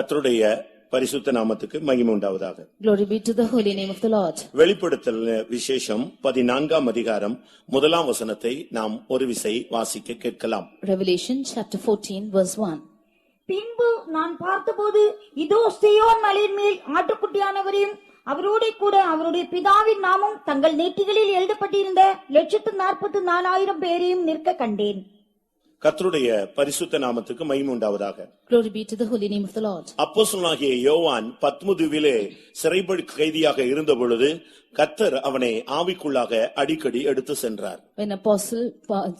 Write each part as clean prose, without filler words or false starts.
கர்த்தருடைய பரிசுத்த நாமத்துக்கு மகிமை உண்டாவதாக. Glory be to the holy name of the Lord. வெளிப்படுத்தல் விசேஷம் 14ஆம் அதிகாரம் 1ஆம் வசனத்தை நாம் ஒரு விசை வாசிக்க கேட்கலாம். Revelation chapter 14 verse 1. பின்பு நான் பார்த்தபோது இதோ சீயோன் மலையின் மேல் ஆட்டுக்குட்டியானவரையும் அவரோட கூட அவருடைய பிதாவின் நாமம் தங்கள் நெற்றிகளில் எழுதப்பட்டிருந்த 144,000 பேரையும் நிற்க கண்டேன். கர்த்தருடைய பரிசுத்த நாமத்துக்கு மகிமை உண்டாவதாக. Glory be to the holy name of the Lord. அப்போஸ்தலனாகிய யோவான் பத்முதுவிலே சிறைப்படி கைதியாக இருந்த பொழுது கர்த்தர் அவனை ஆவிக்குள்ளாக அடிக்கடி எடுத்து சென்றார். When Apostle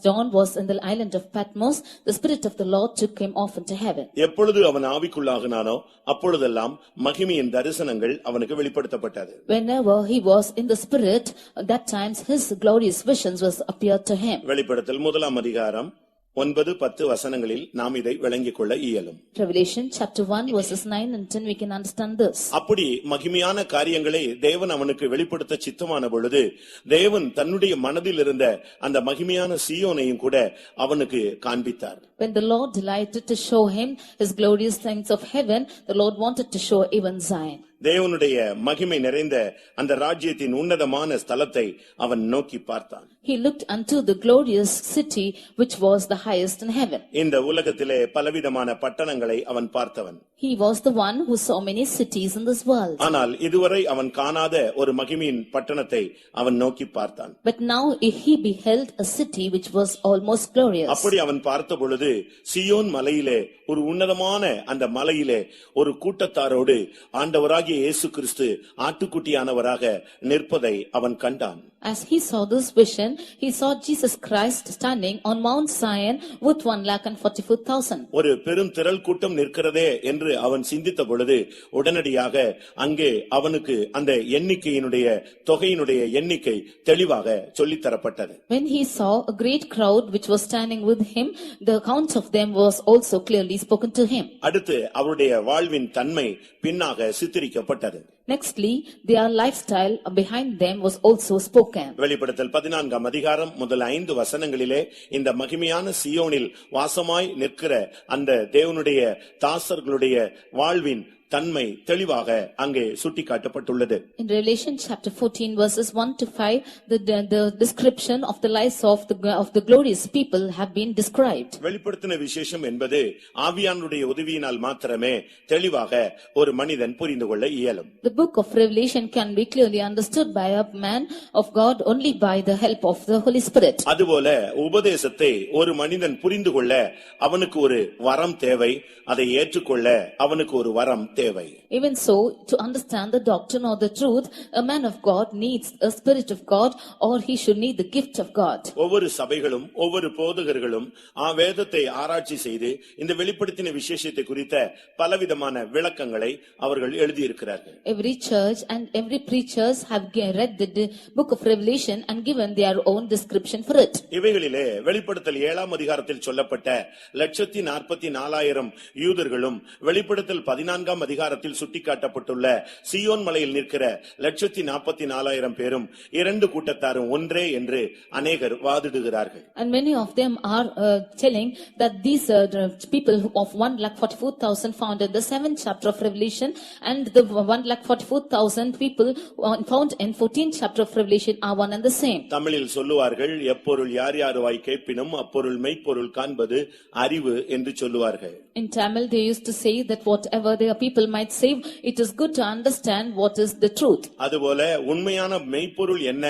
John was in the island of Patmos, the Spirit of the Lord took him off into heaven. எப்பொழுது அவன் ஆவிக்குள்ளாகினானோ அப்பொழுதெல்லாம் மகிமையின் தரிசனங்கள் அவனுக்கு வெளிப்படுத்தப்பட்டது. Whenever he was in the Spirit, at that times his glorious visions was appeared to him. வெளிப்படுத்தல் 1ஆம் அதிகாரம் 9-10 வசனங்களில் நாம் இதை விளங்கிக் கொள்ள இயலும். Revelation chapter 1 verses 9 and 10 we can understand this. அப்படி மகிமையான காரியங்களை தேவன் அவனுக்கு வெளிப்படுத்த சித்தமான பொழுது தேவன் தன்னுடைய மனதில் இருந்த அந்த மகிமையான சீயோனையும் கூட அவனுக்கு காண்பித்தார். When the Lord delighted to show him his glorious things of heaven, the Lord wanted to show even Zion. தேவனுடைய மகிமை நிறைந்த அந்த ராஜ்யத்தின் உன்னதமான ஸ்தலத்தை அவன் நோக்கி பார்த்தான். He looked unto the glorious city which was the highest in heaven. இந்த உலகத்திலே பலவிதமான பட்டணங்களை அவன் பார்த்தவன். He was the one who saw many cities in this world. ஆனால் இதுவரை அவன் காணாத ஒரு மகிமையின் பட்டணத்தை அவன் நோக்கி பார்த்தான். But now he beheld a city which was almost glorious. அப்படி அவன் பார்த்த பொழுது சீயோன் மலையிலே ஒரு உன்னதமான அந்த மலையிலே ஒரு கூட்டத்தாரோடு ஆண்டவராகிய இயேசு கிறிஸ்து ஆட்டுக்குட்டியானவராக நிற்பதை அவன் கண்டான். As he saw this vision, he saw Jesus Christ standing on Mount Zion with 144,000. ஒரு பெரும் திரள் கூட்டம் நிற்கிறதே என்று அவன் சிந்தித்த பொழுது உடனடியாக அங்கே அவனுக்கு அந்த எண்ணிக்கையினுடைய தொகையினுடைய எண்ணிக்கை தெளிவாக சொல்லித் தரப்பட்டது. When he saw a great crowd which was standing with him, the count of them was also clearly spoken to him. அடுத்து அவருடைய வாழ்வின் தன்மை பின்னாக சித்தரிக்கப்பட்டது. Nextly, their lifestyle behind them was also spoken. வெளிப்படுத்தல் 14ஆம் அதிகாரம் முதல் 5 வசனங்களிலே இந்த மகிமையான சீயோனில் வாசமாய் நிற்கிற அந்த தேவனுடைய தாசர்களுடைய வாழ்வின் தன்மை தெளிவாக அங்கே சுட்டிக்காட்டப்பட்டுள்ளது. In Revelation chapter 14 verses 1 to 5, the description of the lives of the glorious people have been described. வெளிப்படுத்தின விசேஷம் என்பது ஆவியானுடைய உதவியினால் மாத்திரமே தெளிவாக ஒரு மனிதன் புரிந்து கொள்ள இயலும். The book of Revelation can be clearly understood by a man of God only by the help of the Holy Spirit. அதுபோல உபதேசத்தை ஒரு மனிதன் புரிந்து கொள்ள அவனுக்கு ஒரு வரம் தேவை, அதை ஏற்றுக்கொள்ள அவனுக்கு ஒரு வரம் தேவை. Even so, to understand the doctrine or the truth, a man of God needs a spirit of God, or he should need the gift of God. ஒவ்வொரு சபைகளும் ஒவ்வொரு போதகர்களும் வேதத்தை ஆராய்ச்சி செய்து இந்த வெளிப்படுத்தின விசேஷத்தை குறித்த பலவிதமான விளக்கங்களை அவர்கள் எழுதியிருக்கிறார்கள். Every church and every preachers have read the book of Revelation and given their own description for it. இவைகளிலே வெளிப்படுத்தல் 7ஆம் அதிகாரத்தில் சொல்லப்பட்ட 144,000 யூதர்களும் வெளிப்படுத்தல் 14ஆம் அதிகாரத்தில் சுட்டிக்காட்டப்பட்டுள்ள சீயோன் மலையில் நிற்கிற 144,000 பேரும் இரண்டு கூட்டத்தாரும் ஒன்றே என்று அநேகர் வாதிடுகிறார்கள். And many of them are telling that these people of 144,000 found in the 7th chapter of Revelation and the 144,000 people found in 14th chapter of Revelation are one and the same. தமிழில் சொல்லுவார்கள், எப்பொருள் யார் யாருவாய் கேட்பினும் அப்பொருள் மெய்ப்பொருள் காண்பது அறிவு என்று சொல்லுவார்கள். In Tamil they used to say that whatever their people might say, it is good to understand what is the truth. அதுபோல உண்மையான மெய்ப்பொருள் என்ன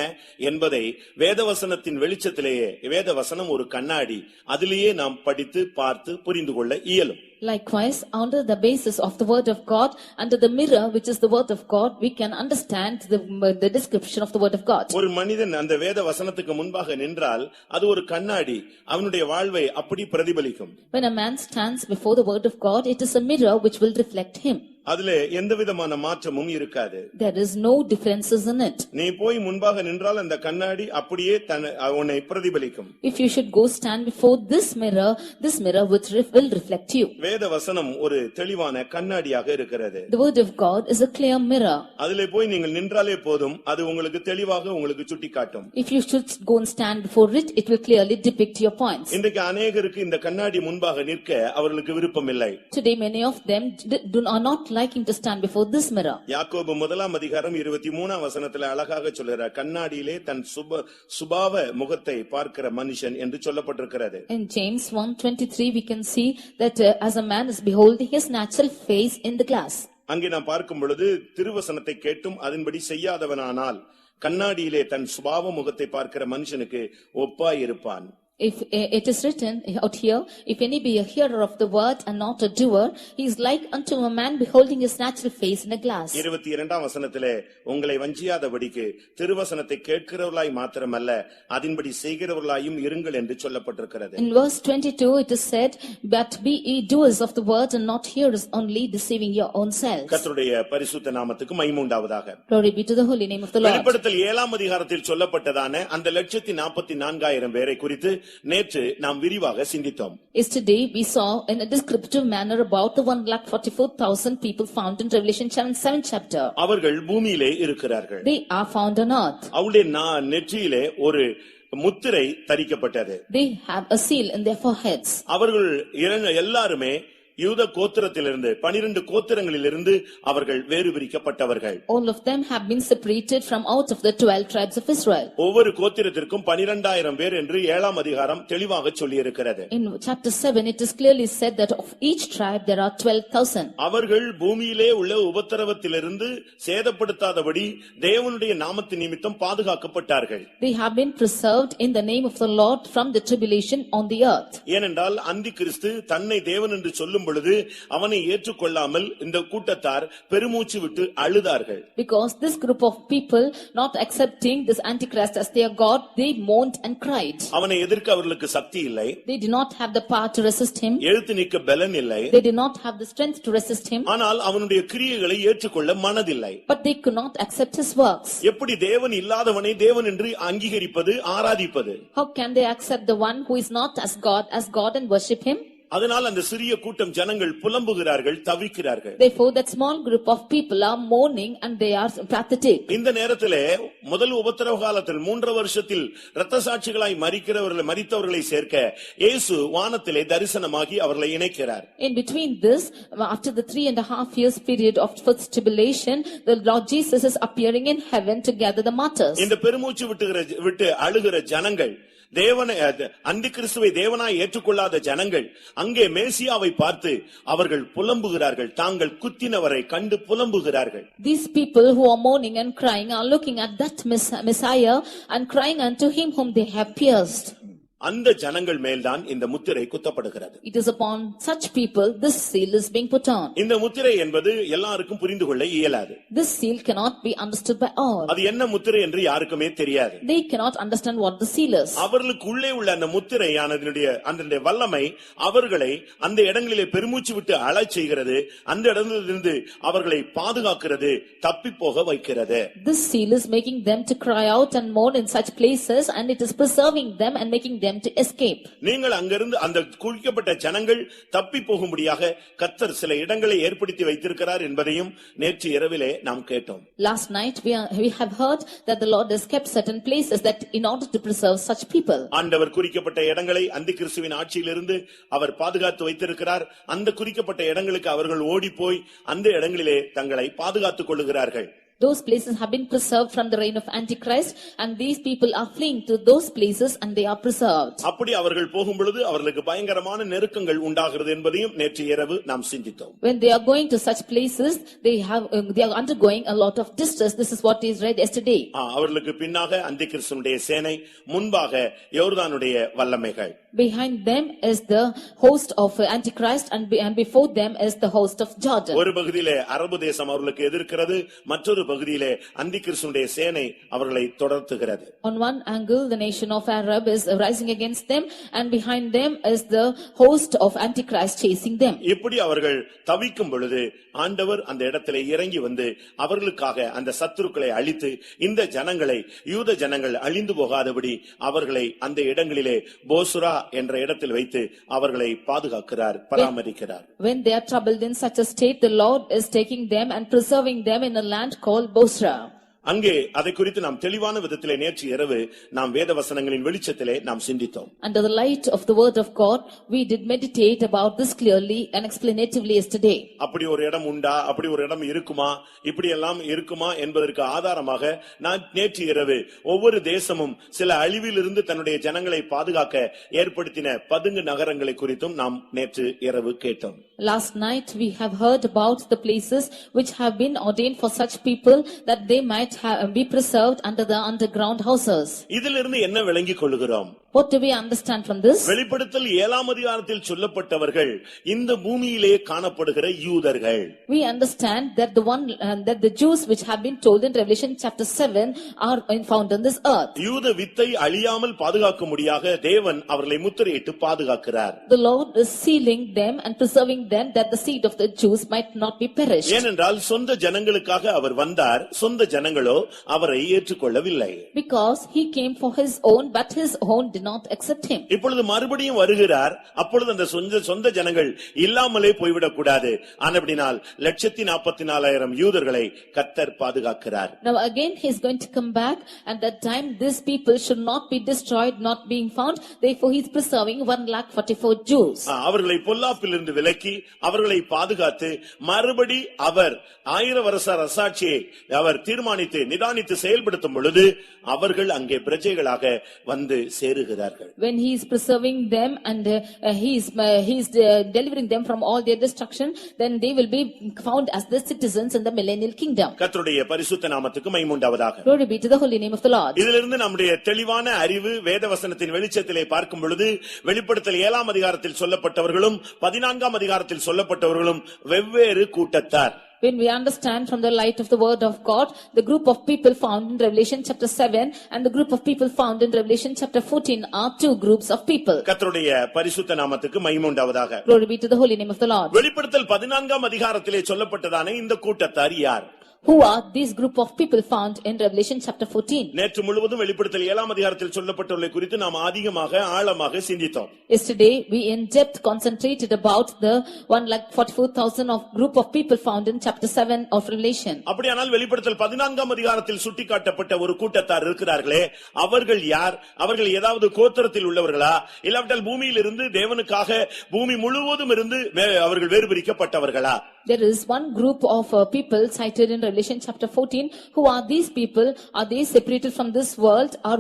என்பதை வேதவசனத்தின் வெளிச்சத்திலேயே, வேதவசனம் ஒரு கண்ணாடி, அதிலேயே நாம் படித்து பார்த்து புரிந்து கொள்ள இயலும். Likewise, under the basis of the word of God, under the mirror which is the word of God, we can understand the description of the word of God. ஒரு மனிதன் அந்த வேத வசனத்துக்கு முன்பாக நின்றால் அது ஒரு கண்ணாடி, அவனுடைய வாழ்வை அப்படி பிரதிபலிக்கும். When a man stands before the word of God, it is a mirror which will reflect him. அதிலே எந்த விதமான மாற்றமும் இருக்காது. There is no differences in it. நீ போய் முன்பாக நின்றால் அந்த கண்ணாடி அப்படியே உன்னை பிரதிபலிக்கும். If you should go stand before this mirror will reflect you. வேத வசனம் ஒரு தெளிவான கண்ணாடியாக இருக்கிறது. The word of God is a clear mirror. அதிலே போய் நீங்கள் நின்றாலே போதும், அது உங்களுக்கு தெளிவாக உங்களுக்கு சுட்டிக்காட்டும். If you should go and stand before it, it will clearly depict your points. இன்றைக்கு அநேகருக்கு இந்த கண்ணாடி முன்பாக நிற்க அவர்களுக்கு விருப்பம் இல்லை. Today many of them are not liking to stand before this mirror. யாக்கோபு 1:23 அழகாக சொல்கிறார், கண்ணாடியிலே தன் சுபாவ முகத்தை பார்க்கிற மனுஷன் என்று சொல்லப்பட்டிருக்கிறது. In James 1:23 we can see that as a man is beholding his natural face in the glass. அங்கே நாம் பார்க்கும் பொழுது திருவசனத்தை கேட்டும் அதன்படி செய்யாதவனானால் கண்ணாடியிலே தன் சுபாவ முகத்தை பார்க்கிற மனுஷனுக்கு ஒப்பாய் இருப்பான். If it is written out here, if any be a hearer of the word and not a doer, he is like unto a man beholding his natural face in a glass. 22ஆம் வசனத்திலே உங்களை வஞ்சியாதபடிக்கு திருவசனத்தை கேட்கிறவர்களாய் மாத்திரமல்ல அதின்படி செய்கிறவர்களாயும் இருங்கள் என்று சொல்லப்பட்டிருக்கிறது. In verse 22 it is said, but be ye doers of the word and not hearers only, deceiving your own selves. கர்த்தருடைய பரிசுத்த நாமத்துக்கு மகிமை உண்டாவதாக. Glory be to the holy name of the Lord. வெளிப்படுத்தல் 7ஆம் அதிகாரத்தில் சொல்லப்பட்டதான அந்த 144,000 பேரை குறித்து நேற்று நாம் விரிவாக சிந்தித்தோம். Yesterday we saw in a descriptive manner about the 144,000 people found in Revelation 7th chapter. அவர்கள் பூமியிலே இருக்கிறார்கள். They are found on earth. அவருடைய நெற்றியிலே ஒரு முத்திரை தரிக்கப்பட்டது. They have a seal in their foreheads. அவர்கள் எல்லாருமே யூத கோத்திரத்திலிருந்து 12 கோத்திரங்களிலிருந்து அவர்கள் வேறு பிரிக்கப்பட்டவர்கள். All of them have been separated from out of the 12 tribes of Israel. ஒவ்வொரு கோத்திரத்திற்கும் 12,000 பேர் என்று 7ஆம் அதிகாரம் தெளிவாக சொல்லி இருக்கிறது. In chapter 7 it is clearly said that of each tribe there are 12,000. அவர்கள் பூமியிலே உள்ள உபத்திரவத்திலிருந்து சேதப்படுத்தாதபடி தேவனுடைய நாமத்தின் நிமித்தம் பாதுகாக்கப்பட்டார்கள். They have been preserved in the name of the Lord from the tribulation on the earth. ஏனென்றால் அந்தி கிறிஸ்து தன்னை தேவன் என்று சொல்லும் பொழுது அவனை ஏற்றுக்கொள்ளாமல் இந்த கூட்டத்தார் பெருமூச்சு விட்டு அழுதார்கள். Because this group of people not accepting this antichrist as their god, they mourned and cried. அவனை எதிர்க்க அவர்களுக்கு சக்தி இல்லை. They did not have the power to resist him. எழுத்து நிற்க பலன் இல்லை. They did not have the strength to resist him. ஆனால் அவனுடைய கிரியைகளை ஏற்றுக்கொள்ள மனதில்லை. But they could not accept his works. எப்படி தேவன் இல்லாதவனை தேவன் என்று அங்கீகரிப்பது, ஆராதிப்பது? How can they accept the one who is not as God and worship him? அதனால் அந்த சிறிய கூட்டம் ஜனங்கள் புலம்புகிறார்கள், தவிக்கிறார்கள். Therefore that small group of people are mourning and they are pathetic. இந்த நேரத்திலே முதல் உபத்திரவ காலத்தில் 3 வருஷத்தில் இரத்த சாட்சிகளாய் மரித்தவர்களை சேர்க்க இயேசு வானத்திலே தரிசனமாகி அவர்களை இணைக்கிறார். In between this, after the 3.5 years period of first tribulation, the Lord Jesus is appearing in heaven to gather the martyrs. இந்த பெருமூச்சு விட்டு அழுகிற ஜனங்கள், தேவனை அந்தி கிறிஸ்துவை தேவனாய் ஏற்றுக்கொள்ளாத ஜனங்கள் அங்கே மேசியாவை பார்த்து அவர்கள் புலம்புகிறார்கள், தாங்கள் குத்தினவரை கண்டு புலம்புகிறார்கள். These people who are mourning and crying are looking at that Messiah and crying unto him whom they have pierced. அந்த ஜனங்கள் மேல்தான் இந்த முத்திரை குத்தப்படுகிறது. It is upon such people this seal is being put on. இந்த முத்திரை என்பது எல்லாருக்கும் புரிந்து கொள்ள இயலாது. This seal cannot be understood by all. அது என்ன முத்திரை என்று யாருக்குமே தெரியாது. They cannot understand what the seal is. அவர்களுக்கு உள்ளே உள்ள அந்த முத்திரையானதனுடைய அந்த வல்லமை அவர்களை அந்த இடங்களிலே பெருமூச்சு விட்டு அழச் செய்கிறது, அந்த இடத்திலிருந்து அவர்களை பாதுகாக்கிறது, தப்பி போக வைக்கிறது. This seal is making them to cry out and mourn in such places, and it is preserving them and making them to escape. நீங்கள் அங்கிருந்து அந்த குறிக்கப்பட்ட ஜனங்கள் தப்பி போகும்படியாக கர்த்தர் சில இடங்களை ஏற்படுத்தி வைத்திருக்கிறார் என்பதையும் நேற்று இரவிலே நாம் கேட்டோம். Last night we have heard that the Lord has kept certain places that in order to preserve such people. ஆண்டவர் குறிக்கப்பட்ட இடங்களை அந்தி கிறிஸ்துவின் ஆட்சியிலிருந்து அவர் பாதுகாத்து வைத்திருக்கிறார். அந்த குறிக்கப்பட்ட இடங்களுக்கு அவர்கள் ஓடி போய் அந்த இடங்களிலே தங்களை பாதுகாத்துக் கொள்ளுகிறார்கள். Those places have been preserved from the reign of Antichrist, and these people are fleeing to those places and they are preserved. அப்படி அவர்கள் போகும் பொழுது அவர்களுக்கு பயங்கரமான நெருக்கங்கள் உண்டாகிறது என்பதையும் நேற்று இரவு நாம் சிந்தித்தோம். When they are going to such places, they are undergoing a lot of distress. This is what is read yesterday. அவர்களுக்கு பின்னாக அந்தி கிறிஸ்துவினுடைய சேனை, முன்பாக யோர்தானுடைய வல்லமைகள். Behind them is the host of Antichrist and before them is the host of Jordan. ஒரு பகுதியிலே அரபு தேசம் அவர்களுக்கு எதிர்க்கிறது, மற்றொரு பகுதியிலே அந்திகிறிஸ்துவினுடைய சேனை அவர்களை தொடர்த்துகிறது. On one angle the nation of Arab is rising against them and behind them is the host of Antichrist chasing them. இப்படி அவர்கள் தவிக்கும் பொழுது ஆண்டவர் அந்த இடத்திலே இறங்கி வந்து அவர்களுக்காக அந்த சத்துருக்களை அழித்து இந்த ஜனங்களை யூத ஜனங்கள் அழிந்து போகாதபடி அவர்களை அந்த இடங்களிலே போசுரா என்ற இடத்தில் வைத்து அவர்களை பாதுகாக்கிறார், பராமரிக்கிறார். When they are troubled in such a state, the Lord is taking them and preserving them in a land called Bosra. அங்கே அதை குறித்து நாம் தெளிவான விதத்திலே நேற்று இரவு நாம் வேத வசனங்களின் வெளிச்சத்திலே நாம் சிந்தித்தோம். Under the light of the word of God, we did meditate about this clearly and explanatively yesterday. அப்படி ஒரு இடம் உண்டா, அப்படி ஒரு இடம் இருக்குமா, இப்படி எல்லாம் இருக்குமா என்பதற்கு ஆதாரமாக நான் நேற்று இரவு ஒவ்வொரு தேசமும் சில அழிவிலிருந்து தன்னுடைய ஜனங்களை பாதுகாக்க ஏற்படுத்தின பதுங்கு நகரங்களை குறித்தும் நாம் நேற்று இரவு கேட்டோம். Last night we have heard about the places which have been ordained for such people that they might be preserved under the underground houses. இதிலிருந்து என்ன விளங்கிக் கொள்கிறோம்? What do we understand from this? வெளிப்படுத்தல் 7ஆம் அதிகாரத்தில் சொல்லப்பட்டவர்கள் இந்த பூமியிலே காணப்படுகிற யூதர்கள். We understand that that the Jews which have been told in Revelation chapter 7 are found on this earth. யூத வித்தை அழியாமல் பாதுகாக்கும்படியாக தேவன் அவர்களை முத்திரையிட்டு பாதுகாக்கிறார். The Lord is sealing them and preserving them that the seed of the Jews might not be perished. ஏனென்றால் சொந்த ஜனங்களுக்காக அவர் வந்தார், சொந்த ஜனங்களோ அவரை ஏற்றுக்கொள்ளவில்லை. Because he came for his own, but his own did not accept him. இப்பொழுது மறுபடியும் வருகிறார். அப்பொழுது அந்த சொந்த ஜனங்கள் இல்லாமலே போய்விடக் கூடாது. ஆனபடினால் 144,000 யூதர்களை கர்த்தர் பாதுகாக்கிறார். Now again he is going to come back, and that time these people should not be destroyed, not being found. Therefore he is preserving 144 Jews. அவர்களை பொல்லாப்பிலிருந்து விலக்கி அவர்களை பாதுகாத்து மறுபடி அவர் 1000 வருஷ அரசாட்சியை அவர் தீர்மானித்து நிதானித்து செயல்படுத்தும் பொழுது அவர்கள் அங்கே பிரஜைகளாக வந்து சேருகிறார்கள். When he is preserving them and he is delivering them from all their destruction, then they will be found as the citizens in the millennial kingdom. கர்த்தருடைய பரிசுத்த நாமத்துக்கு மகிமை உண்டாவதாக. Glory be to the holy name of the Lord. இதிலிருந்து நம்முடைய தெளிவான அறிவு வேதவசனத்தின் வெளிச்சத்திலே பார்க்கும் பொழுது வெளிப்படுத்தல் 7ஆம் அதிகாரத்தில் சொல்லப்பட்டவர்களும் 14ஆம் அதிகாரத்தில் சொல்லப்பட்டவர்களும் வெவ்வேறு கூட்டத்தார். When we understand from the light of the word of God, the group of people found in Revelation chapter 7 and the group of people found in Revelation chapter 14 are two groups of people. கர்த்தருடைய பரிசுத்த நாமத்துக்கு மகிமை உண்டாவதாக. Glory be to the holy name of the Lord. வெளிப்படுத்தல் 14ஆம் அதிகாரத்திலே சொல்லப்பட்டதான இந்த கூட்டத்தார் யார்? Who are these group of people found in Revelation chapter 14? நேற்று முழுவதும் வெளிப்படுத்தல் 7ஆம் அதிகாரத்தில் சொல்லப்பட்டவர்களை குறித்து நாம் அதிகமாக ஆழமாக சிந்தித்தோம். Yesterday we in depth concentrated about the 144,000 of group of people found in chapter 7 of Revelation. அப்படியானால் வெளிப்படுத்தல் 14ஆம் அதிகாரத்தில் சுட்டிக்காட்டப்பட்ட ஒரு கூட்டத்தார் இருக்கிறார்களே, அவர்கள் யார்? அவர்கள் ஏதாவது கோத்திரத்தில் உள்ளவர்களா, இல்லாவிட்டால் பூமியிலிருந்து தேவனுக்காக பூமி முழுவதும் இருந்து அவர்கள் வேறுபிரிக்கப்பட்டவர்களா? There is one group of people cited in Revelation chapter 14. Who are these people? Are they separated from this world or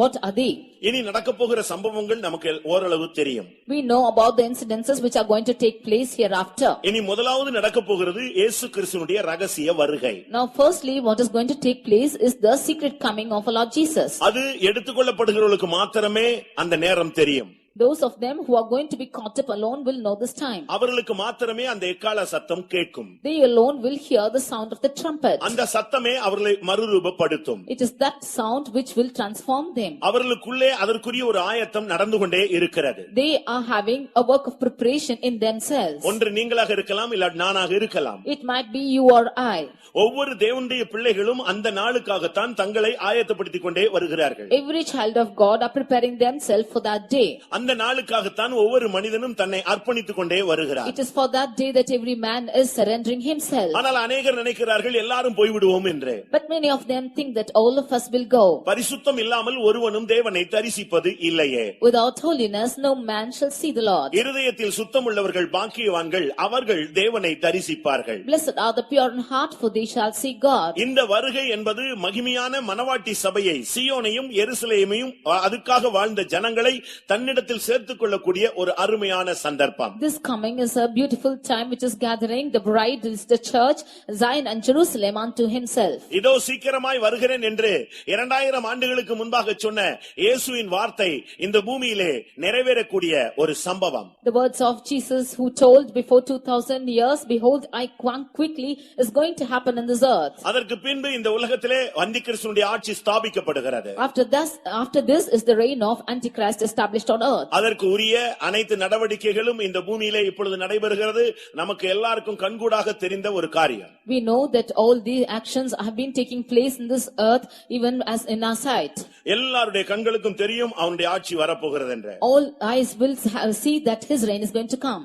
what are they? இனி நடக்கப் போகிற சம்பவங்கள் நமக்கு ஓரளவு தெரியும். We know about the incidences which are going to take place hereafter. இனி முதலாவது நடக்கப் போகிறது இயேசு கிறிஸ்துவினுடைய ரகசிய வருகை. Now firstly what is going to take place is the secret coming of our Lord Jesus. அது எடுத்துக்கொள்ளப்படுகிறவர்களுக்கு மாத்திரமே அந்த நேரம் தெரியும். Those of them who are going to be caught up alone will know this time. அவர்களுக்கு மாத்திரமே அந்த எக்காள சத்தம் கேட்கும். They alone will hear the sound of the trumpet. அந்த சத்தமே அவர்களை மறுரூபப்படுத்தும். It is that sound which will transform them. அவர்களுக்குள்ளே அதற்குரிய ஒரு ஆயத்தம் நடந்து கொண்டே இருக்கிறது. They are having a work of preparation in themselves. ஒன்று நீங்களாக இருக்கலாம், இல்ல நானாக இருக்கலாம். It might be you or I. ஒவ்வொரு தேவனுடைய பிள்ளைகளும் அந்த நாளுக்காகத்தான் தங்களை ஆயத்தப்படுத்திக் கொண்டே வருகிறார்கள். Every child of God are preparing themselves for that day. அந்த நாளுக்காகத்தான் ஒவ்வொரு மனிதனும் தன்னை அர்ப்பணித்துக் கொண்டே வருகிறார். It is for that day that every man is surrendering himself. ஆனால் அநேகர் நினைக்கிறார்கள் எல்லாரும் போய்விடுவோம் என்று. But many of them think that all of us will go. பரிசுத்தம் இல்லாமல் ஒருவனும் தேவனை தரிசிப்பது இல்லையே. Without holiness no man shall see the Lord. இருதயத்தில் சுத்தம் உள்ளவர்கள் பாக்கியவான்கள், அவர்கள் தேவனை தரிசிப்பார்கள். Blessed are the pure in heart, for they shall see God. இந்த வருகை என்பது மகிமையான மனவாட்டி சபையை, சீயோனையும் எருசலேமையும் அதுக்காக வாழ்ந்த ஜனங்களை தன்னிடத்தில் தன்னிடத்தில் சேர்த்துக் கொள்ளக்கூடிய ஒரு அருமையான சந்தர்ப்பம். This coming is a beautiful time which is gathering the bride is the church Zion and Jerusalem unto himself. இதோ சீக்கிரமாய் வருகிறேன் என்று 2000 ஆண்டுகளுக்கு முன்பாக சொன்ன இயேசுவின் வார்த்தை இந்த பூமியிலே நிறைவேறக்கூடிய ஒரு சம்பவம். The words of Jesus who told before 2000 years, behold I come quickly, is going to happen in this earth. அதற்கு பின்பு இந்த உலகத்திலே அந்திகிறிஸ்துவினுடைய ஆட்சி ஸ்தாபிக்கப்படுகிறது. After this is the reign of Antichrist established on earth. அதற்கு உரிய அனைத்து நடவடிக்கைகளும் இந்த பூமியிலே இப்பொழுது நடைபெறுகிறது. நமக்கு எல்லாருக்கும் கண்கூடாக தெரிந்த ஒரு காரியம். We know that all these actions have been taking place in this earth even as in our sight. எல்லாருடைய கண்களுக்கும் தெரியும் அவனுடைய ஆட்சி வரப்போகிறது என்று. All eyes will see that his reign is going to come.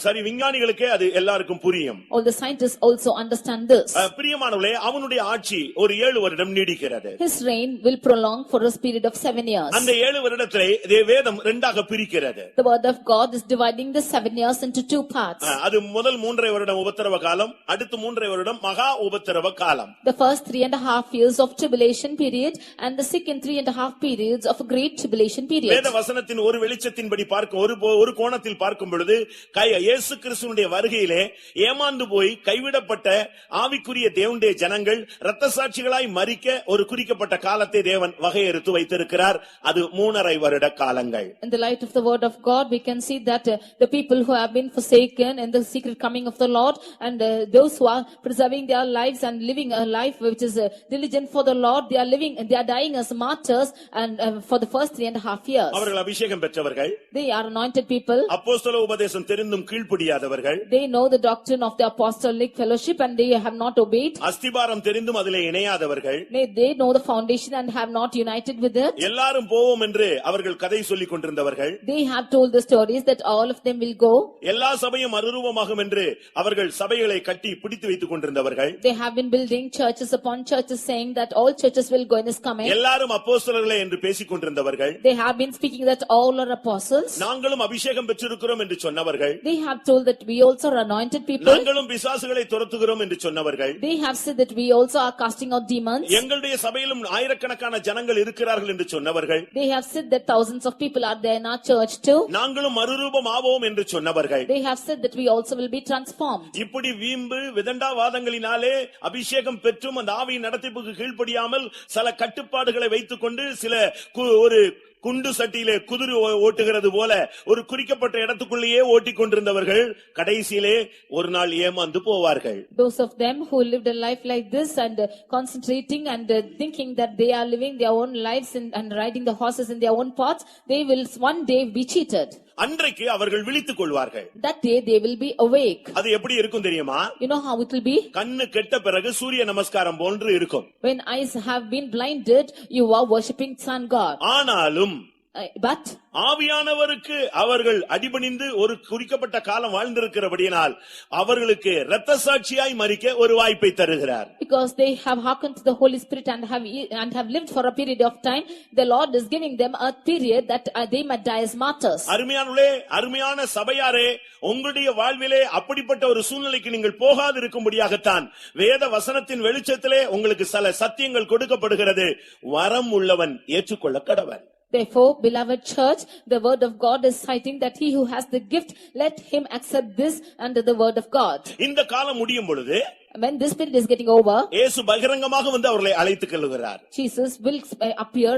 சரி, விஞ்ஞானிகளுக்கே அது எல்லாருக்கும் புரியும். All the scientists also understand this. பிரியமானவர்களே, அவனுடைய ஆட்சி ஒரு 7 வருடம் நீடிக்கிறது. His reign will prolong for a period of 7 years. அந்த 7 வருடத்திலே வேதம் இரண்டாக பிரிக்கிறது. The word of God is dividing the 7 years into 2 parts. அது முதல் 3.5 வருடம் உபத்திரவ காலம், அடுத்து 3.5 வருடம் மகா உபத்திரவ காலம். The first 3.5 years of tribulation period and the second 3.5 periods of a great tribulation period. வேத வசனத்தின் ஒரு வெளிச்சத்தின்படி பார்க்கும் ஒரு கோணத்தில் பார்க்கும் பொழுது இயேசு கிறிஸ்துவினுடைய வருகையிலே ஏமாந்து போய் கைவிடப்பட்ட ஆவிக்குரிய தேவனுடைய ஜனங்கள் இரத்த சாட்சிகளாய் மரிக்க ஒரு குறிக்கப்பட்ட காலத்தை தேவன் வகையறுத்து வைத்திருக்கிறார். அது 3.5 வருட காலங்கள். In the light of the word of God, we can see that the people who have been forsaken in the secret coming of the Lord and those who are preserving their lives and living a life which is diligent for the Lord, they are dying as martyrs and for the first 3.5 years. அவர்கள் அபிஷேகம் பெற்றவர்கள். They are anointed people. அப்போஸ்தல உபதேசம் தெரிந்தும் கீழ்ப்படியாதவர்கள். They know the doctrine of the apostolic fellowship and they have not obeyed. அஸ்திபாரம் தெரிந்தும் அதிலே இணையாதவர்கள். They know the foundation and have not united with it. எல்லாரும் போவோம் என்று அவர்கள் கதை சொல்லிக் கொண்டிருந்தவர்கள். They have told the stories that all of them will go. எல்லா சபையும் மறுரூபமாகும் என்று அவர்கள் சபைகளை கட்டி பிடித்து வைத்துக் கொண்டிருந்தவர்கள். They have been building churches upon churches saying that all churches will go in this coming. எல்லாரும் அப்போஸ்தலர்களே என்று பேசிக் கொண்டிருந்தவர்கள். They have been speaking that all are apostles. நாங்களும் அபிஷேகம் பெற்றிருக்கிறோம் என்று சொன்னவர்கள். They have told that we also are anointed people. நாங்களும் பிசாசுகளை துரத்துகிறோம் என்று சொன்னவர்கள். They have said that we also are casting out demons. எங்களுடைய சபையிலும் ஆயிரக்கணக்கான ஜனங்கள் இருக்கிறார்கள் என்று சொன்னவர்கள். They have said that thousands of people are there in our church too. நாங்களும் மறுரூபம் ஆவோம் என்று சொன்னவர்கள். They have said that we also will be transformed. இப்படி வீம்பு விதண்டாவாதங்களினாலே அபிஷேகம் பெற்றும் அந்த ஆவியின் நடத்திப்புக்கு கீழ்ப்படியாமல் சில கட்டுப்பாடுகளை வைத்துக் கொண்டு சில ஒரு குண்டு சட்டியிலே குதிரை ஓட்டுகிறது போல ஒரு குறிக்கப்பட்ட இடத்துக்குள்ளேயே ஓட்டிக் கொண்டிருந்தவர்கள் கடைசியிலே ஒரு நாள் ஏமாந்து போவார்கள். Those of them who lived a life like this and concentrating and thinking that they are living their own lives and riding the horses in their own paths, they will one day be cheated. அன்றைக்கு அவர்கள் விழித்துக் கொள்வார்கள். That day they will be awake. அது எப்படி இருக்கும் தெரியுமா? You know how it will be? கண்ணு கெட்ட பிறகு சூரிய நமஸ்காரம் போன்று இருக்கும். When eyes have been blinded, you are worshipping sun god. ஆனாலும் but ஆவியானவருக்கு அவர்கள் அடிபணிந்து ஒரு குறிக்கப்பட்ட காலம் வாழ்ந்திருக்கிறபடியால் அவர்களுக்கு இரத்த சாட்சியாய் மரிக்க ஒரு வாய்ப்பை தருகிறார். Because they have hearkened to the Holy Spirit and have lived for a period of time, the Lord is giving them a period that they might die as martyrs. அருமையான சபையாரே, உங்களுடைய வாழ்விலே அப்படிப்பட்ட ஒரு சூழ்நிலைக்கு நீங்கள் போகாது இருக்கும்படியாகத்தான் வேத வசனத்தின் வெளிச்சத்திலே உங்களுக்கு சில சத்தியங்கள் கொடுக்கப்படுகிறது. வரம் உள்ளவன் ஏற்றுக்கொள்ள கடவன். Therefore, beloved church, the word of God is citing that he who has the gift, let him accept this under the word of God. இந்த காலம் முடியும் பொழுது when this period is getting over, இயேசு பகிரங்கமாக வந்து அவர்களை அழைத்துக் கொள்கிறார். Jesus will appear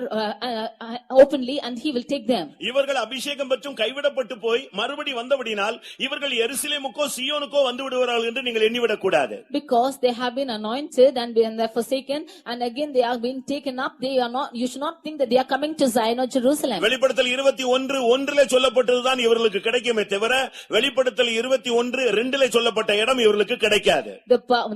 openly and he will take them. இவர்கள் அபிஷேகம் பெற்றும் கைவிடப்பட்டு போய் மறுபடி வந்தபடினால் இவர்கள் எருசலேமுக்கோ சீயோனுக்கோ வந்து விடுவார்கள் என்று நீங்கள் எண்ணிவிடக் கூடாது. Because they have been anointed and been forsaken and again they are being taken up, they are not, you should not think that they are coming to Zion or Jerusalem. வெளிப்படுத்தல் 21:1 சொல்லப்பட்டதுதான் இவர்களுக்கு கிடைக்குமே தவிர வெளிப்படுத்தல் 21:2 சொல்லப்பட்ட இடம் இவர்களுக்கு கிடைக்காது.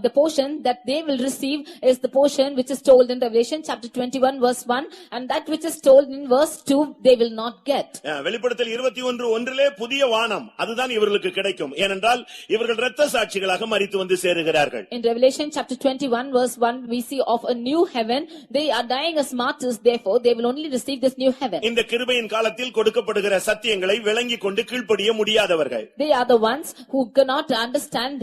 The portion that they will receive is the portion which is told in Revelation chapter 21 verse 1 and that which is told in verse 2 they will not get. வெளிப்படுத்தல் 21:1 புதிய வானம் அதுதான் இவர்களுக்கு கிடைக்கும். ஏனென்றால் இவர்கள் இரத்த சாட்சிகளாக மரித்து வந்து சேருகிறார்கள். In Revelation chapter 21 verse 1 we see of a new heaven, they are dying as martyrs, therefore they will only receive this new heaven. இந்த கிருபையின் காலத்தில் கொடுக்கப்படுகிற சத்தியங்களை விளங்கிக் கொண்டு கீழ்ப்படிய முடியாதவர்கள். They are the ones who cannot understand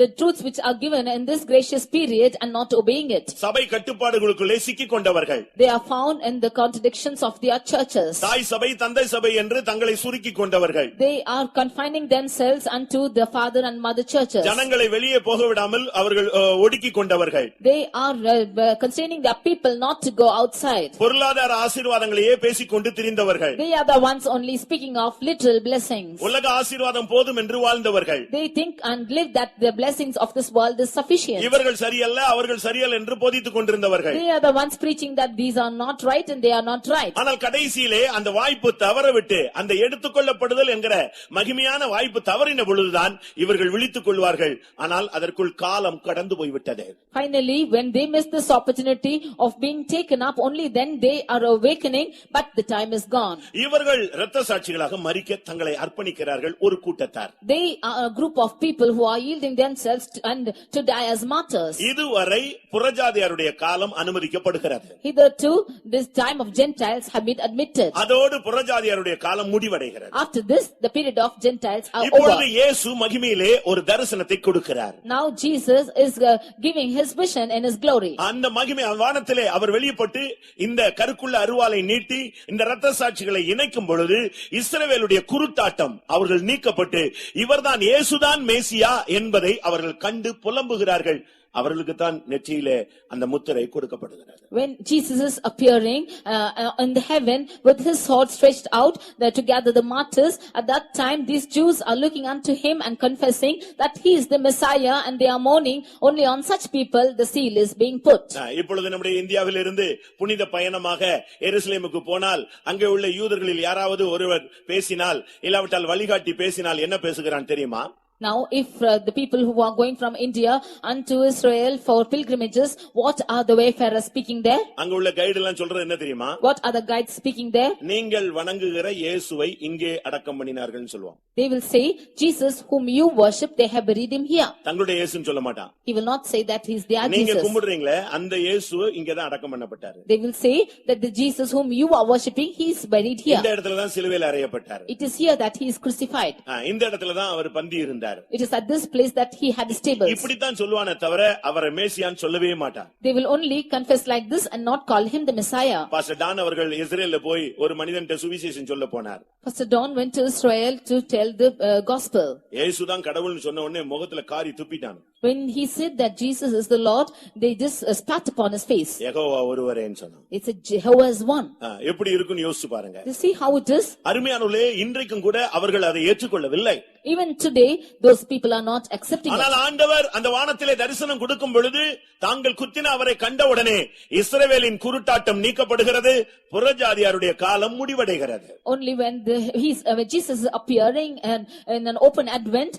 the truths which are given in this gracious period and not obeying it. சபை கட்டுப்பாடுகளுக்குள்ளே சிக்கிக் கொண்டவர்கள். They are found in the contradictions of their churches. தாய் சபை தந்தை சபை என்று தங்களை சுருக்கிக் கொண்டவர்கள். They are confining themselves unto the father and mother churches. ஜனங்களை வெளியே போக விடாமல் அவர்கள் ஒடுக்கிக் கொண்டவர்கள். They are constraining their people not to go outside. பொருளாதார ஆசீர்வாதங்களையே பேசிக்கொண்டு திரிந்தவர்கள். They are the ones only speaking of literal blessings. உலக ஆசீர்வாதம் போதும் என்று வாழ்ந்தவர்கள். They think and live that the blessings of this world is sufficient. இவர்கள் சரியல்ல அவர்கள் சரியல்ல என்று போதித்துக் கொண்டிருந்தவர்கள். They are the ones preaching that these are not right and they are not right. ஆனால் கடைசியிலே அந்த வாய்ப்பு தவறவிட்டு அந்த எடுத்துக்கொள்ளப்படுதல் என்கிற மகிமையான வாய்ப்பு தவறின பொழுதுதான் இவர்கள் விழித்துக் கொள்வார்கள். ஆனால் அதற்குள் காலம் கடந்து போய்விட்டது. Finally, when they miss this opportunity of being taken up, only then they are awakening, but the time is gone. இவர்கள் இரத்த சாட்சிகளாக மரிக்க தங்களை அர்ப்பணிக்கிறார்கள் ஒரு கூட்டத்தார். They are a group of people who are yielding themselves to die as martyrs. இதுவரை புறஜாதியாருடைய காலம் அனுமதிக்கப்படுகிறது. Hitherto, this time of Gentiles have been admitted. அதோடு புறஜாதியாருடைய காலம் முடிவடைகிறது. After this, the period of Gentiles are over. இப்பொழுது இயேசு மகிமையிலே ஒரு தரிசனத்தை கொடுக்கிறார். Now Jesus is giving his vision in his glory. அந்த மகிமை வானத்திலே அவர் வெளிப்பட்டு இந்த கருக்குள்ள அருவாளை நீட்டி இந்த இரத்த சாட்சிகளை இணைக்கும் பொழுது இஸ்ரவேலுடைய குருட்டாட்டம் அவர்கள் நீக்கப்பட்டு இவர்தான் இயேசுதான் மேசியா என்பதை அவர்கள் கண்டு புலம்புகிறார்கள். அவர்களுக்கு தான் நெற்றியிலே அந்த முத்திரை கொடுக்கப்படுகிறது. When Jesus is appearing in the heaven with his sword stretched out to gather the martyrs, at that time these Jews are looking unto him and confessing that he is the Messiah, and they are mourning. Only on such people the seal is being put. இப்பொழுது நம்முடைய இந்தியாவில் இருந்து புனித பயணமாக எருசலேமுக்கு போனால் அங்கே உள்ள யூதர்களில் யாராவது ஒருவர் பேசினால் இல்லாவிட்டால் வழிகாட்டி பேசினால் என்ன பேசுகிறான் தெரியுமா? Now, if the people who are going from India unto Israel for pilgrimages, what are the wayfarers speaking there? அங்க உள்ள கைடு எல்லாம் சொல்றது என்ன தெரியுமா? What are the guides speaking there? நீங்கள் வணங்குகிற இயேசுவை இங்கே அடக்கம் பண்ணினார்கள்னு சொல்வாங்க. They will say, Jesus whom you worship, they have buried him here. தங்களுடைய இயேசுன்னு சொல்ல மாட்டான். He will not say that he is their நீங்க Jesus. கும்பிடுறீங்களே அந்த இயேசு இங்க தான் அடக்கம் பண்ணப்பட்டாரு. They will say that the Jesus whom you are worshipping, he is buried here. இந்த இடத்துல தான் சிலுவையில் அறையப்பட்டார். It is here that he is crucified. இந்த இடத்துல தான் அவர் பந்தி இருந்தார். It is at this place that he had stables. இப்படி தான் சொல்வானே தவிர அவரை மேசியான்னு சொல்லவே மாட்டான். They will only confess like this and not call him the Messiah. Pastor Dan அவர்கள் இஸ்ரேல்ல போய் ஒரு மனிதன்ட்ட சுவிசேஷம் சொல்ல போனார். Pastor Don went to Israel to tell the gospel. இயேசு தான் கடவுள்னு சொன்ன உடனே முகத்துல காரி துப்பிட்டான். When he said that Jesus is the Lord, they just spat upon his face. Jehovah ஒருவரேன்னு சொன்னான். It's a Jehovah is one. எப்படி இருக்குன்னு யோசிச்சு பாருங்க. You see how it is? அருமையானவர்களே இன்றைக்கும் கூட அவர்கள் அதை ஏற்றுக்கொள்ளவில்லை. Even today, those people are not accepting it. ஆனால் ஆண்டவர் அந்த வானத்திலே தரிசனம் கொடுக்கும் பொழுது தாங்கள் குத்தின அவரை கண்டவுடனே இஸ்ரவேலின் குருட்டாட்டம் நீக்கப்படுகிறது, புறஜாதியாருடைய காலம் முடிவடைகிறது. Only when Jesus is appearing and in an open advent,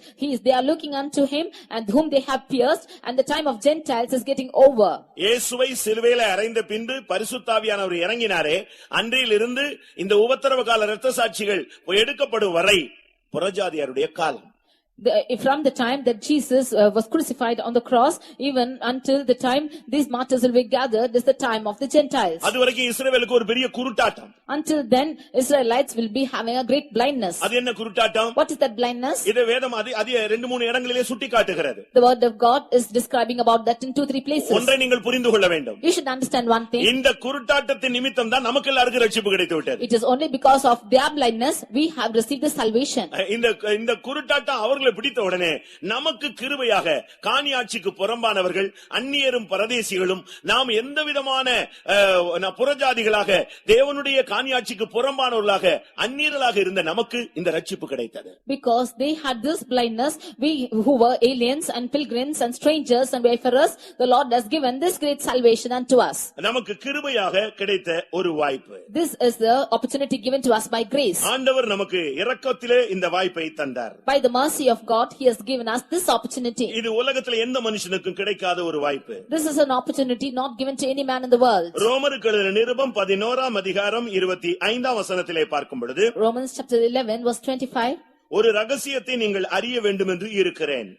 they are looking unto him and whom they have pierced, and the time of Gentiles is getting over. இயேசுவை சிலுவையிலே அறைந்த பின்பு பரிசுத்த ஆவியானவர் இறங்கினாரே, அன்றிலிருந்து இந்த உபத்திரவ கால இரத்த சாட்சிகள் எடுக்கப்படும் வரை புறஜாதியாருடைய காலம். From the time that Jesus was crucified on the cross, even until the time these martyrs will be gathered, is the time of the Gentiles. அதுவரைக்கும் இஸ்ரவேலுக்கு ஒரு பெரிய குருட்டாட்டம். Until then, Israelites will be having a great blindness. அது என்ன குருட்டாட்டம்? What is that blindness? இத வேதம் அது ரெண்டு மூணு இடங்களிலே சுட்டி காட்டுகிறது. The word of God is describing about that in 2-3 places. ஒன்றை நீங்கள் புரிந்து கொள்ள வேண்டும். You should understand one thing. இந்த குருட்டாட்டத்தின் நிமித்தம் தான் நமக்கு எல்லாருக்கும் ரட்சிப்பு கிடைத்து விட்டது. It is only because of their blindness we have received the salvation. இந்த குருட்டாட்டம் அவர்கள் பிடித்த உடனே நமக்கு கிருபையாக காணியாட்சிக்கு புறம்பானவர்கள் அந்நியரும் பரதேசிகளும் நாம் எந்த விதமான புறஜாதிகளாக தேவனுடைய காணியாட்சிக்கு புறம்பானவர்களாக அந்நியர்களாக இருந்த நமக்கு இந்த ரட்சிப்பு கிடைத்தது. Because they had this blindness, we who were aliens and pilgrims and strangers and wayfarers, the Lord has given this great salvation unto us. நமக்கு கிருபையாக கிடைத்த ஒரு வாய்ப்பு. This is the opportunity given to us by grace. ஆண்டவர் நமக்கு இரக்கத்திலே இந்த வாய்ப்பை தந்தார். By the mercy of God, he has given us this opportunity. இது உலகத்தில் எந்த மனுஷனுக்கும் கிடைக்காத ஒரு வாய்ப்பு. This is an opportunity not given to any man in the world. ரோமருக்கு எழுதின நிருபம் 11 அதிகாரம் 25 வசனத்திலே பார்க்கும் பொழுது Romans chapter 11 verse 25. ஒரு ரகசியத்தை நீங்கள் அறிய வேண்டும் என்று இருக்கிறேன்.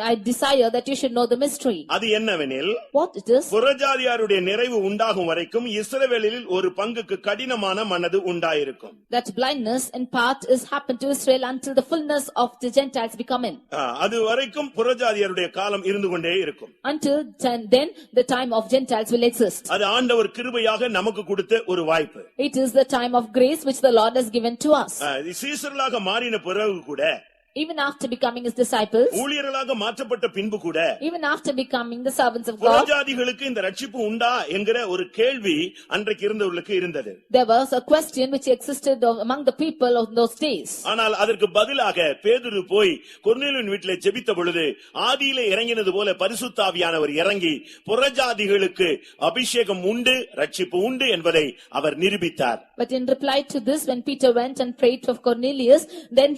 I desire that you should know the mystery. அது என்னவெனில், What it is? புறஜாதியாருடைய நிறைவு உண்டாகும் வரைக்கும் இஸ்ரவேலில் ஒரு பங்குக்கு கடினமான மனது உண்டாயிருக்கும். That blindness in part is happened to Israel until the fullness of the Gentiles become in. அது வரைக்கும் புறஜாதியாருடைய காலம் இருந்து கொண்டே இருக்கும். Until then the time of Gentiles will exist. அது ஆண்டவர் கிருபையாக நமக்கு கொடுத்த ஒரு வாய்ப்பு. It is the time of grace which the Lord has given to us. சீசர்களாக மாறின பிறகு கூட, even after becoming his disciples, ஊழியர்களாக மாற்றப்பட்ட பின்பு கூட, even after becoming the servants of God, புறஜாதிகளுக்கு இந்த ரட்சிப்பு உண்டா என்கிற ஒரு கேள்வி அன்றைக்கு இருந்தவர்களுக்கு இருந்தது. There was a question which existed among the people of those days. ஆனால் அதற்கு பதிலாக பேதுரு போய் கொர்நேலியுவின் வீட்டிலே ஜெபித்த பொழுது, ஆதியிலே இறங்கினது போல பரிசுத்த ஆவியானவர் இறங்கி புறஜாதிகளுக்கு அபிஷேகம் உண்டு, ரட்சிப்பு உண்டு என்பதை அவர் நிரூபித்தார். But in reply to this, when Peter went and prayed for Cornelius, then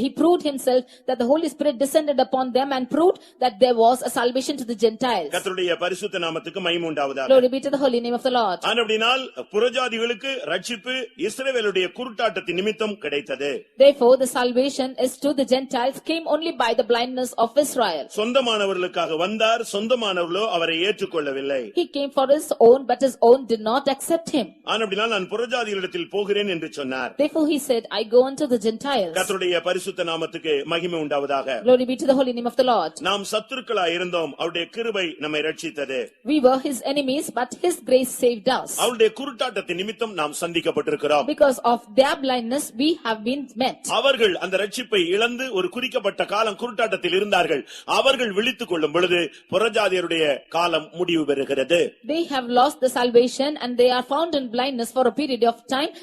he proved himself that the Holy Spirit descended upon them and proved that there was a salvation to the Gentiles. கர்த்தருடைய பரிசுத்த நாமத்துக்கு மகிமை உண்டாவதாக. Glory be to the holy name of the Lord. ஆனபடியால் புறஜாதிகளுக்கு ரட்சிப்பு இஸ்ரவேலுடைய குருட்டாட்டத்தின் நிமித்தம் கிடைத்தது. Therefore the salvation is to the Gentiles came only by the blindness of Israel. சொந்தமானவர்களுக்காக வந்தார், சொந்தமானவர்களோ அவரை ஏற்றுக்கொள்ளவில்லை. He came for his own, but his own did not accept him. ஆனபடியால் நான் புறஜாதிகளிடத்தில் போகிறேன் என்று சொன்னார். Therefore he said, I go unto the Gentiles. கர்த்தருடைய பரிசுத்த நாமத்துக்கு மகிமை உண்டாவதாக. Glory be to the holy name of the Lord. நாம் சத்துருக்களாய் இருந்தோம், அவருடைய கிருபை நம்மை ரட்சித்தது. We were his enemies, but his grace saved us. அவருடைய குருட்டாட்டத்தின் நிமித்தம் நாம் சந்திக்கப்பட்டிருக்கிறோம். Because of their blindness we have been met. அவர்கள் அந்த ரட்சிப்பை இழந்து ஒரு குறிக்கப்பட்ட காலம் குருட்டாட்டத்தில் இருந்தார்கள். அவர்கள் விழித்துக் கொள்ளும் பொழுது புறஜாதியருடைய காலம் முடிவு பெறுகிறது. They have lost the salvation and they are found in blindness for a period of time,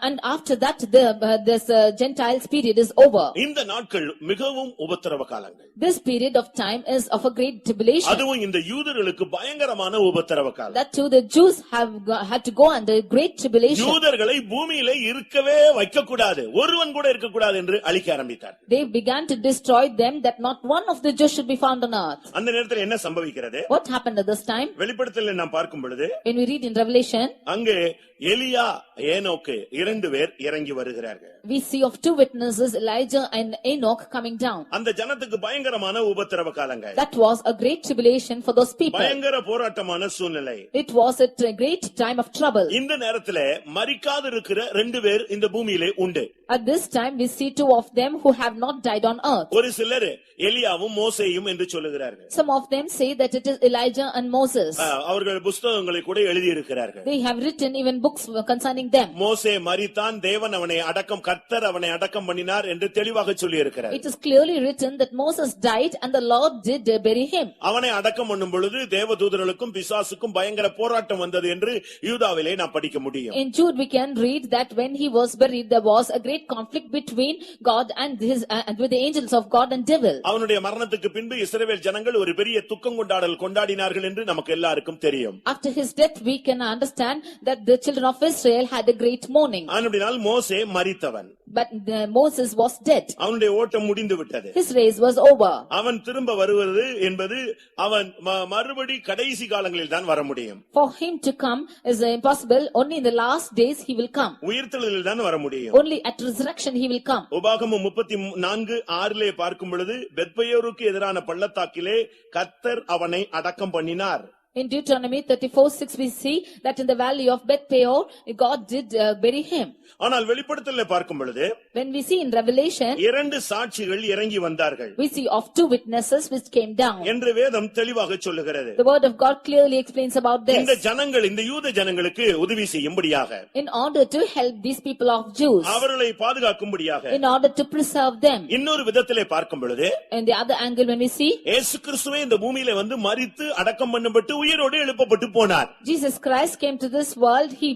and after that this Gentiles period is over. இந்த நாட்கள் மிகவும் உபத்திரவ காலங்கள். This period of time is of a great tribulation. அதுவும் இந்த யூதர்களுக்கு பயங்கரமான உபத்திரவ காலம். That too the Jews had to go under great tribulation. யூதர்களை பூமியிலே இருக்கவே வைக்க கூடாது, ஒருவன் கூட இருக்க கூடாது என்று அழிக்க ஆரம்பித்தார். They began to destroy them, that not one of the Jews should be found on earth. அந்த நேரத்தில் என்ன சம்பவிக்கிறது? What happened at this time? வெளிப்படுத்தலில் நாம் பார்க்கும் பொழுது, When we read in Revelation, அங்கே எலியா ஏனோக்கு இரண்டு பேர் இறங்கி வருகிறார்கள். we see of two witnesses, Elijah and Enoch, coming down. அந்த ஜனத்துக்கு பயங்கரமான உபத்திரவ காலங்கள். That was a great tribulation for those people. பயங்கர போராட்டமான சூழ்நிலை. It was a great time of trouble. இந்த நேரத்திலே மரிக்காது இருக்கிற ரெண்டு பேர் இந்த பூமியிலே உண்டு. At this time we see two of them who have not died on earth. ஒரு சிலர் எலியாவும் மோசேயும் என்று சொல்லுகிறார்கள். Some of them say that it is Elijah and Moses. அவர்கள் புத்தகங்களை கூட எழுதி இருக்கிறார்கள். They have written even books concerning them. மோசே மரித்தான், தேவன் அவனை அடக்கம், கர்த்தர் அவனை அடக்கம் பண்ணினார் என்று தெளிவாக சொல்லி இருக்கிறார். It is clearly written that Moses died and the Lord did bury him. அவனை அடக்கம் பண்ணும் பொழுது தேவதூதர்களுக்கும் பிசாசுக்கும் பயங்கர போராட்டம் வந்தது என்று யூதாவிலே நாம் படிக்க முடியும். In Jude we can read that when he was buried there was a great conflict between God and with the angels of God and devil. அவனுடைய மரணத்துக்கு பின்பு இஸ்ரவேல் ஜனங்கள் ஒரு பெரிய துக்கம் கொண்டாடினார்கள் என்று நமக்கு எல்லாருக்கும் தெரியும். After his death we can understand that the children of Israel had a great mourning. ஆனபடியால் மோசே மரித்தவன். But Moses was dead. அவனுடைய ஓட்டம் முடிந்து விட்டது. His race was over. அவன் திரும்ப வருவது என்பது அவன் மறுபடி கடைசி காலங்களில் தான் வர முடியும். For him to come is impossible. Only in the last days he will come. உயிர்த்தெழுதலில் தான் வர முடியும். Only at resurrection he will come. உபாகமம் 34:6 பார்க்கும் பொழுது பெத்பெயோருக்கு எதிரான பள்ளத்தாக்கிலே கர்த்தர் அவனை அடக்கம் பண்ணினார். In Deuteronomy 34:6 we see that in the valley of Beth Peor God did bury him. ஆனால் வெளிப்படுத்தலிலே பார்க்கும் பொழுது, when we see in Revelation, இரண்டு சாட்சிகள் இறங்கி வந்தார்கள். we see of two witnesses which came down. என்று வேதம் தெளிவாக சொல்லுகிறது. The word of God clearly explains about this. இந்த ஜனங்கள், இந்த யூத ஜனங்களுக்கு உதவி செய்யும்படியாக, in order to help these people of Jews, அவர்களை பாதுகாக்கும்படியாக, in order to preserve them. இன்னொரு விதத்திலே பார்க்கும் பொழுது, in the other angle when we see, இயேசு கிறிஸ்துவே இந்த பூமியிலே வந்து மரித்து அடக்கம் பண்ணப்பட்டு உயிரோடு எழுப்பப்பட்டு போனார். Jesus Christ came to this world, he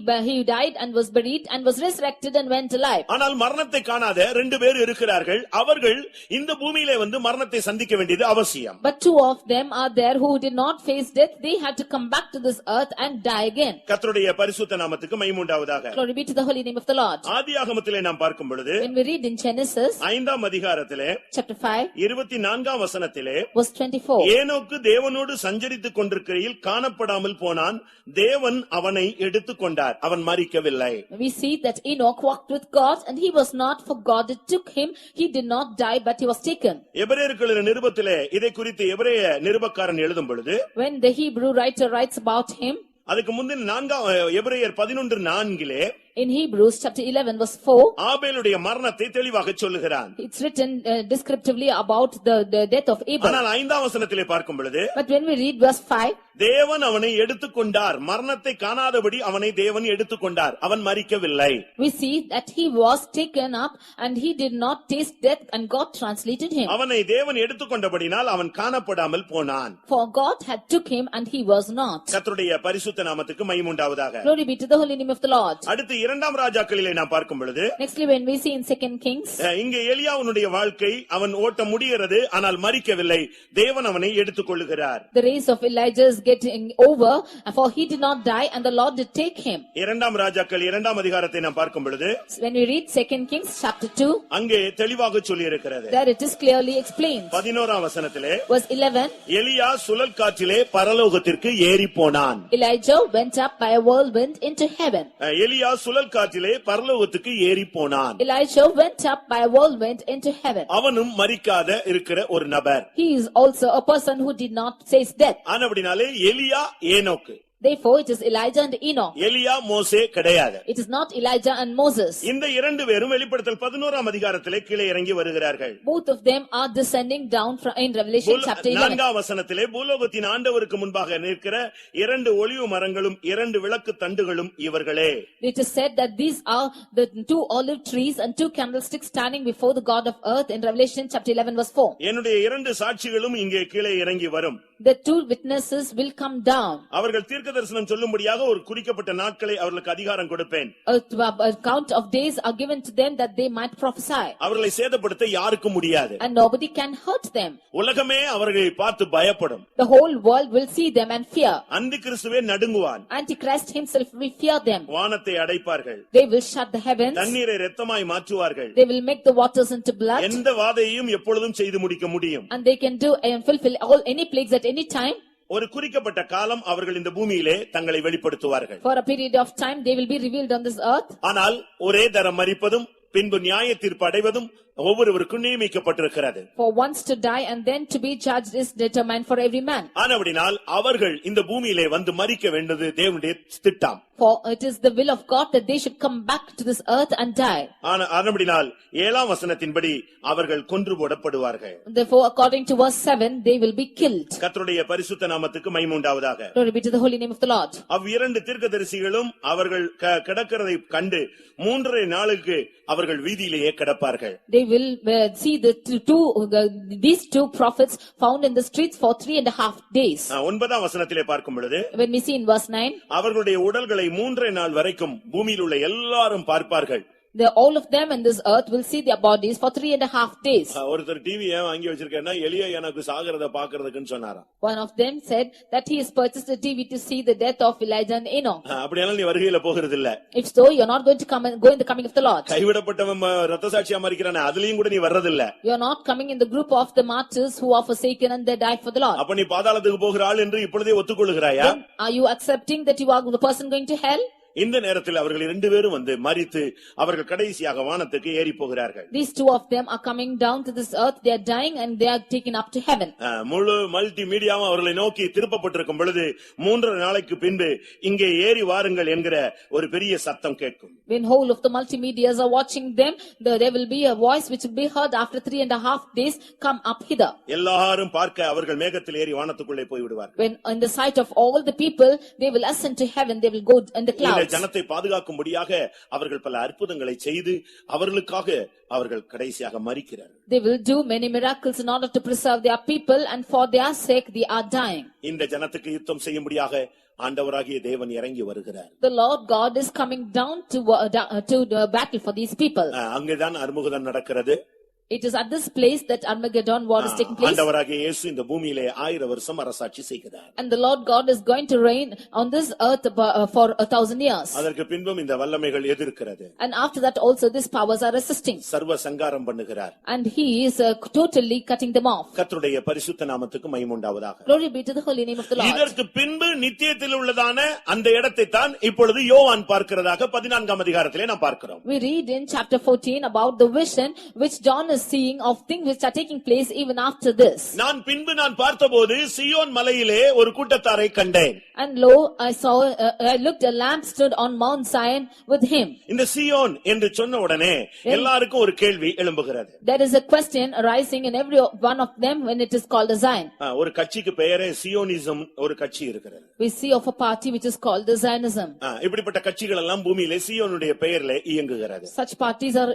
died and was buried and was resurrected and went alive. ஆனால் மரணத்தை காணாத ரெண்டு பேர் இருக்கிறார்கள். அவர்கள் இந்த பூமியிலே வந்து மரணத்தை சந்திக்க வேண்டியது அவசியம். But two of them are there who did not face death. They had to come back to this earth and die again. கர்த்தருடைய பரிசுத்த நாமத்துக்கு மகிமை உண்டாவதாக. Glory be to the holy name of the Lord. ஆதியாகமத்திலே நாம் பார்க்கும் பொழுது, when we read in Genesis 5ஆம் அதிகாரத்திலே chapter 5 24ஆம் வசனத்திலே, verse 24, ஏனோக்கு தேவனோடு சஞ்சரித்துக் கொண்டிருக்கையில் காணப்படாமல் போனான், தேவன் அவனை எடுத்துக்கொண்டார், அவன் மரிக்கவில்லை. We see that Enoch walked with God and he was not, for God took him. He did not die but he was taken. எபிரேயர்கள் நிருபத்திலே இதை குறித்து எபிரேய நிருபக்காரன் எழுதும் பொழுது, When the Hebrew writer writes about him, அதுக்கு முந்தின எபிரேயர் 11:4 in Hebrews chapter 11 verse 4, ஆபேலுடைய மரணத்தை தெளிவாக சொல்லுகிறான். it's written descriptively about the death of Abel. ஆனால் 5ஆம் வசனத்திலே பார்க்கும் பொழுது, But when we read verse 5, தேவன் அவனை எடுத்துக்கொண்டார், மரணத்தை காணாதபடி அவனை தேவன் எடுத்துக்கொண்டார், அவன் மரிக்கவில்லை. we see that he was taken up and he did not taste death and God translated him. அவனை தேவன் எடுத்துக்கொண்டபடினால் அவன் காணப்படாமல் போனான். For God had took him and he was not. கர்த்தருடைய பரிசுத்த நாமத்துக்கு மகிமை உண்டாவதாக. Glory be to the holy name of the Lord. அடுத்து 2ஆம் ராஜாக்களிலே நாம் பார்க்கும் பொழுது, Nextly when we see in 2 Kings, இங்கே எலியாவுடைய வாழ்க்கை, அவன் ஓட்ட முடிகிறது, ஆனால் மரிக்கவில்லை, தேவன் அவனை எடுத்துக்கொள்ளுகிறார். the race of Elijah is getting over, for he did not die and the Lord did take him. 2ஆம் ராஜாக்கள் 2ஆம் அதிகாரத்தை நாம் பார்க்கும் பொழுது, When we read 2 Kings chapter 2, அங்கே தெளிவாக சொல்லி இருக்கிறது. there it is clearly explained. 11ஆம் வசனத்திலே, Verse 11, எலியா சுழல் காற்றிலே பரலோகத்திற்கு ஏறி போனான். Elijah went up by a whirlwind into heaven. எலியா சுழல் காற்றிலே பரலோகத்துக்கு ஏறி போனான். Elijah went up by a whirlwind into heaven. அவனும் மரிக்காத இருக்கிற ஒரு நபர். He is also a person who did not taste death. ஆனபடினாலே எலியா ஏனோக்கு, Therefore it is Elijah and Enoch. எலியா மோசே கிடையாது. It is not Elijah and Moses. இந்த இரண்டு பேரும் வெளிப்படுத்தல் 11ஆம் அதிகாரத்திலே கீழே இறங்கி வருகிறார்கள். Both of them are descending down from in Revelation chapter 11. 4ஆம் வசனத்திலே பூலோகத்தின் ஆண்டவருக்கு முன்பாக நிற்கிற இரண்டு ஒலிவ மரங்களும் இரண்டு விளக்கு தண்டுகளும் இவர்களே. It is said that these are the two olive trees and two candlesticks standing before the God of earth in Revelation chapter 11 verse 4. என்னுடைய இரண்டு சாட்சிகளும் இங்கே கீழே இறங்கி வரும். The two witnesses will come down. அவர்கள் தீர்க்கதரிசனம் சொல்லும்படியாக ஒரு குறிக்கப்பட்ட நாட்களை அவர்களுக்கு அதிகாரம் கொடுப்பேன். A count of days are given to them that they might prophesy. அவர்களை சேதப்படுத்த யாருக்கும் முடியாது. And nobody can hurt them. உலகமே அவர்களை பார்த்து பயப்படும். The whole world will see them and fear. அந்தி கிறிஸ்துவே நடுங்குவான். Antichrist himself will fear them. வானத்தை அடைப்பார்கள். They will shut the heavens. தண்ணீரை இரத்தமாய் மாற்றுவார்கள். They will make the waters into blood. எந்த வாதையையும் எப்பொழுதும் செய்து முடிக்க முடியும். And they can do and fulfill all any plagues at any time. ஒரு குறிக்கப்பட்ட காலம் அவர்கள் இந்த பூமியிலே தங்களை வெளிப்படுத்துவார்கள். For a period of time they will be revealed on this earth. ஆனால் ஒரே தரம் மரிப்பதும் பின்பு நியாய தீர்ப்பு அடைவதும் ஒவ்வொருவருக்கும் நியமிக்கப்பட்டிருக்கிறது. For once to die and then to be judged is determined for every man. ஆனபடினால் அவர்கள் இந்த பூமியிலே வந்து மரிக்க வேண்டியது தேவனுடைய திட்டம். For it is the will of God that they should come back to this earth and die. ஆனபடினால் 7ஆம் வசனத்தின்படி அவர்கள் கொன்று போடப்படுவார்கள். Therefore according to verse 7 they will be killed. கர்த்தருடைய பரிசுத்த நாமத்துக்கு மகிமை உண்டாவதாக. Glory be to the holy name of the Lord. அவ்விரண்டு தீர்க்கதரிசிகளும் அவர்கள் கிடக்கிறதை கண்டு 3.5 நாளுக்கு அவர்கள் வீதியிலேயே கிடப்பார்கள். They will see these two prophets found in the streets for 3.5 days. 9ஆம் வசனத்திலே பார்க்கும் பொழுது, When we see in verse 9, அவர்களுடைய உடல்களை 3.5 நாள் வரைக்கும் பூமியில் உள்ள எல்லாரும் பார்ப்பார்கள். all of them in this earth will see their bodies for 3.5 days. ஒருத்தர் டிவி ஏன் வாங்கி வச்சிருக்கேன்னா எலியா எனக்கு சாகிறத பாக்குறதுக்குன்னு சொன்னாராம். One of them said that he has purchased a TV to see the death of Elijah and Enoch. அப்படியானால் நீ வருகையில போகிறது இல்ல. If so, you're not going to go in the coming of the Lord. கைவிடப்பட்டவன் ரத்த சாட்சியா மரிக்கிறானே அதுலயும் கூட நீ வர்றதில்ல. You're not coming in the group of the martyrs who are forsaken and they died for the Lord. அப்ப நீ பாதாளத்துக்கு போகிற ஆள் என்று இப்பொழுதே ஒத்துக்கொள்கிறாயா? Are you accepting that you are the person going to hell? இந்த நேரத்தில் அவர்கள் 2 பேரும் வந்து மரித்து அவர்கள் கடைசியாக வானத்துக்கு ஏறி போகிறார்கள். These two of them are coming down to this earth. They are dying and they are taken up to heaven. முழு மல்டி மீடியாவும் அவர்களை நோக்கி திருப்பப்பட்டிருக்கும் பொழுது 3.5 நாளைக்கு பின்பு இங்கே ஏறி வாருங்கள் என்கிற ஒரு பெரிய சத்தம் கேட்கும். When whole of the multimedias are watching them, there will be a voice which will be heard after 3.5 days, come up hither. எல்லாரும் பார்க்க அவர்கள் மேகத்தில் ஏறி வானத்துக்குள்ளே போய் விடுவார்கள். When in the sight of all the people, they will ascend to heaven. They will go in the clouds. ஜனத்தை பாதுகாக்கும்படியாக அவர்கள் பல அற்புதங்களை செய்து அவர்களுக்காக அவர்கள் கடைசியாக மரிக்கிறார்கள். They will do many miracles in order to preserve their people and for their sake they are dying. இந்த ஜனத்துக்கு யுத்தம் செய்யும்படியாக ஆண்டவராகிய தேவன் இறங்கி வருகிறார். The Lord God is coming down to battle for these people. அங்கேதான் அறுமுகதம் நடக்கிறது. It is at this place that Armageddon war is taking place. ஆண்டவராகிய இயேசு இந்த பூமியிலே 1000 வருஷம் அரசாட்சி செய்கிறார். And the Lord God is going to reign on this earth for 1,000 years. அதற்கு பின்பும் இந்த வல்லமைகள் எதிர்க்கிறது. And after that also these powers are resisting. சர்வ சங்காரம் பண்ணுகிறார். And he is totally cutting them off. கர்த்தருடைய பரிசுத்த நாமத்துக்கு மகிமை உண்டாவதாக. Glory be to the holy name of the Lord. இதற்கு பின்பு நித்தியத்தில் உள்ளதான அந்த இடத்தை தான் இப்பொழுது யோவான் பார்க்கிறதாக 14ஆம் அதிகாரத்திலே நாம் பார்க்கிறோம். We read in chapter 14 about the vision which John is seeing of things which are taking place even after this. நான் பார்த்தபோது சீயோன் மலையிலே ஒரு கூட்டத்தாரை கண்டேன். And lo, I looked, a lamb stood on Mount Zion with him. இந்த சீயோன் என்று சொன்ன உடனே எல்லாருக்கும் ஒரு கேள்வி எழும்புகிறது. There is a question arising in every one of them when it is called a Zion. ஒரு கட்சிக்கு பெயரே சியோனிசம் ஒரு கட்சி இருக்கிறது. We see of a party which is called the Zionism. இப்படிப்பட்ட கட்சிகள் எல்லாம் பூமியிலே சீயோனுடைய பெயரிலே இயங்குகிறது. Such parties are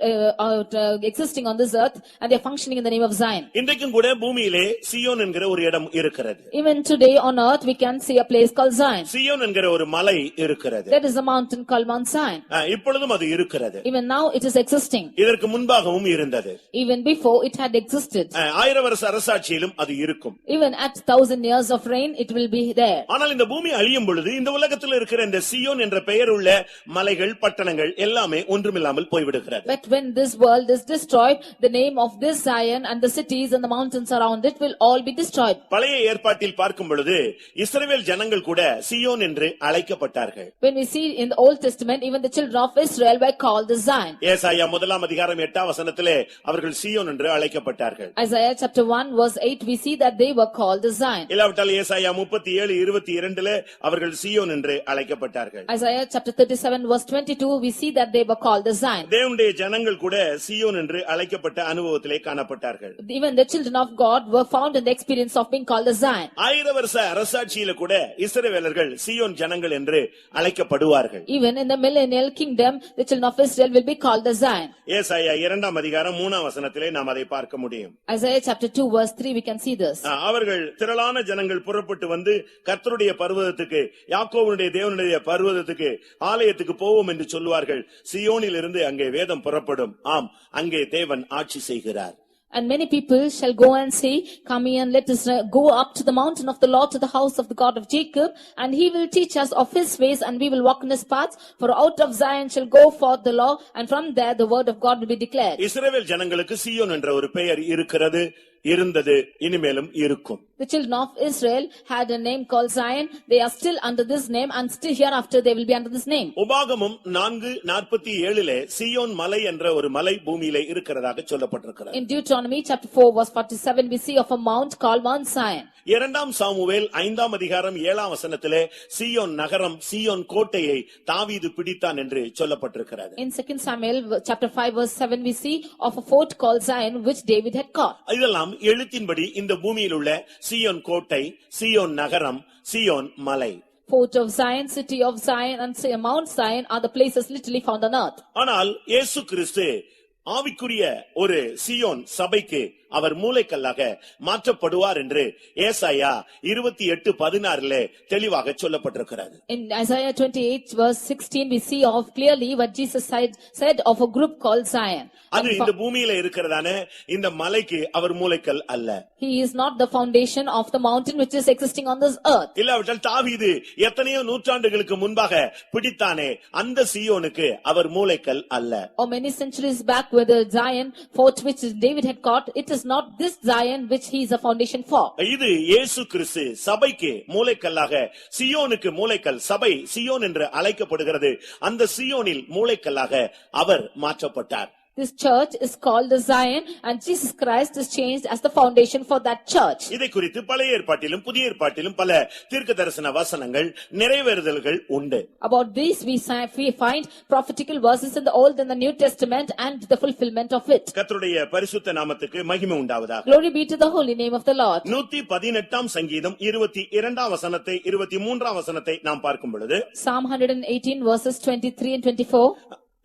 existing on this earth and they are functioning in the name of Zion. இன்றைக்கும் கூட பூமியிலே சீயோன் என்கிற ஒரு இடம் இருக்கிறது. Even today on earth we can see a place called Zion. சீயோன் என்கிற ஒரு மலை இருக்கிறது. There is a mountain called Mount Zion. இப்பொழுதும் அது இருக்கிறது. Even now it is existing. இதற்கு முன்பாகவும் இருந்தது. Even before it had existed. 1000 வருஷ அரசாட்சியிலும் அது இருக்கும். Even at 1,000 years of reign it will be there. ஆனால் இந்த பூமி அழியும் பொழுது இந்த உலகத்தில் இருக்கிற இந்த சீயோன் என்ற பெயர் உள்ள மலைகள் பட்டணங்கள் எல்லாமே ஒன்றுமில்லாமல் போய்விடுகிறது. But when this world is destroyed, the name of this Zion and the cities and the mountains around it will all be destroyed. பழைய ஏற்பாட்டில் பார்க்கும் பொழுது இஸ்ரவேல் ஜனங்கள் கூட சீயோன் என்று அழைக்கப்பட்டார்கள். When we see in the Old Testament, even the children of Israel were called the Zion. ஏசாயா 1ஆம் அதிகாரம் 8ஆம் வசனத்திலே அவர்கள் சீயோன் என்று அழைக்கப்பட்டார்கள். Isaiah chapter 1 verse 8 we see that they were called the Zion. இல்லாவிட்டால் ஏசாயா 37:22 அவர்கள் சீயோன் என்று அழைக்கப்பட்டார்கள். Isaiah chapter 37 verse 22 we see that they were called the Zion. தேவனுடைய ஜனங்கள் கூட சீயோன் என்று அழைக்கப்பட்ட அனுபவத்திலே காணப்பட்டார்கள். Even the children of God were found in the experience of being called the Zion. 1000 வருஷ அரசாட்சியில கூட இஸ்ரவேலர்கள் சீயோன் ஜனங்கள் என்று அழைக்கப்படுவார்கள். Even in the millennial kingdom the children of Israel will be called the Zion. ஏசாயா 2ஆம் அதிகாரம் 3ஆம் வசனத்திலே நாம் அதை பார்க்க முடியும். Isaiah chapter 2 verse 3 we can see this. அவர்கள் திரளான ஜனங்கள் புறப்பட்டு வந்து கர்த்தருடைய பர்வதத்துக்கு யாக்கோபுடைய தேவனுடைய பர்வதத்துக்கு ஆலயத்துக்கு போவோம் என்று சொல்வார்கள். சீயோனில் இருந்து அங்கே வேதம் புறப்படும். ஆம், அங்கே தேவன் ஆட்சி செய்கிறார். And many people shall go and say, come ye and let us go up to the mountain of the Lord, to the house of the God of Jacob, and he will teach us of his ways, and we will walk in his paths. For out of Zion shall go forth the law, and from there the word of God will be declared. இஸ்ரவேல் ஜனங்களுக்கு சீயோன் என்ற ஒரு பெயர் இருக்கிறது, இருந்தது, இனிமேலும் இருக்கும். The children of Israel had a name called Zion. They are still under this name, and still hereafter they will be under this name. உபாகமம் 4:47 சீயோன் மலை என்ற ஒரு மலை பூமியிலே இருக்கிறதாக சொல்லப்பட்டிருக்கிறது. In Deuteronomy chapter 4 verse 47 we see of a mount called Mount Zion. 2ஆம் Samuel 5ஆம் அதிகாரம் 7ஆம் வசனத்திலே சீயோன் நகரம் சீயோன் கோட்டையை தாவீது பிடித்தான் என்று சொல்லப்பட்டிருக்கிறது. In 2 Samuel chapter 5 verse 7 we see of a fort called Zion which David had caught. இதெல்லாம் எழுத்தின்படி இந்த பூமியில் உள்ள சீயோன் கோட்டை, சீயோன் நகரம், சீயோன் மலை, Fort of Zion, city of Zion and Mount Zion are the places literally found on earth. ஆனால் இயேசு கிறிஸ்து ஆவிக்குரிய ஒரு சீயோன் சபைக்கு அவர் மூலைக்கல்லாக மாற்றப்படுவார் என்று ஏசாயா 28:16 தெளிவாக சொல்லப்பட்டிருக்கிறது. In Isaiah 28 verse 16 we see of clearly what Jesus said of a group called Zion. அது இந்த பூமியில இருக்கிறதான இந்த மலைக்கு அவர் மூலைக்கல் அல்ல. He is not the foundation of the mountain which is existing on this earth. இல்லாவிட்டால் தாவீது எத்தனையோ நூற்றாண்டுகளுக்கு முன்பாக பிடித்தானே அந்த சீயோனுக்கு அவர் மூலைக்கல் அல்ல. Or many centuries back where the Zion fort which David had caught, it is not this Zion which he is a foundation for. இது இயேசு கிறிஸ்து சபைக்கு மூலைக்கல்லாக, சீயோனுக்கு மூலைக்கல், சபை சீயோன் என்று அழைக்கப்படுகிறது. அந்த சீயோனில் மூலைக்கல்லாக அவர் மாற்றப்பட்டார். This church is called the Zion and Jesus Christ is changed as the foundation for that church. இதை குறித்து பழைய ஏற்பாட்டிலும் புதிய ஏற்பாட்டிலும் பல தீர்க்கதரிசன வசனங்கள் நிறைவேறுதல்கள் உண்டு. About this we find prophetical verses in the Old and the New Testament and the fulfillment of it. கர்த்தருடைய பரிசுத்த நாமத்துக்கு மகிமை உண்டாவதாக. Glory be to the holy name of the Lord. 118ஆம் சங்கீதம் 22ஆம் வசனத்தை 23ஆம் வசனத்தை நாம் பார்க்கும் பொழுது Psalm 118 verses 23 and 24.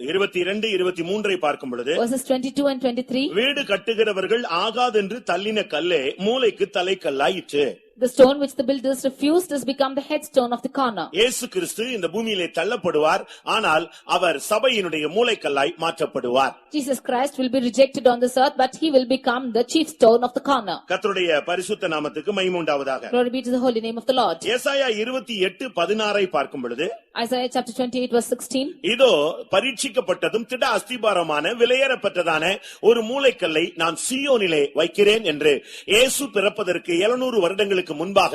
22, 23 பார்க்கும் பொழுது verses 22 and 23. வீடு கட்டுகிறவர்கள் ஆகாதென்று தள்ளின கல்லே மூலைக்கு தலைக்கல்லாயிற்று. The stone which the builders refused has become the headstone of the corner. இயேசு கிறிஸ்து இந்த பூமியிலே தள்ளப்படுவார், ஆனால் அவர் சபையினுடைய மூலைக்கல்லாய் மாற்றப்படுவார். Jesus Christ will be rejected on this earth, but he will become the chief stone of the corner. கர்த்தருடைய பரிசுத்த நாமத்துக்கு மகிமை உண்டாவதாக. Glory be to the holy name of the Lord. ஏசாயா 28:16 பார்க்கும் பொழுது Isaiah chapter 28 verse 16. இதோ பரீட்சிக்கப்பட்டதும் திட அஸ்திபாரமான விலையேறப்பட்டதான ஒரு மூலைக்கல்லை நான் சீயோனிலே வைக்கிறேன் என்று இயேசு பிறப்பதற்கு 700 வருடங்களுக்கு முன்பாக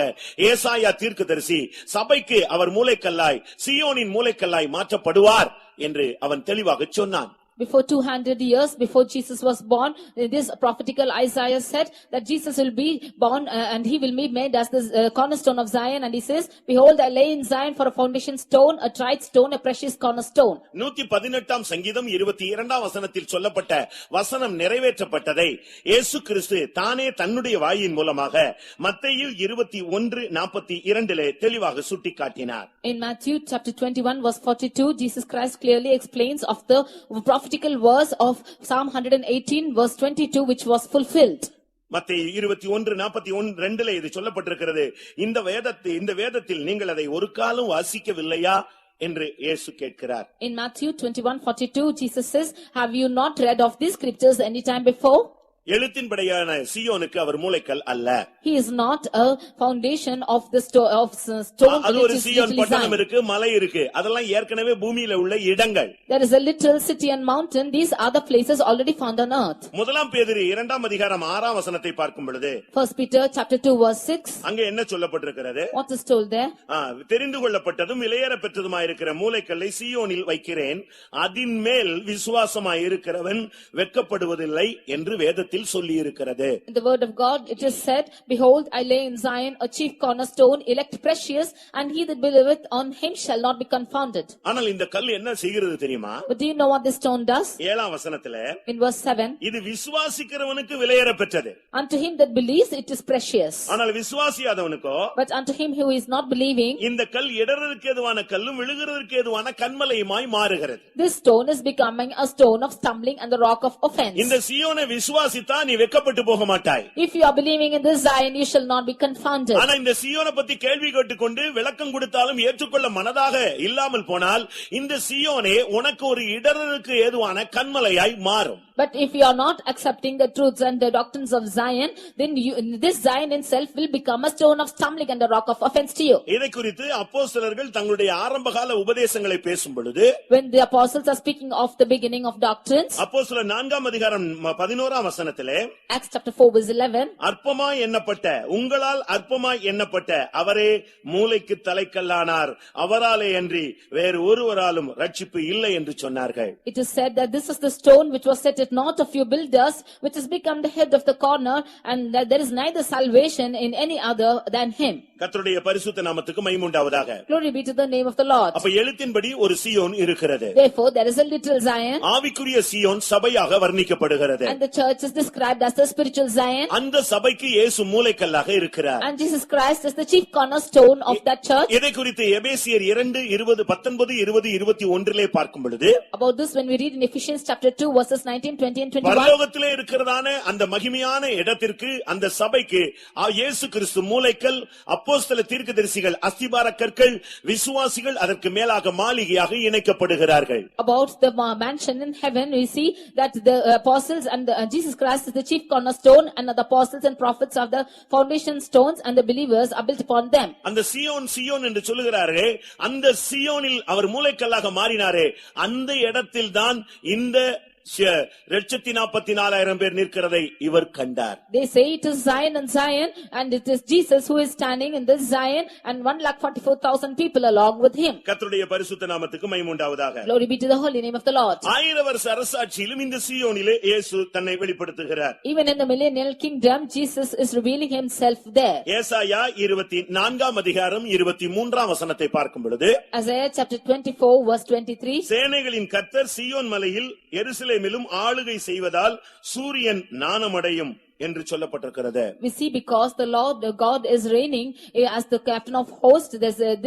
ஏசாயா தீர்க்கதரிசி சபைக்கு அவர் மூலைக்கல்லாய் சீயோனின் மூலைக்கல்லாய் மாற்றப்படுவார் என்று அவன் தெளிவாக சொன்னான். Before 200 years before Jesus was born, this prophetical Isaiah said that Jesus will be born and he will be made as the cornerstone of Zion, and he says, behold, I lay in Zion for a foundation stone, a tried stone, a precious cornerstone. 118 சங்கீதம் 22 வசனத்தில் சொல்லப்பட்ட வசனம் நிறைவேற்றப்பட்டதை இயேசு கிறிஸ்து தானே தன்னுடைய வாயின் மூலமாக மத்தேயு 21:42 தெளிவாக சுட்டிக்காட்டினார். In Matthew chapter 21 verse 42, Jesus Christ clearly explains of the prophetical verse of Psalm 118 verse 22 which was fulfilled. மத்தேயு 21:42 இது சொல்லப்பட்டிருக்கிறது. இந்த வேதத்தில் நீங்கள் அதை ஒரு காலம் வாசிக்கவில்லையா என்று இயேசு கேட்கிறார். In Matthew 21:42 Jesus says, have you not read of these scriptures any time before? எழுத்தின்படியான சீயோனுக்கு அவர் மூலைக்கல் அல்ல. He is not a foundation of the stone அது ஒரு which is சீயோன் literally பட்டணம் Zion. இருக்கு, மலை இருக்கு, அதெல்லாம் ஏற்கனவே பூமியில உள்ள இடங்கள். There is a little city and mountain. These are the places already found on earth. முதலாம் பேதுரு 2:6 வசனத்தை பார்க்கும் பொழுது 1 Peter chapter 2 verse 6. அங்க என்ன சொல்லப்பட்டிருக்கிறது? What is told there? தெரிந்து கொள்ளப்பட்டதும் விலையேற பெற்றதுமாயிருக்கிற மூலைக்கல்லை சீயோனில் வைக்கிறேன், அதின் மேல் விசுவாசமாய் இருக்கிறவன் வெட்கப்படுவதில்லை என்று வேதத்தில் சொல்லி இருக்கிறது. In the word of God it is said, behold, I lay in Zion a chief cornerstone, elect precious, and he that believeth on him shall not be confounded. ஆனால் இந்த கல் என்ன செய்கிறது தெரியுமா? But do you know what this stone does? 7 வசனத்திலே In verse 7, இது விசுவாசிக்கிறவனுக்கு விலையேற பெற்றது. unto him that believes it is precious, ஆனால் விசுவாசியாதவனுக்கோ but unto him who is not believing, இந்த கல் இடறதுக்கு ஏதுவான கல்லும் விழுகிறதுக்கு ஏதுவான கன்மலையுமாய் மாறுகிறது. this stone is becoming a stone of stumbling and the rock of offense. இந்த சீயோனை விசுவாசித்தா நீ வெட்கப்பட்டு போக மாட்டாய். If you are believing in this Zion, you shall not be confounded. ஆனா இந்த சீயோனை பத்தி கேள்வி கேட்டுக்கொண்டு விளக்கம் கொடுத்தாலும் ஏற்றுக்கொள்ள மனதாக இல்லாமல் போனால் இந்த சீயோனே உனக்கு ஒரு இடறலுக்கு ஏதுவான கன்மலையாய் மாறும். But if you are not accepting the truths and the doctrines of Zion, then this Zion itself will become a stone of stumbling and a rock of offense to you. இதை குறித்து அப்போஸ்தலர்கள் தங்களுடைய ஆரம்பகால உபதேசங்களை பேசும் பொழுது When the apostles are speaking of the beginning of doctrines, அப்போஸ்தலர் 4:11 வசனத்திலே Acts chapter 4 verse 11, அற்பமாய் எண்ணப்பட்ட உங்களால் அற்பமாய் எண்ணப்பட்ட அவரே மூலைக்கு தலைக்கல்லானார், அவராலே அன்றி வேறு ஒருவராலும் ரட்சிப்பு இல்லை என்று சொன்னார்கள். it is said that this is the stone which was set at naught of you builders, which has become the head of the corner, and that there is neither salvation in any other than him. கர்த்தருடைய பரிசுத்த நாமத்துக்கு மகிமை உண்டாவதாக. Glory be to the name of the Lord. அப்ப எழுத்தின்படி ஒரு சீயோன் இருக்கிறது. Therefore there is a little Zion, ஆவிக்குரிய சீயோன் சபையாக வர்ணிக்கப்படுகிறது. and the church is described as the spiritual Zion, அந்த சபைக்கு இயேசு மூலைக்கல்லாக இருக்கிறார். and Jesus Christ is the chief cornerstone of that church. இதை குறித்து எபேசியர் 2:20-19-21 பார்க்கும் பொழுது About this, when we read in Ephesians chapter 2 verses 19, 20 and 21, பரலோகத்திலே இருக்கிறதான அந்த மகிமையான இடத்திற்கு அந்த சபைக்கு இயேசு கிறிஸ்து மூலைக்கல், அப்போஸ்தல தீர்க்கதரிசிகள் அஸ்திபார கற்கள், விசுவாசிகள் அதற்கு மேலாக மாளிகையாக இணைக்கப்படுகிறார்கள். about the mansion in heaven, we see that the apostles and Jesus Christ is the chief cornerstone, and the apostles and prophets are the foundation stones, and the believers are built upon them. அந்த சீயோன் சீயோன் என்று சொல்லுகிறாரே, அந்த சீயோனில் அவர் மூலைக்கல்லாக மாறினாரே, அந்த இடத்தில்தான் இந்த 144,000 பேர் நிற்கிறதை இவர் கண்டார். They say it is Zion and Zion, and it is Jesus who is standing in this Zion, and 144,000 people along with him. கர்த்தருடைய பரிசுத்த நாமத்துக்கு மகிமை உண்டாவதாக. Glory be to the holy name of the Lord. 1000 வருஷ அரசாட்சியிலும் இந்த சீயோனிலே இயேசு தன்னை வெளிப்படுத்துகிறார். Even in the millennial kingdom, Jesus is revealing himself there. ஏசாயா 24:23 வசனத்தை பார்க்கும் பொழுது Isaiah chapter 24 verse 23, சேனைகளின் கர்த்தர் சீயோன் மலையில் எருசலேமிலும் ஆளுகை செய்வதால் சூரியன் நாணமடையும், என்று சொல்லப்பட்டிருக்கிறது. We see because the Lord God is reigning as the captain of hosts,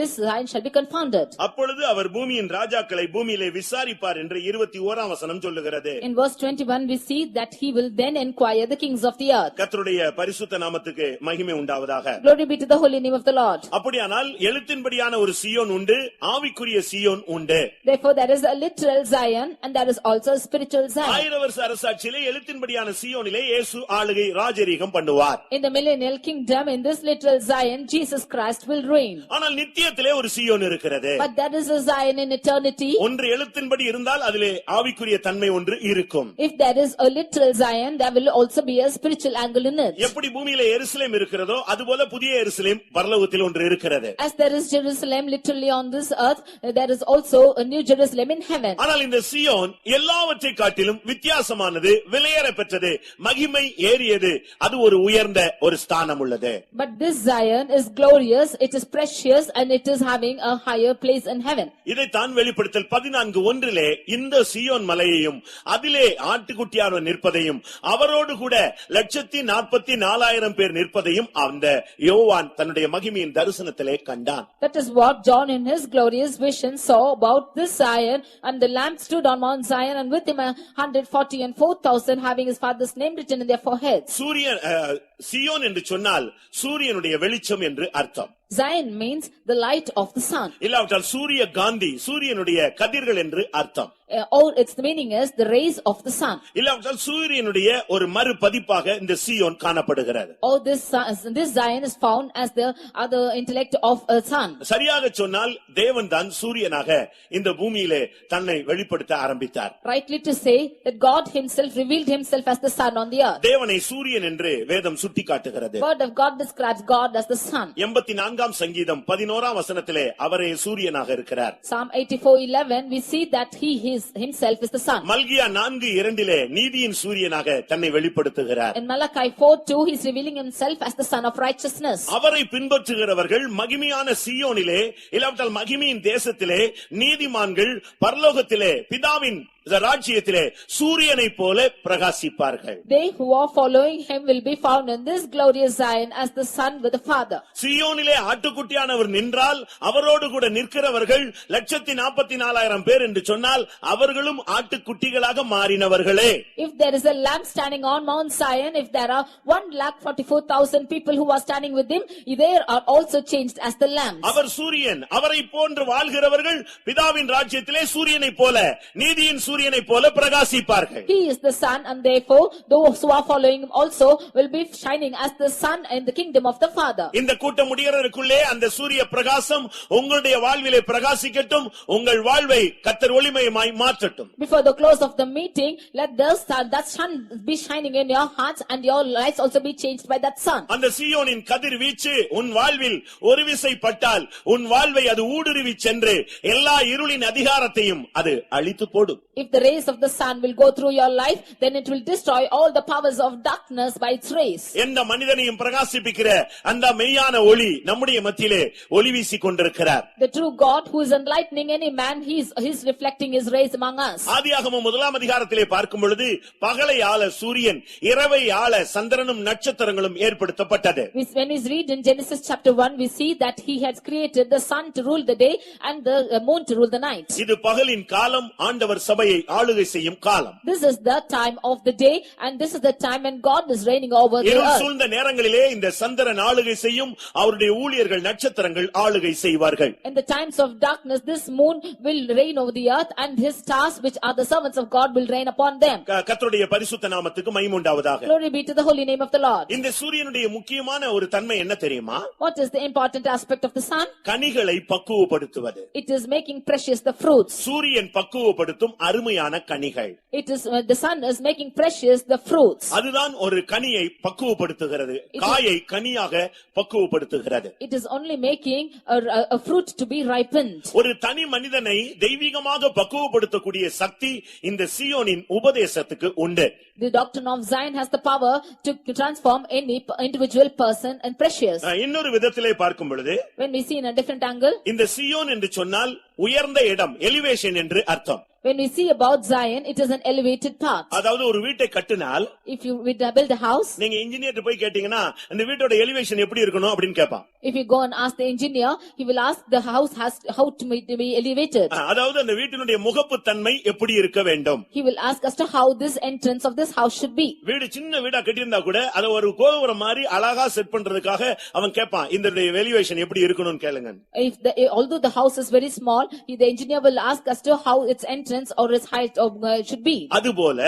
this Zion shall be confounded. அப்பொழுது அவர் பூமியின் ராஜாக்களை பூமியிலே விசாரிப்பார் என்று 21ஆம் வசனம் சொல்லுகிறது. In verse 21 we see that he will then inquire the kings of the earth. கர்த்தருடைய பரிசுத்த நாமத்துக்கு மகிமை உண்டாவதாக. Glory be to the holy name of the Lord. அப்படியானால் எழுத்தின்படியான ஒரு சீயோன் உண்டு, ஆவிக்குரிய சீயோன் உண்டு. Therefore there is a literal Zion and there is also a spiritual Zion. 1000 வருஷ அரசாட்சியிலே எழுத்தின்படியான சீயோனிலே இயேசு ஆளுகை ராஜரீகம் பண்ணுவார். In the millennial kingdom, in this literal Zion, Jesus Christ will reign. ஆனால் நித்தியத்திலே ஒரு சீயோன் இருக்கிறது. But there is a Zion in eternity. ஒன்று எழுத்தின்படி இருந்தால் அதிலே ஆவிக்குரிய தன்மை ஒன்று இருக்கும். If there is a literal Zion, there will also be a spiritual angle in it. எப்படி பூமியிலே எருசலேம் இருக்கிறதோ அதுபோல புதிய எருசலேம் பரலோகத்தில் ஒன்று இருக்கிறது. As there is Jerusalem literally on this earth, there is also a new Jerusalem in heaven. ஆனால் இந்த சீயோன் எல்லாவற்றை காட்டிலும் வித்தியாசமானது, விலையேற பெற்றது, மகிமை ஏறியது. அது ஒரு உயர்ந்த ஒரு ஸ்தானம் உள்ளது. But this Zion is glorious, it is precious and it is having a higher place in heaven. இதைத்தான் வெளிப்படுத்தல் 14:1 இந்த சீயோன் மலையையும் அதிலே ஆட்டுக்குட்டியானவர் நிற்பதையும் அவரோடு கூட 144,000 பேர் நிற்பதையும் அந்த யோவான் தன்னுடைய மகிமையின் தரிசனத்திலே கண்டான். That is what John in his glorious vision saw about this Zion, and the Lamb stood on Mount Zion and with him 144,000 having his father's name written in their foreheads. சூரியன் சீயோன் என்று சொன்னால் சூரியனுடைய வெளிச்சம் என்று அர்த்தம். Zion means the light of the sun. இல்லாவிட்டால் சூரிய காந்தி, சூரியனுடைய கதிர்கள் என்று அர்த்தம். Or its meaning is the rays of the sun. இல்லாவிட்டால் சூரியனுடைய ஒரு மறுபதிப்பாக இந்த சீயோன் காணப்படுகிறது. Or this Zion is found as the other intellect of a sun. சரியாக சொன்னால் தேவன் தான் சூரியனாக இந்த பூமியிலே தன்னை வெளிப்படுத்த ஆரம்பித்தார். Rightly to say that God himself revealed himself as the sun on the earth. தேவனை சூரியன் என்று வேதம் சுட்டிக்காட்டுகிறது. Word of God describes God as the sun. 84ஆம் சங்கீதம் 11ஆம் வசனத்திலே அவரே சூரியனாக இருக்கிறார். Psalm 84:11 we see that he himself is the sun. மல்கியா 4:2 நீதியின் சூரியனாக தன்னை வெளிப்படுத்துகிறார். In Malachi 4:2 he is revealing himself as the son of righteousness. அவரை பின்பற்றுகிறவர்கள் மகிமையான சீயோனிலே, இல்லாவிட்டால் மகிமையின் தேசத்திலே, நீதிமான்கள் பரலோகத்திலே பிதாவின் ராஜ்யத்திலே சூரியனை போல பிரகாசிப்பார்கள். They who are following him will be found in this glorious Zion as the son with the father. சீயோனிலே ஆட்டுக்குட்டியானவர் நின்றால் அவரோடு கூட நிற்கிறவர்கள் 144,000 பேர் என்று சொன்னால் அவர்களும் ஆட்டுக்குட்டிகளாக மாறினவர்களே. If there is a lamb standing on Mount Zion, if there are 144,000 people who are standing with him, they are also changed as the lambs. அவர் சூரியன், அவரை போன்று வாழ்கிறவர்கள் பிதாவின் ராஜ்யத்திலே சூரியனை போல, நீதியின் சூரியனை போல பிரகாசிப்பார்கள். He is the sun, and therefore those who are following him also will be shining as the sun in the kingdom of the Father. இந்த கூட்டம் முடிகிறதற்குள்ளே அந்த சூரிய பிரகாசம் உங்களுடைய வாழ்விலே பிரகாசிக்கட்டும், உங்கள் வாழ்வை கர்த்தர் ஒளிமயமாய் மாற்றட்டும். Before the close of the meeting, let that sun be shining in your hearts and your lives also be changed by that sun. அந்த சீயோனின் கதிர்வீச்சு உன் வாழ்வில் ஒரு விசை பட்டால் உன் வாழ்வை அது ஊடுருவி சென்று எல்லா இருளின் அதிகாரத்தையும் அது அழித்து போடும். If the rays of the sun will go through your life, then it will destroy all the powers of darkness by its rays. எந்த மனிதனையும் பிரகாசிப்பிக்கிற அந்த மெய்யான ஒளி நம்முடைய மத்தியிலே ஒளி வீசிக் கொண்டிருக்கிறார். The true God who is enlightening any man, he is reflecting his rays among us. ஆதியாகமம் 1ஆம் அதிகாரத்திலே பார்க்கும் பொழுது பகலை ஆள சூரியன், இரவை ஆள சந்திரனும் நட்சத்திரங்களும் ஏற்படுத்தப்பட்டது. When we read in Genesis chapter 1, we see that he has created the sun to rule the day and the moon to rule the night. இது பகலின் காலம், ஆண்டவர் சபையை ஆளுகை செய்யும் காலம். This is the time of the day and this is the time when God is reigning over the இருள் earth. சூழ்ந்த நேரங்களிலே இந்த சந்திரன் ஆளுகை செய்யும், அவருடைய ஊழியர்கள் நட்சத்திரங்கள் ஆளுகை செய்வார்கள். In the times of darkness, this moon will reign over the earth and his stars, which are the servants of God, will reign upon them. கர்த்தருடைய பரிசுத்த நாமத்துக்கு மகிமை உண்டாவதாக. Glory be to the holy name of the Lord. இந்த சூரியனுடைய முக்கியமான ஒரு தன்மை என்ன தெரியுமா? What is the important aspect of the sun? கனிகளை பக்குவப்படுத்துவது. It is making precious the fruits. சூரியன் பக்குவப்படுத்தும் அருமையான கனிகள். It is the sun is making precious the fruits. அதுதான் ஒரு கனியை பக்குவப்படுத்துகிறது, காயை கனியாக பக்குவப்படுத்துகிறது. It is only making a fruit to be ripened. ஒரு தனி மனிதனை தெய்வீகமாக பக்குவப்படுத்தக்கூடிய சக்தி இந்த சீயோனின் உபதேசத்துக்கு உண்டு. The doctrine of Zion has the power to transform any individual person and precious. இன்னொரு விதத்திலே பார்க்கும் பொழுது, When we see in a different angle, இந்த சீயோன் என்று சொன்னால் உயர்ந்த இடம், எலிவேஷன் என்று அர்த்தம். When we see about Zion, it is an elevated path. அதாவது ஒரு வீட்டை கட்டினால் If you build a house, நீங்க இன்ஜினியர் போய் கேட்டீங்கன்னா அந்த வீட்டோட எலிவேஷன் எப்படி இருக்கணும் அப்படின்னு கேட்பான். if you go and ask the engineer, he will ask the house has how to be elevated. அதாவது அந்த வீட்டினுடைய முகப்பு தன்மை எப்படி இருக்க வேண்டும். He will ask as to how this entrance of this house should be. வீடு சின்ன வீடா கட்டியிருந்தா கூட அத ஒரு கோபுரம் மாதிரி அழகா செட் பண்றதுக்காக அவன் கேட்பான், இந்த எலிவேஷன் எப்படி இருக்கணும்னு கேளுங்க. Although the house is very small, the engineer will ask as to how its entrance or its height should be. அதுபோல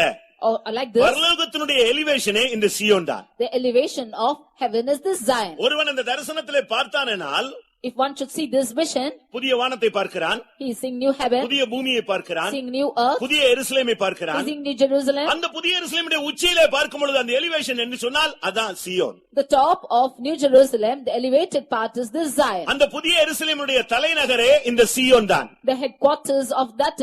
Or like this, பரலோகத்தினுடைய எலிவேஷனே இந்த சீயோன் தான். the elevation of heaven is this Zion. ஒருவன் இந்த தரிசனத்திலே பார்த்தானால் If one should see this vision, புதிய வானத்தை பார்க்கிறான், he is seeing new heaven, புதிய பூமியை பார்க்கிறான், seeing new earth, புதிய எருசலேமை he is பார்க்கிறான். seeing new Jerusalem. அந்த புதிய எருசலேமுடைய உச்சியிலே பார்க்கும் பொழுது அந்த எலிவேஷன் என்று சொன்னால் அதான் சீயோன். The top of New Jerusalem, the elevated part is this Zion. அந்த புதிய எருசலேமுடைய தலைநகரே இந்த சீயோன் தான். The headquarters of that,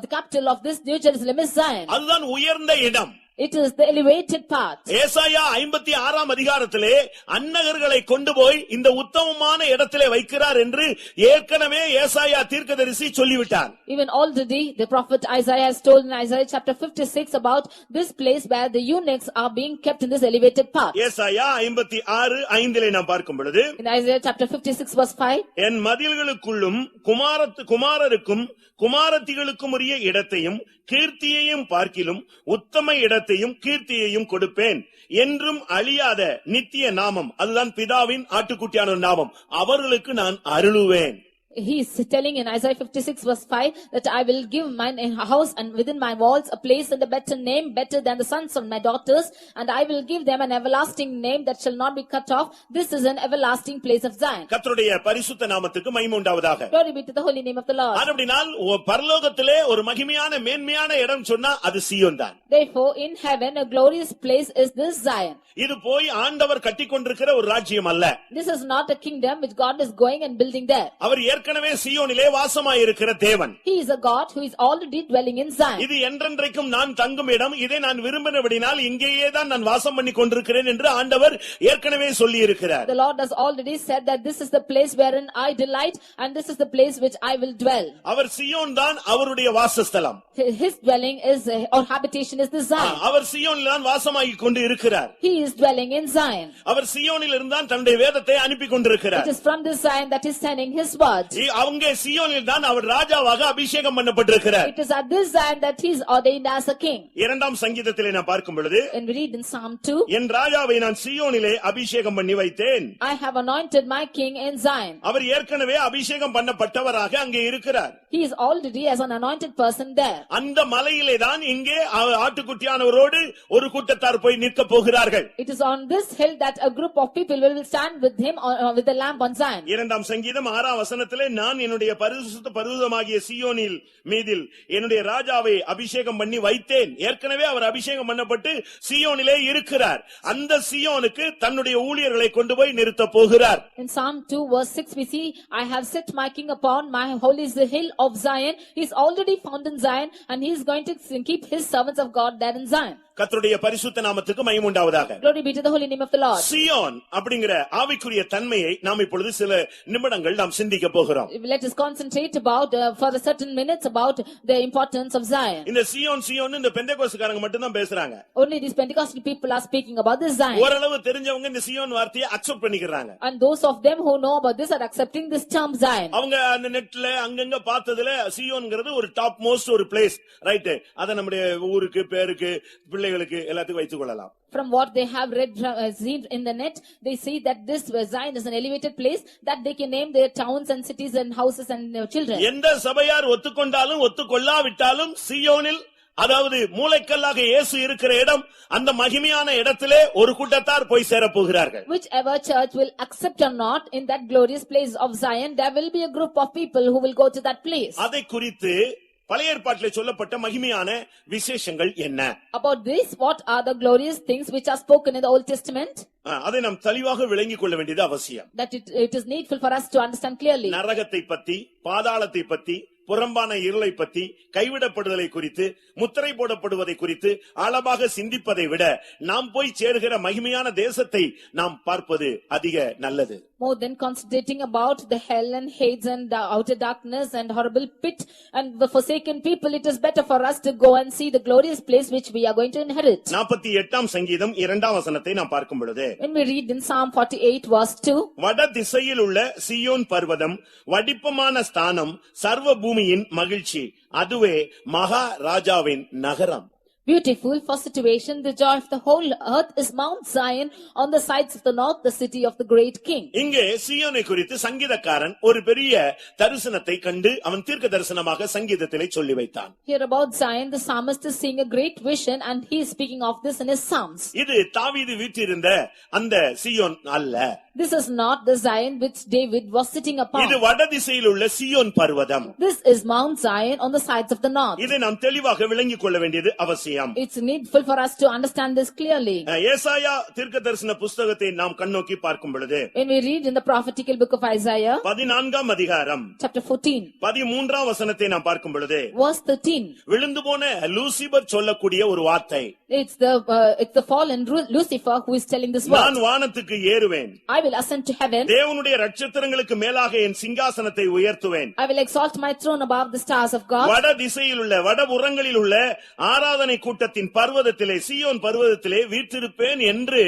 the capital of this New Jerusalem is Zion. அதுதான் உயர்ந்த இடம். It is the elevated part. ஏசாயா 56 அதிகாரத்திலே அன்னகர்களை கொண்டு போய் இந்த உத்தமமான இடத்திலே வைக்கிறார் என்று ஏற்கனவே ஏசாயா தீர்க்கதரிசி சொல்லிவிட்டார். Even already the prophet Isaiah has told in Isaiah chapter 56 about this place where the eunuchs are being kept in this elevated part. ஏசாயா 56:5 நாம் பார்க்கும் பொழுது In Isaiah chapter 56 verse 5, என் மதில்களுக்குள்ளும் குமாரருக்கும் குமாரத்திகளுக்கும் உரிய இடத்தையும் கீர்த்தியையும் பார்க்கிலும் உத்தம இடத்தையும் கீர்த்தியையும் கொடுப்பேன், என்றும் அழியாத நித்திய நாமம், அதுதான் பிதாவின் ஆட்டுக்குட்டியான நாமம், அவர்களுக்கு நான் அருளுவேன். he is telling in Isaiah 56 verse 5 that I will give mine house and within my walls a place and a better name, better than the sons of my daughters, and I will give them an everlasting name that shall not be cut off. This is an everlasting place of Zion. கர்த்தருடைய பரிசுத்த நாமத்துக்கு மகிமை உண்டாவதாக. Glory be to the holy name of the Lord. அப்படினால் பரலோகத்திலே ஒரு மகிமையான மேன்மையான இடம் சொன்னா அது சீயோன் தான். Therefore in heaven a glorious place is this Zion. இது போய் ஆண்டவர் கட்டிக்கொண்டிருக்கிற ஒரு ராஜ்யம் அல்ல. This is not a kingdom which God is going and building there. அவர் ஏற்கனவே சீயோனிலே வாசமாயிருக்கிற தேவன். He is a God who is already dwelling in Zion. இது என்றென்றைக்கும் நான் தங்கும் இடம், இதை நான் விரும்பினபடினால் இங்கேயே தான் நான் வாசம் பண்ணி கொண்டிருக்கிறேன் என்று ஆண்டவர் ஏற்கனவே சொல்லி இருக்கிறார். The Lord has already said that this is the place wherein I delight and this is the place which I will dwell. அவர் சீயோன் தான் அவருடைய வாசஸ்தலம். His dwelling is or habitation is the Zion. அவர் சீயோனில் தான் வாசமாகிக் கொண்டு இருக்கிறார். He is dwelling in Zion. அவர் சீயோனில் இருந்தான் தன்னுடைய வேதத்தை அனுப்பி கொண்டிருக்கிறார். It is from this Zion that is sending his word. அங்கே சீயோனில் தான் அவர் ராஜாவாக அபிஷேகம் பண்ணப்பட்டிருக்கிறார். It is at this Zion that he is ordained as a king. இரண்டாம் சங்கீதத்திலே நான் பார்க்கும் பொழுது And we read in Psalm 2, என் ராஜாவை நான் சீயோனிலே அபிஷேகம் பண்ணி வைத்தேன். I have anointed my king in Zion. அவர் ஏற்கனவே அபிஷேகம் பண்ணப்பட்டவராக அங்கே இருக்கிறார். He is already as an anointed person there. அந்த மலையிலே தான் இங்கே ஆட்டுக்குட்டியானவரோடு ஒரு கூட்டத்தார் போய் நிற்க போகிறார்கள். It is on this hill that a group of people will stand with him with the lamp on Zion. இரண்டாம் சங்கீதம் 6ஆம் வசனத்திலே நான் என்னுடைய பரிசுத்த பர்வதமாகிய சீயோனில் மீதில் என்னுடைய ராஜாவை அபிஷேகம் பண்ணி வைத்தேன். ஏற்கனவே அவர் அபிஷேகம் பண்ணப்பட்டு சீயோனிலே இருக்கிறார். அந்த சீயோனுக்கு தன்னுடைய ஊழியர்களை கொண்டு போய் நிறுத்த போகிறார். In Psalm 2 verse 6 we see, I have set my king upon my holy hill of Zion. He is already found in Zion and he is going to keep his servants of God there in Zion. கர்த்தருடைய பரிசுத்த நாமத்துக்கு மகிமை உண்டாவதாக. Glory be to the holy name of the Lord. சீயோன் அப்படிங்கிற ஆவிக்குரிய தன்மையை நாம் இப்பொழுது சில நிமிடங்கள் நாம் சிந்திக்க போகிறோம். Let us concentrate about for a certain minutes about the importance of Zion. இந்த சீயோன் இந்த பெந்தேகோஸ்துக்காரங்க மட்டும் தான் பேசுறாங்க. Only these Pentecostal people are speaking about this Zion. ஓரளவு தெரிஞ்சவங்க இந்த சீயோன் வார்த்தையை அக்செப்ட் பண்ணிக்கிறாங்க. And those of them who know about this are accepting this term Zion. அவங்க அந்த நெட்ல அங்கங்க பார்த்ததுல சீயோன்ங்கிறது ஒரு டாப் மோஸ்ட் ஒரு பிளேஸ், ரைட்? அத நம்முடைய ஊருக்கு பேருக்கு பிள்ளைகளுக்கு எல்லாத்துக்கும் வைத்துக் கொள்ளலாம். From what they have read seen in the net, they see that this Zion is an elevated place that they can name their towns and cities and houses and children. எந்த சபையார் ஒத்துக்கொண்டாலும் ஒத்துக்கொள்ளாவிட்டாலும் சீயோனில், அதாவது மூலைக்கல்லாக இயேசு இருக்கிற இடம், அந்த மகிமையான இடத்திலே ஒரு கூட்டத்தார் போய் சேர போகிறார்கள். Whichever church will accept or not in that glorious place of Zion, there will be a group of people who will go to that place. அதை குறித்து பழைய ஏற்பாட்டிலே சொல்லப்பட்ட மகிமையான விசேஷங்கள் என்ன? About this, what are the glorious things which are spoken in the Old Testament? அதை நாம் தெளிவாக விளங்கிக் கொள்ள வேண்டியது அவசியம். That it is needful for us to understand clearly. நரகத்தை பத்தி, பாதாளத்தை பத்தி, புறம்பான இருளை பத்தி, கைவிடப்படுதலை குறித்து, முத்திரை போடப்படுவதை குறித்து ஆழமாக சிந்திப்பதை விட நாம் போய் சேருகிற மகிமையான தேசத்தை நாம் பார்ப்பது அதிக நல்லது. more than concentrating about the hell and Hades and the outer darkness and horrible pit and the forsaken people, it is better for us to go and see the glorious place which we are going to inherit. 48ஆம் சங்கீதம் 2ஆம் வசனத்தை நாம் பார்க்கும் பொழுது, When we read in Psalm 48 verse 2, வட திசையில் உள்ள சீயோன் பர்வதம் வடிப்பமான ஸ்தானம், சர்வ பூமியின் மகிழ்ச்சி, அதுவே மகா ராஜாவின் நகரம். beautiful for situation, the joy of the whole earth is Mount Zion on the sides of the north, the city of the great king. இங்கே சீயோனை குறித்து சங்கீதக்காரன் ஒரு பெரிய தரிசனத்தை கண்டு அவன் தீர்க்க தரிசனமாக சங்கீதத்திலே சொல்லி வைத்தான். Here about Zion, the psalmist is seeing a great vision and he is speaking of this in his psalms. இது தாவீது வீற்றிருந்த அந்த சீயோன் அல்ல. This is not the Zion which David was sitting upon. இது வட திசையில் உள்ள சீயோன் பர்வதம். This is Mount Zion on the sides of the north. இதை நாம் தெளிவாக விளங்கிக் கொள்ள வேண்டியது அவசியம். It's needful for us to understand this clearly. ஏசாயா தீர்க்க தரிசன புத்தகத்தை நாம் கண்ணோக்கி பார்க்கும் பொழுது, When we read in the prophetical book of Isaiah, 14ஆம் அதிகாரம் chapter 14, 13ஆம் வசனத்தை நாம் பார்க்கும் பொழுது, verse 13, விழுந்து போன லூசிபர் சொல்லக்கூடிய ஒரு வார்த்தை, it's the fallen Lucifer who is telling this நான் word. வானத்துக்கு ஏறுவேன், I will ascend to heaven. தேவனுடைய நட்சத்திரங்களுக்கு மேலாக என் சிங்காசனத்தை உயர்த்துவேன், I will exalt my throne above the stars of God. வட திசையில் உள்ள வடபுறங்களில் உள்ள ஆராதனை கூட்டத்தின் பர்வதத்திலே, சீயோன் பர்வதத்திலே வீற்றிருப்பேன் என்று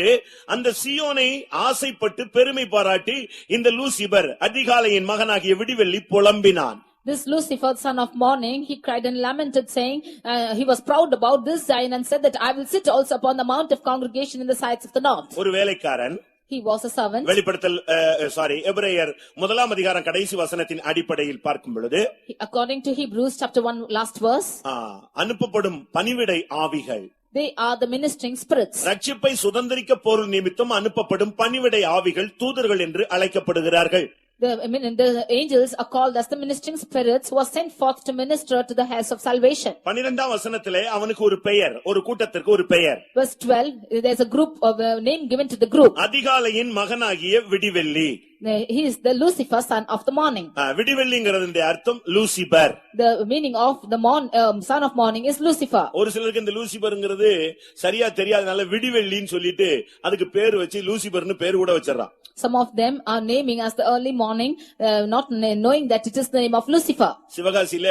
அந்த சீயோனை ஆசைப்பட்டு பெருமை பாராட்டி இந்த லூசிபர் அதிகாலையின் மகனாகிய விடிவெள்ளி புலம்பினான். This Lucifer, son of morning, he cried and lamented, saying, he was proud about this Zion and said that I will sit also upon the mount of congregation in the sides of the north. ஒரு வேலைக்காரன். He was a servant. வெளிப்படுத்தல் எபிரேயர் 1ஆம் அதிகாரம் கடைசி வசனத்தின் அடிப்படையில் பார்க்கும் பொழுது, According to Hebrews chapter 1 last verse, அனுப்பப்படும் பணிவிடை ஆவிகள், they are the ministering spirits. ரட்சிப்பை சுதந்தரிக்க போரும் நிமித்தம் அனுப்பப்படும் பணிவிடை ஆவிகள் தூதர்கள் என்று அழைக்கப்படுகிறார்கள். The angels are called as the ministering spirits who are sent forth to minister to the heirs of salvation. 12ஆம் வசனத்திலே அவனுக்கு ஒரு பெயர், ஒரு கூட்டத்திற்கு ஒரு பெயர். Verse 12, there's a group of a name given to the group. அதிகாலையின் மகனாகிய விடிவெள்ளி. He is the Lucifer, son of the morning. விடிவெள்ளிங்கிறதுடைய அர்த்தம் Lucifer. The meaning of the son of morning is Lucifer. ஒரு சிலருக்கு இந்த லூசிபர்ங்கிறது சரியா தெரியாதனால விடிவெள்ளின்னு சொல்லிட்டு அதுக்கு பேர் வச்சு லூசிபர்னு பேர் கூட வச்சிடறான். Some of them are naming as the early morning, not knowing that it is the name of Lucifer. சிவகாசியில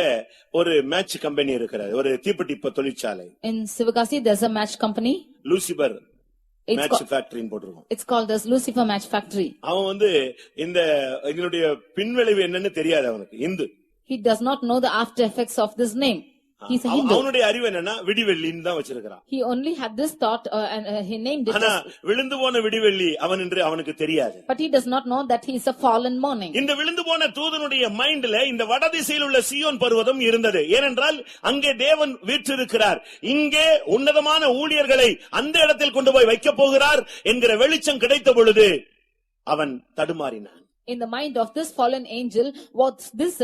ஒரு மேட்ச் கம்பெனி இருக்கிறது, ஒரு தீப்பெட்டி தொழிற்சாலை. In Sivagasi there's a match company. Lucifer match ஃபேக்டரின்னு போட்டுருக்கோம். It's called as Lucifer Match Factory. அவன் இந்த இதனுடைய பின்விளைவு என்னன்னு தெரியாது அவனுக்கு. Hindu. He does not know the after effects of this name. He's a Hindu. அவனுடைய அறிவு என்னன்னா விடிவெள்ளின்னு தான் வச்சிருக்கான். He only had this thought and he named it. ஆனா விழுந்து போன விடிவெள்ளி அவன் என்று அவனுக்கு தெரியாது. But he does not know that he is a fallen morning. இந்த விழுந்து போன தூதனுடைய மைண்ட்ல இந்த வடதிசையில் உள்ள சீயோன் பர்வதம் இருந்தது. ஏனென்றால் அங்கே தேவன் வீற்றிருக்கிறார், இங்கே உன்னதமான ஊழியர்களை அந்த இடத்தில் கொண்டு போய் வைக்க போகிறார் என்கிற வெளிச்சம் கிடைத்த பொழுது அவன் தடுமாறினான். In the mind of this fallen angel was this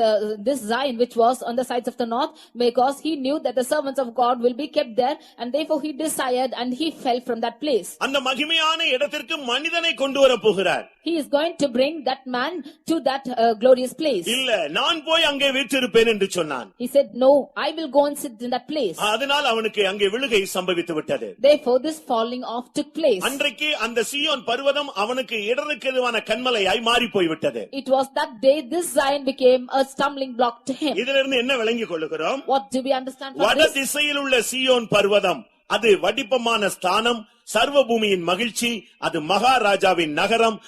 Zion which was on the sides of the north, because he knew that the servants of God will be kept there, and therefore he desired and he fell from that place. அந்த மகிமையான இடத்திற்கு மனிதனை கொண்டு வர போகிறார். He is going to bring that man to that glorious place. இல்ல, நான் போய் அங்கே வீற்றிருப்பேன் என்று சொன்னான். He said, no, I will go and sit in that place. அதனால் அவனுக்கு அங்கே விழுகை சம்பவித்து விட்டது. Therefore this falling off took place. அன்றைக்கு அந்த சீயோன் பர்வதம் அவனுக்கு இடருக்கு எதுவான கன்மலையாய் மாறி போய்விட்டது. It was that day this Zion became a stumbling block to him. இதிலிருந்து என்ன விளங்கிக் கொள்ளுகிறோம்? What do we understand from வட this? திசையில் உள்ள சீயோன் பர்வதம் அது வடிப்பமான ஸ்தானம், சர்வ பூமியின் மகிழ்ச்சி, அது மகாராஜாவின் நகரம்,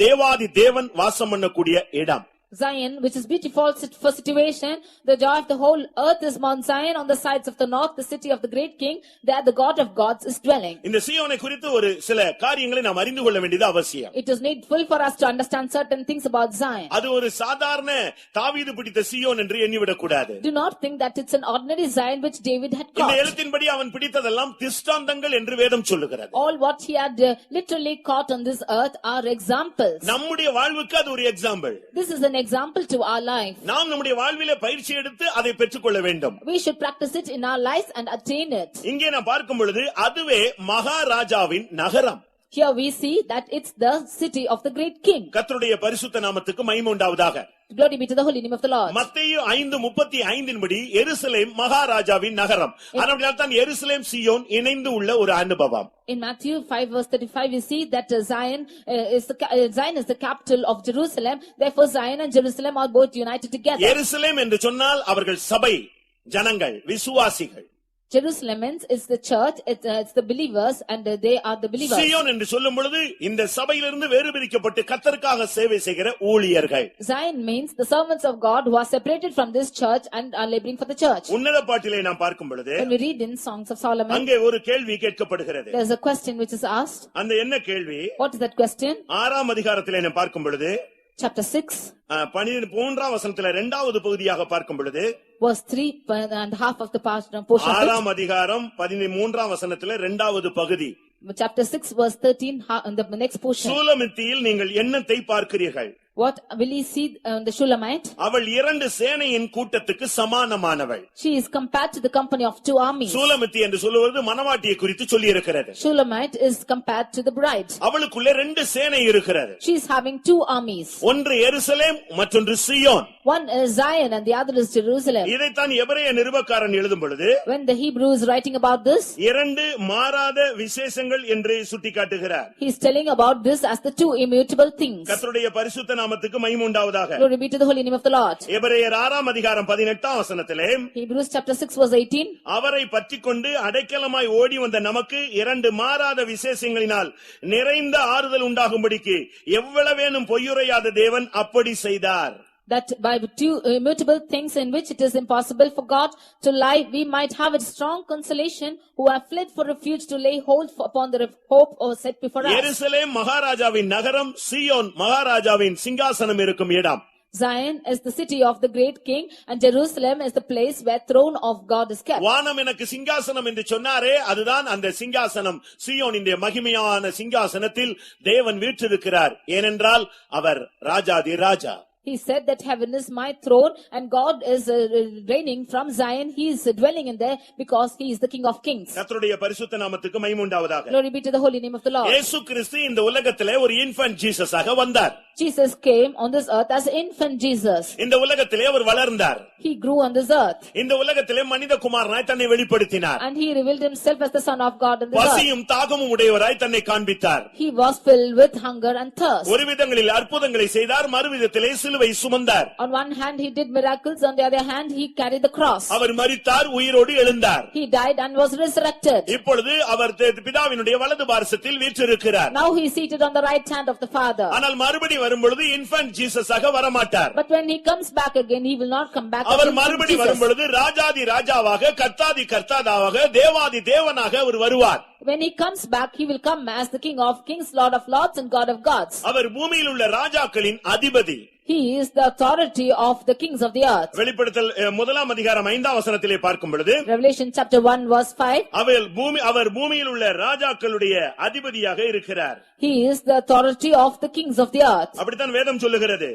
தேவாதி தேவன் வாசம் பண்ணக்கூடிய இடம். Zion, which is beautiful for situation, the joy of the whole earth is Mount Zion on the sides of the north, the city of the great king, there the God of gods is dwelling. இந்த சீயோனை குறித்து ஒரு சில காரியங்களை நாம் அறிந்து கொள்ள வேண்டியது அவசியம். It is needful for us to understand certain things about Zion. அது ஒரு சாதாரண தாவீது பிடித்த சீயோன் என்று எண்ணிவிடக் கூடாது. Do not think that it's an ordinary Zion which David had இந்த caught. எழுத்தின்படி அவன் பிடித்ததெல்லாம் திஷ்டாந்தங்கள் என்று வேதம் சொல்லுகிறது. All what he had literally caught on this earth are examples. நம்முடைய வாழ்வுக்கு அது ஒரு example. This is an example to our life. நாம் நம்முடைய வாழ்விலே பயிற்சி எடுத்து அதை பெற்றுக்கொள்ள வேண்டும். We should practice it in our lives and attain it. இங்கே நான் பார்க்கும் பொழுது அதுவே மகாராஜாவின் நகரம். Here we see that it's the city of the great king. கர்த்தருடைய பரிசுத்த நாமத்துக்கு மகிமை உண்டாவதாக. Glory be to the holy name of the Lord. மத்தேயு 5:35 படி எருசலேம் மகாராஜாவின் நகரம். அதனால தான் எருசலேம் சீயோன் இணைந்து உள்ள ஒரு அனுபவம். In Matthew 5:35 we see that Zion is the capital of Jerusalem. Therefore Zion and Jerusalem are both united together. எருசலேம் என்று சொன்னால் அவர்கள் சபை, ஜனங்கள், விசுவாசிகள். Jerusalem is the church, it's the believers and they are the believers. சீயோன் என்று சொல்லும் பொழுது இந்த சபையிலிருந்து வேறுபிரிக்கப்பட்டு கர்த்தருக்காக சேவை செய்கிற ஊழியர்கள். Zion means the servants of God who are separated from this church and are laboring for the church. உன்னத பாட்டிலே நாம் பார்க்கும் பொழுது When we read in Songs of Solomon, அங்கே ஒரு கேள்வி கேட்கப்படுகிறது. there's a question which is asked. அந்த என்ன கேள்வி? What is that question? 6ஆம் அதிகாரத்திலே நாம் பார்க்கும் பொழுது Chapter 6 13ஆம் வசனத்திலே இரண்டாவது பகுதியாக பார்க்கும் பொழுது verse 3 and half of the portion of it. 6ஆம் அதிகாரம் 13ஆம் வசனத்திலே இரண்டாவது பகுதி. Chapter 6 verse 13 and the next portion. சூலமித்தியில் நீங்கள் என்னத்தை பார்க்கிறீர்கள்? What will you see the Shulamite? அவள் 2 சேனையின் கூட்டத்துக்கு சமானமானவள். She is compared to the company of 2 armies. Shulamite என்று சொல்லுவது மணவாட்டியை குறித்து சொல்லி இருக்கிறது. Shulamite is compared to the bride. அவளுக்குள்ளே 2 சேனை இருக்கிறது. She is having 2 armies. ஒன்று எருசலேம் மற்றொன்று சீயோன். One is Zion and the other is Jerusalem. இதைத்தான் எபிரேய நிருபக்காரன் எழுதும் பொழுது When the Hebrew is writing about this, 2 மாறாத விசேஷங்கள் என்று சுட்டிக்காட்டுகிறார். he is telling about this as the 2 immutable things. கர்த்தருடைய பரிசுத்த நாமத்துக்கு மகிமை உண்டாவதாக. Glory be to the holy name of the Lord. எபிரேயர் 6ஆம் அதிகாரம் 18ஆம் வசனத்திலே Hebrews chapter 6 verse 18. அவரை பற்றிக்கொண்டு அடைக்கலமாய் ஓடி வந்த நமக்கு 2 மாறாத விசேஷங்களினால் நிறைந்த ஆறுதல் உண்டாகும்படிக்கு எவ்வளவேனும் பொய்யுரையாத தேவன் அப்படி செய்தார். That by 2 immutable things in which it is impossible for God to lie, we might have a strong consolation who have fled for refuge to lay hold upon the hope or set before us. எருசலேம் மகாராஜாவின் நகரம், சீயோன் மகாராஜாவின் சிங்காசனம் இருக்கும் இடம். Zion is the city of the great king and Jerusalem is the place where throne of God is kept. வானம் எனக்கு சிங்காசனம் என்று சொன்னாரே, அதுதான் அந்த சிங்காசனம். சீயோனின் மகிமையான சிங்காசனத்தில் தேவன் வீற்றிருக்கிறார். ஏனென்றால் அவர் ராஜாதி ராஜா. He said that heaven is my throne and God is reigning from Zion. He is dwelling in there because he is the King of Kings. கர்த்தருடைய பரிசுத்த நாமத்துக்கு மகிமை உண்டாவதாக. Glory be to the holy name of the Lord. இயேசு கிறிஸ்து இந்த உலகத்திலே ஒரு infant ஜீசஸாக வந்தார். Jesus came on this earth as infant Jesus. இந்த உலகத்திலே அவர் வளர்ந்தார். He grew on this earth. இந்த உலகத்திலே மனித குமாரனாய் தன்னை வெளிப்படுத்தினார். And he revealed himself as the son of God in this earth. பசியும் தாகமும் உடையவராய் தன்னை காண்பித்தார். He was filled with hunger and thirst. ஒரு விதங்களில் அற்புதங்களை செய்தார், மறுவிதத்திலே சிலுவை சுமந்தார். On one hand he did miracles, on the other hand he carried the cross. அவர் மரித்தார், உயிரோடு எழுந்தார். He died and was resurrected. இப்பொழுது அவர் பிதாவினுடைய வலது பார்சத்தில் வீற்றிருக்கிறார். Now he is seated on the right hand of the Father. ஆனால் மறுபடி வரும்பொழுது இன்ஃபன்ட் ஜீசஸாக வரமாட்டார். But when he comes back again, he will not come back our as மறுபடி Jesus. வரும்பொழுது ராஜாதி ராஜாவாக, கர்த்தாதி கர்த்தாவாக, தேவாதி தேவனாக அவர் வருவார். When he comes back, he will come as the King of Kings, Lord of Lords and God of Gods. அவர் பூமியில் உள்ள ராஜாக்களின் அதிபதி. He is the authority of the kings of the earth. வெளிப்படுத்தல் 1ஆம் அதிகாரம் 5ஆம் வசனத்திலே பார்க்கும் பொழுது Revelation chapter 1 verse 5. அவர் பூமியில் உள்ள ராஜாக்களுடைய அதிபதியாக இருக்கிறார். He is the authority of the kings of the earth. அப்படித்தான் வேதம் சொல்லுகிறது.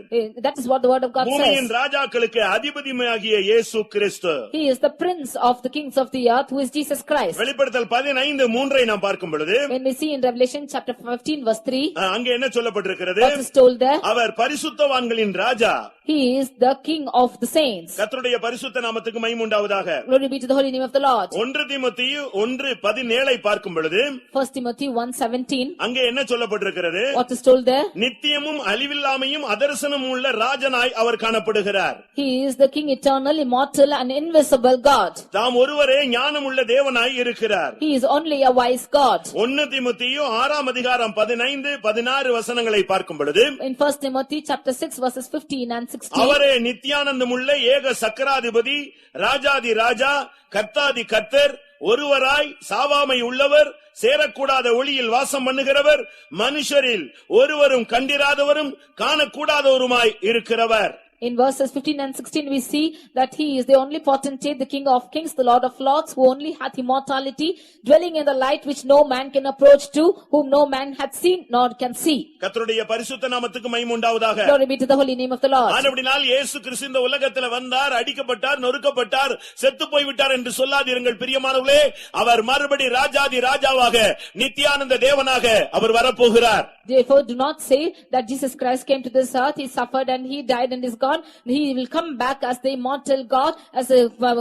That is what the word of God பூமியின் says. ராஜாக்களுக்கு அதிபதியாகிய இயேசு கிறிஸ்து. He is the prince of the kings of the earth, who is Jesus Christ. வெளிப்படுத்தல் 15:3 நாம் பார்க்கும் பொழுது When we see in Revelation chapter 15 verse 3, அங்கே என்ன சொல்லப்பட்டிருக்கிறது? what is told there? Our பரிசுத்தவான்களின் Raja. He is the king of the saints. கர்த்தருடைய பரிசுத்த நாமத்துக்கு மகிமை உண்டாவதாக. Glory be to the holy name of the Lord. 1 தீமோத்தேயு 1:17 பார்க்கும் பொழுது 1 Timothy 1:17, அங்கே என்ன சொல்லப்பட்டிருக்கிறது? what is told there? நித்தியமும் அழிவில்லாமையும் அதர்சனமும் உள்ள ராஜனாய் அவர் காணப்படுகிறார். He is the king eternal, immortal and invisible God. தாம் ஒருவரே ஞானமுள்ள தேவனாய் இருக்கிறார். He is only a wise God. 1 தீமோத்தேயு 6ஆம் அதிகாரம் 15-16 வசனங்களை பார்க்கும் பொழுது In 1 Timothy chapter 6 verses 15 and 16, அவரே நித்தியானந்தமுள்ள ஏக சக்கராதிபதி, ராஜாதி ராஜா, கர்த்தாதி கர்த்தர், ஒருவராய் சாவாமை உள்ளவர், சேரக்கூடாத ஒளியில் வாசம் பண்ணுகிறவர், மனுஷரில் ஒருவரும் கண்டிராதவரும் காணக்கூடாதவருமாய் இருக்கிறவர். in verses 15 and 16 we see that he is the only potentate, the King of Kings, the Lord of Lords, who only hath immortality, dwelling in the light which no man can approach to, whom no man hath seen nor can see. கர்த்தருடைய பரிசுத்த நாமத்துக்கு மகிமை உண்டாவதாக. Glory be to the holy name of the Lord. ஆனபடியால் இயேசு கிறிஸ்து இந்த உலகத்தில் வந்தார், அடிக்கப்பட்டார், நொறுக்கப்பட்டார், செத்து போய்விட்டார் என்று சொல்லாதீர்கள் பிரியமானவர்களே. அவர் மறுபடி ராஜாதி ராஜாவாக, நித்தியானந்த தேவனாக அவர் வரப்போகிறார். Therefore do not say that Jesus Christ came to this earth, he suffered and he died and is gone. He will come back as the immortal God, as a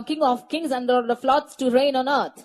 King of kings and Lord of lords to reign on earth.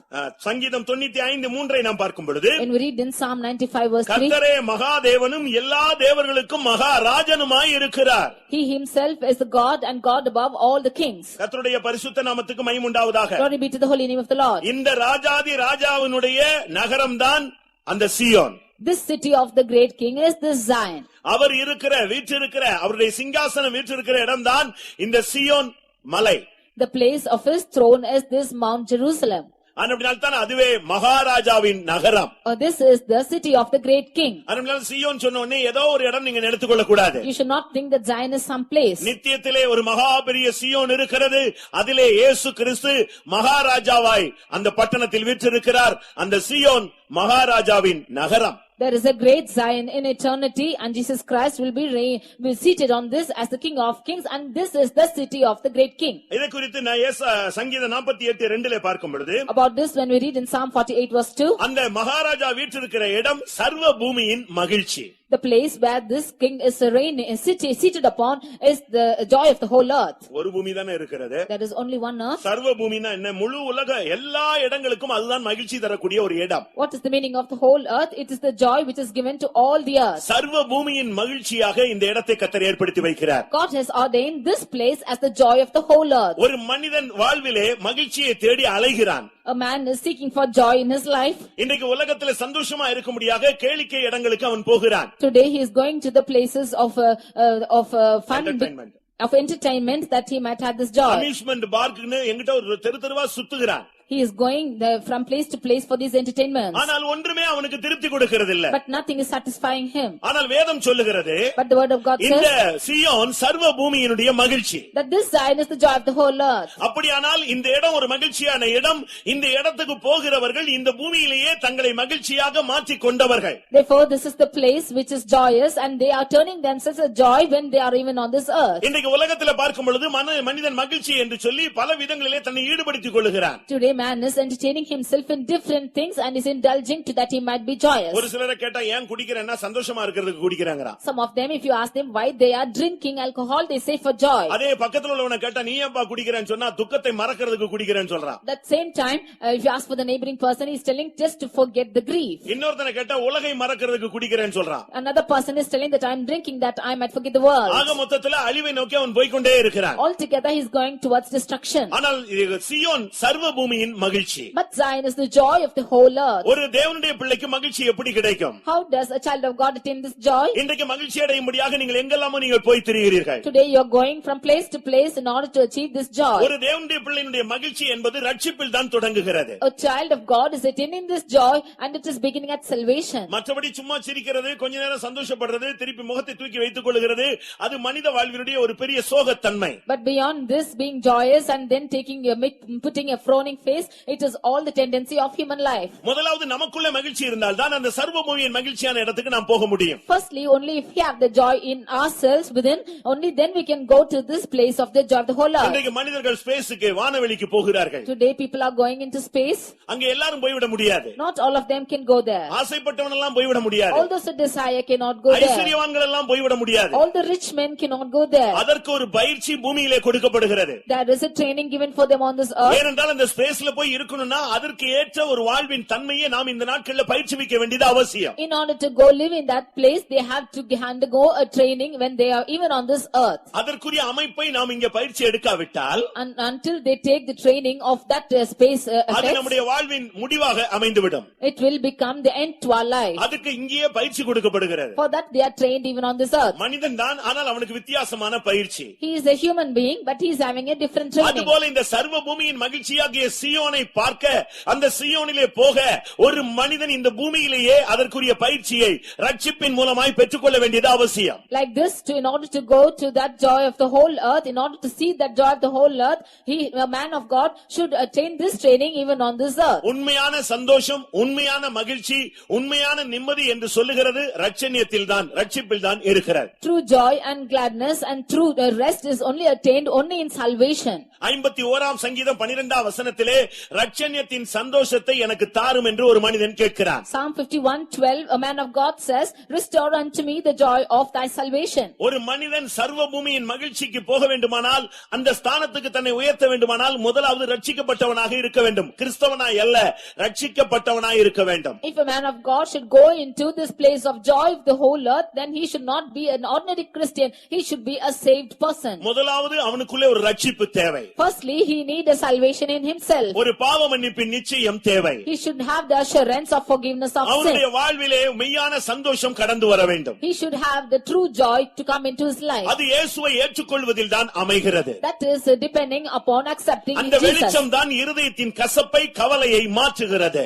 சங்கீதம் 95:3 நாம் பார்க்கும் பொழுது, When we read in Psalm 95 verse 3, கர்த்தரே மகாதேவனும் எல்லா தேவர்களுக்கும் மகாராஜனுமாய் இருக்கிறார். He himself is the God and God above all the kings. கர்த்தருடைய பரிசுத்த நாமத்துக்கு மகிமை உண்டாவதாக. Glory be to the holy name of the Lord. இந்த ராஜாதி ராஜாவினுடைய நகரம்தான் அந்த சீயோன். This city of the great king is this Zion. அவர் இருக்கிற வீற்றிருக்கிற அவருடைய சிங்காசனம் வீற்றிருக்கிற இடம்தான் இந்த சீயோன் மலை. The place of his throne is this Mount Jerusalem. அப்படினால்தான் அதுவே மகாராஜாவின் நகரம். This is the city of the great king. அதனால சீயோன் சொன்ன உடனே ஏதோ ஒரு இடம் நீங்க எடுத்துக் கொள்ள கூடாது. You should not think that Zion is some place. நித்தியத்திலே ஒரு மகா பெரிய சீயோன் இருக்கிறது. அதிலே இயேசு கிறிஸ்து மகாராஜாவாய் அந்த பட்டணத்தில் வீற்றிருக்கிறார். அந்த சீயோன் மகாராஜாவின் நகரம். There is a great Zion in eternity, and Jesus Christ will be seated on this as the King of Kings, and this is the city of the great King. இதை குறித்து நான் சங்கீதம் 48:2 பார்க்கும் பொழுது, About this when we read in Psalm 48 verse 2, அந்த மகாராஜா வீற்றிருக்கிற இடம் சர்வ பூமியின் மகிழ்ச்சி. the place where this king is seated upon is the joy of the whole earth. ஒரு பூமி தானே இருக்கிறது. There is only one earth. சர்வ பூமினா என்ன? முழு உலக எல்லா இடங்களுக்கும் அதுதான் மகிழ்ச்சி தரக்கூடிய ஒரு இடம். What is the meaning of the whole earth? It is the joy which is given to all the earth. சர்வ பூமியின் மகிழ்ச்சியாக இந்த இடத்தை கர்த்தர் ஏற்படுத்தி வைக்கிறார். God has ordained this place as the joy of the whole earth. ஒரு மனிதன் வாழ்விலே மகிழ்ச்சியை தேடி அலைகிறான். A man is seeking for joy in his life. இன்றைக்கு உலகத்திலே சந்தோஷமா இருக்கும்படியாக கேளிக்கை இடங்களுக்கு அவன் போகிறான். Today he is going to the places of fun, Entertainment. of entertainment, that he might have this joy. Amusement பார்க்னு எங்கிட்ட ஒரு தெருவா சுத்துகிறான். He is going from place to place for these entertainments. ஆனால் ஒன்றுமே அவனுக்கு திருப்தி கொடுக்கிறது இல்ல. But nothing is satisfying him. ஆனால் வேதம் சொல்லுகிறது, But the word of God இந்த says சீயோன் சர்வ பூமியினுடைய மகிழ்ச்சி. that this Zion is the joy of the whole earth. அப்படியானால் இந்த இடம் ஒரு மகிழ்ச்சியான இடம். இந்த இடத்துக்கு போகிறவர்கள் இந்த பூமியிலேயே தங்களை மகிழ்ச்சியாக மாற்றிக் கொண்டவர்கள். Therefore this is the place which is joyous, and they are turning themselves a joy when they are even on this earth. இன்றைக்கு உலகத்திலே பார்க்கும் பொழுது மனிதன் மகிழ்ச்சி என்று சொல்லி பல விதங்களிலே தன்னை ஈடுபடுத்திக் கொள்கிறான். Today man is entertaining himself in different things and is indulging to that he might be joyous. ஒரு சிலரை கேட்டா ஏன் குடிக்கிறேன்னா சந்தோஷமா இருக்கிறதுக்கு குடிக்கிறாங்கறா. Some of them, if you ask them why they are drinking alcohol, they say for joy. அதே பக்கத்துல உள்ளவனை கேட்டா நீ ஏன்பா குடிக்கிறேன்னு சொன்னா துக்கத்தை மறக்கிறதுக்கு குடிக்கிறேன்னு சொல்றான். That same time, if you ask for the neighboring person, he is telling just to forget the grief. இன்னொருத்தனை கேட்டா உலகை மறக்கிறதுக்கு குடிக்கிறேன்னு சொல்றான். Another person is telling that I am drinking that I might forget the world. ஆக மொத்தத்துல அழிவை நோக்கி அவன் போய் கொண்டே இருக்கிறான். Altogether he is going towards destruction. ஆனால் சீயோன் சர்வ பூமியின் மகிழ்ச்சி. But Zion is the joy of the whole earth. ஒரு தேவனுடைய பிள்ளைக்கு மகிழ்ச்சி எப்படி கிடைக்கும்? How does a child of God attain this joy? இன்றைக்கு மகிழ்ச்சி அடையும்படியாக நீங்கள் எங்கெல்லாமோ நீங்கள் போய் திரிகிறீர்கள். Today you are going from place to place in order to achieve this joy. ஒரு தேவனுடைய பிள்ளையினுடைய மகிழ்ச்சி என்பது ரட்சிப்பில் தான் தொடங்குகிறது. A child of God is attaining this joy, and it is beginning at salvation. மற்றபடி சும்மா சிரிக்கிறது, கொஞ்ச நேரம் சந்தோஷப்படுறது, திருப்பி முகத்தை தூக்கி வைத்துக் கொள்கிறது, அது மனித வாழ்வினுடைய ஒரு பெரிய சோகத்தன்மை. But beyond this, being joyous and then putting a frowning face, it is all the tendency of human life. முதலாவது நமக்குள்ள மகிழ்ச்சி இருந்தால் தான் அந்த சர்வ பூமியின் மகிழ்ச்சியான இடத்துக்கு நாம் போக முடியும். Firstly, only if we have the joy in ourselves within, only then we can go to this place of the joy of the whole earth. இன்றைக்கு மனிதர்கள் ஸ்பேஸ்க்கு வானவெளிக்கு போகிறார்கள். Today people are going into space. அங்க எல்லாரும் போய்விட முடியாது. Not all of them can go there. ஆசைப்பட்டவன் எல்லாம் போய்விட முடியாது. All those who desire cannot go there. ஐஸ்வரியவான்கள் எல்லாம் போய்விட முடியாது. All the rich men cannot go there. அதற்கு ஒரு பயிற்சி பூமியிலே கொடுக்கப்படுகிறது. There is a training given for them on this earth. ஏனென்றால் அந்த ஸ்பேஸ்ல போய் இருக்கணும்னா அதற்கு ஏற்ற ஒரு வாழ்வின் தன்மையை நாம் இந்த நாட்களில் பயிற்சிவிக்க வேண்டியது அவசியம். In order to go live in that place, they have to undergo a training when they are even on this earth. அதற்குரிய அமைப்பை நாம் இங்கே பயிற்சி எடுக்காவிட்டால், until they take the training of that space அது நம்முடைய வாழ்வின் முடிவாக அமைந்துவிடும். it will become the end to our life. அதுக்கு இங்கேயே பயிற்சி கொடுக்கப்படுகிறது. For that they are trained even on this earth. மனிதன் தான், ஆனால் அவனுக்கு வித்தியாசமான பயிற்சி. He is a human being, but he is having a different training. அதுபோல இந்த சர்வ பூமியின் மகிழ்ச்சியாகிய சீயோனை பார்க்க, அந்த சீயோனிலே போக ஒரு மனிதன் இந்த பூமியிலேயே அதற்குரிய பயிற்சியை ரட்சிப்பின் மூலமாய் பெற்றுக்கொள்ள வேண்டியது அவசியம். Like this, in order to go to that joy of the whole earth, in order to see that joy of the whole earth, a man of God should attain this training even on this earth. உண்மையான சந்தோஷம், உண்மையான மகிழ்ச்சி, உண்மையான நிம்மதி என்று சொல்லுகிறது ரட்சணியத்தில் தான், ரட்சிப்பில் தான் இருக்கிறது. True joy and gladness and true rest is only attained only in salvation. 51ஆம் சங்கீதம் 12ஆம் வசனத்திலே ரட்சண்யத்தின் சந்தோஷத்தை எனக்கு தாரும் என்று ஒரு மனிதன் கேட்கிறான். Psalm 51:12, a man of God says, restore unto me the joy of thy salvation. ஒரு மனிதன் சர்வ பூமியின் மகிழ்ச்சிக்கு போக வேண்டுமானால், அந்த ஸ்தானத்துக்கு தன்னை உயர்த்த வேண்டுமானால், முதலாவது ரட்சிக்கப்பட்டவனாக இருக்க வேண்டும். கிறிஸ்தவனாய் அல்ல, ரட்சிக்கப்பட்டவனாய் இருக்க வேண்டும். If a man of God should go into this place of joy of the whole earth, then he should not be an ordinary Christian, he should be a saved person. முதலாவது அவனுக்குள்ளே ஒரு ரட்சிப்பு தேவை. Firstly, he need a salvation in himself. ஒரு பாவ மன்னிப்பின் நிச்சயம் தேவை. He should have the assurance of forgiveness of sin. அவனுடைய வாழ்விலே மெய்யான சந்தோஷம் கடந்து வர வேண்டும். He should have the true joy to come into his life. அது இயேசுவை ஏற்றுக்கொள்வதில் தான் அமைகிறது. That is depending upon accepting அந்த Jesus. வெளிச்சம் தான் இருதயத்தின் கசப்பை கவலையை மாற்றுகிறது.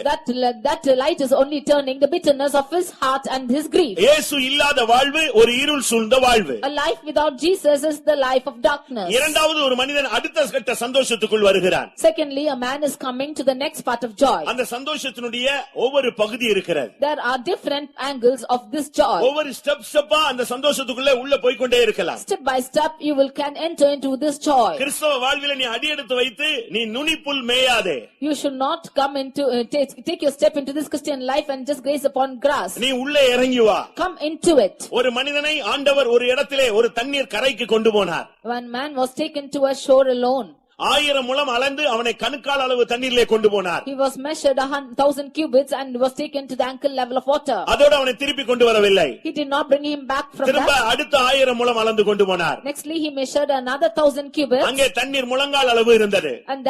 That light is only turning the bitterness of his heart and his grief. இயேசு இல்லாத வாழ்வு ஒரு இருள் சூழ்ந்த வாழ்வு. A life without Jesus is the life of darkness. இரண்டாவது ஒரு மனிதன் அடுத்த கட்ட சந்தோஷத்துக்குள் வருகிறான். Secondly, a man is coming to the next part of joy. அந்த சந்தோஷத்தினுடைய ஒவ்வொரு பகுதி இருக்கிறது. There are different angles of this joy. ஒவ்வொரு ஸ்டெப்பா அந்த சந்தோஷத்துக்குள்ள உள்ள போய் கொண்டே இருக்கலாம். Step by step you can enter into this joy. கிறிஸ்தவ வாழ்விலே நீ அடியெடுத்து வைத்து நீ நுனிப்புல் மேயாதே. You should not come into take your step into this Christian life and just graze upon grass. நீ உள்ளே இறங்கி வா. Come into it. ஒரு மனிதனை ஆண்டவர் ஒரு இடத்திலே ஒரு தண்ணீர் கரைக்கு கொண்டு போனார். One man was taken to a shore alone. 1000 முழம் அளந்து அவனை கணுக்கால் அளவு தண்ணீரிலே கொண்டு போனார். He was measured 1,000 cubits and was taken to the ankle level of water. அதோடு அவனை திருப்பி கொண்டு வரவில்லை. He did not bring him back from திரும்ப that. அடுத்த 1000 முழம் அளந்து கொண்டு போனார். Nextly he measured another 1,000 cubits. அங்கே தண்ணீர் முழங்கால் அளவு இருந்தது. And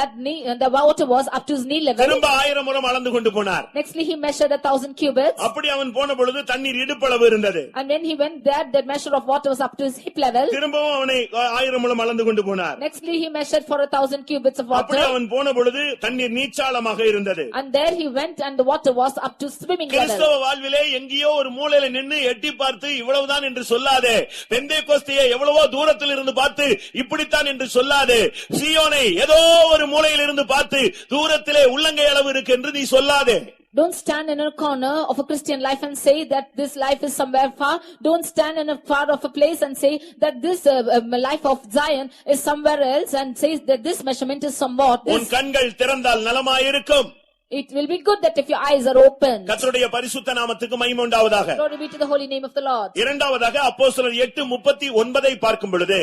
the water was up to his knee level. திரும்ப 1000 முழம் அளந்து கொண்டு போனார். Nextly he measured 1,000 cubits. அப்படி அவன் போன பொழுது தண்ணீர் இடுப்பளவு இருந்தது. And when he went there, the measure of water was up to his hip level. திரும்பவும் அவனை 1000 முழம் அளந்து கொண்டு போனார். Nextly he measured for 1,000 cubits of அப்படி water. அவன் போன பொழுது தண்ணீர் நீச்சாளமாக இருந்தது. And there he went and the water was up to swimming level. கிறிஸ்தவ வாழ்விலே எங்கேயோ ஒரு மூலையில நின்னு எட்டி பார்த்து இவ்வளவுதான் என்று சொல்லாதே. பெந்தேகோஸ்தையை எவ்வளவோ தூரத்தில் இருந்து பார்த்து இப்படித்தான் என்று சொல்லாதே. சீயோனை ஏதோ ஒரு மூலையில் இருந்து பார்த்து தூரத்திலே உள்ளங்கை அளவு இருக்கு என்று நீ சொல்லாதே. Don't stand in a corner of a Christian life and say that this life is somewhere far. Don't stand in a far of a place and say that this life of Zion is somewhere else and say that this measurement is somewhat. உன் கண்கள் திறந்தால் நலமாயிருக்கும். It will be good that if your eyes are open. கர்த்தருடைய பரிசுத்த நாமத்துக்கு மகிமை உண்டாவதாக. Glory be to the holy name of the Lord. இரண்டாவதாக அப்போஸ்தலர் 8:39 பார்க்கும் பொழுது,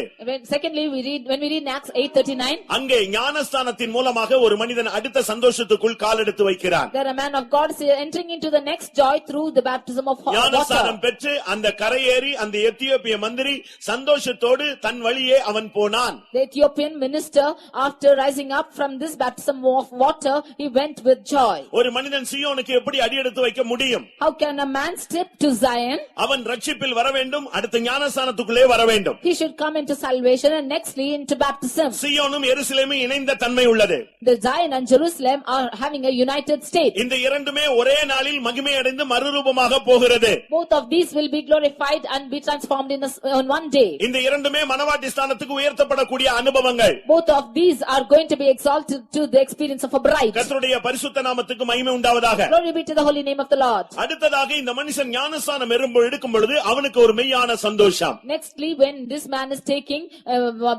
Secondly, when we read Acts 8:39, அங்கே ஞானஸ்தானத்தின் மூலமாக ஒரு மனிதன் அடுத்த சந்தோஷத்துக்குள் காலெடுத்து வைக்கிறான். there a man of God is entering into the next joy through the baptism of water. ஞானஸ்தானம் பெற்று அந்த கரையேறி அந்த எத்தியோப்பிய மந்திரி சந்தோஷத்தோடு தன் வழியே அவன் போனான். The Ethiopian minister, after rising up from this baptism of water, he went with joy. ஒரு மனிதன் சீயோனுக்கு எப்படி அடியெடுத்து வைக்க முடியும்? How can a man step to Zion? அவன் ரட்சிப்பில் வர வேண்டும், அடுத்த ஞானஸ்தானத்துக்குள்ளே வர வேண்டும். He should come into salvation and nextly into baptism. சீயோனும் எருசலேமும் இணைந்த தன்மை உள்ளது. The Zion and Jerusalem are having a united state. இந்த இரண்டுமே ஒரே நாளில் மகிமை அடைந்து மறுரூபமாக போகிறது. Both of these will be glorified and be transformed on one day. இந்த இரண்டுமே மனவாட்டி ஸ்தானத்துக்கு உயர்த்தப்படக்கூடிய அனுபவங்கள். Both of these are going to be exalted to the experience of a bride. கர்த்தருடைய பரிசுத்த நாமத்துக்கு மகிமை உண்டாவதாக. Glory be to the holy name of the Lord. அடுத்ததாக இந்த மனுஷன் ஞானஸ்தானம் எடுக்கும் பொழுது அவனுக்கு ஒரு மெய்யான சந்தோஷம். Nextly, when this man is taking